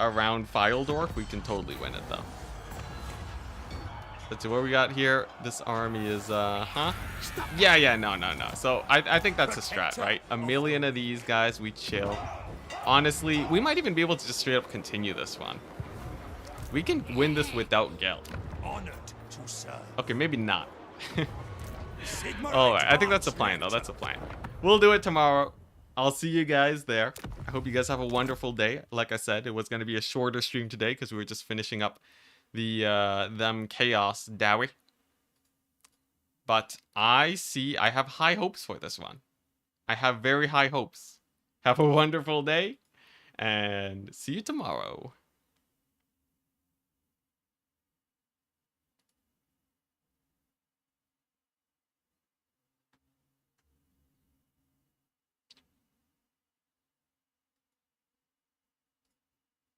around Dwarf, we can totally win it, though. Let's see what we got here. This army is, huh? Yeah, no. So I think that's a strat, right? A million of these guys, we chill. Honestly, we might even be able to just straight up continue this one. We can win this without Gelt. Okay, maybe not. Alright, I think that's a plan, though. That's a plan. We'll do it tomorrow. I'll see you guys there. I hope you guys have a wonderful day. Like I said, it was going to be a shorter stream today because we were just finishing up the them Chaos Dwarf. But I have high hopes for this one. I have very high hopes. Have a wonderful day, and see you tomorrow.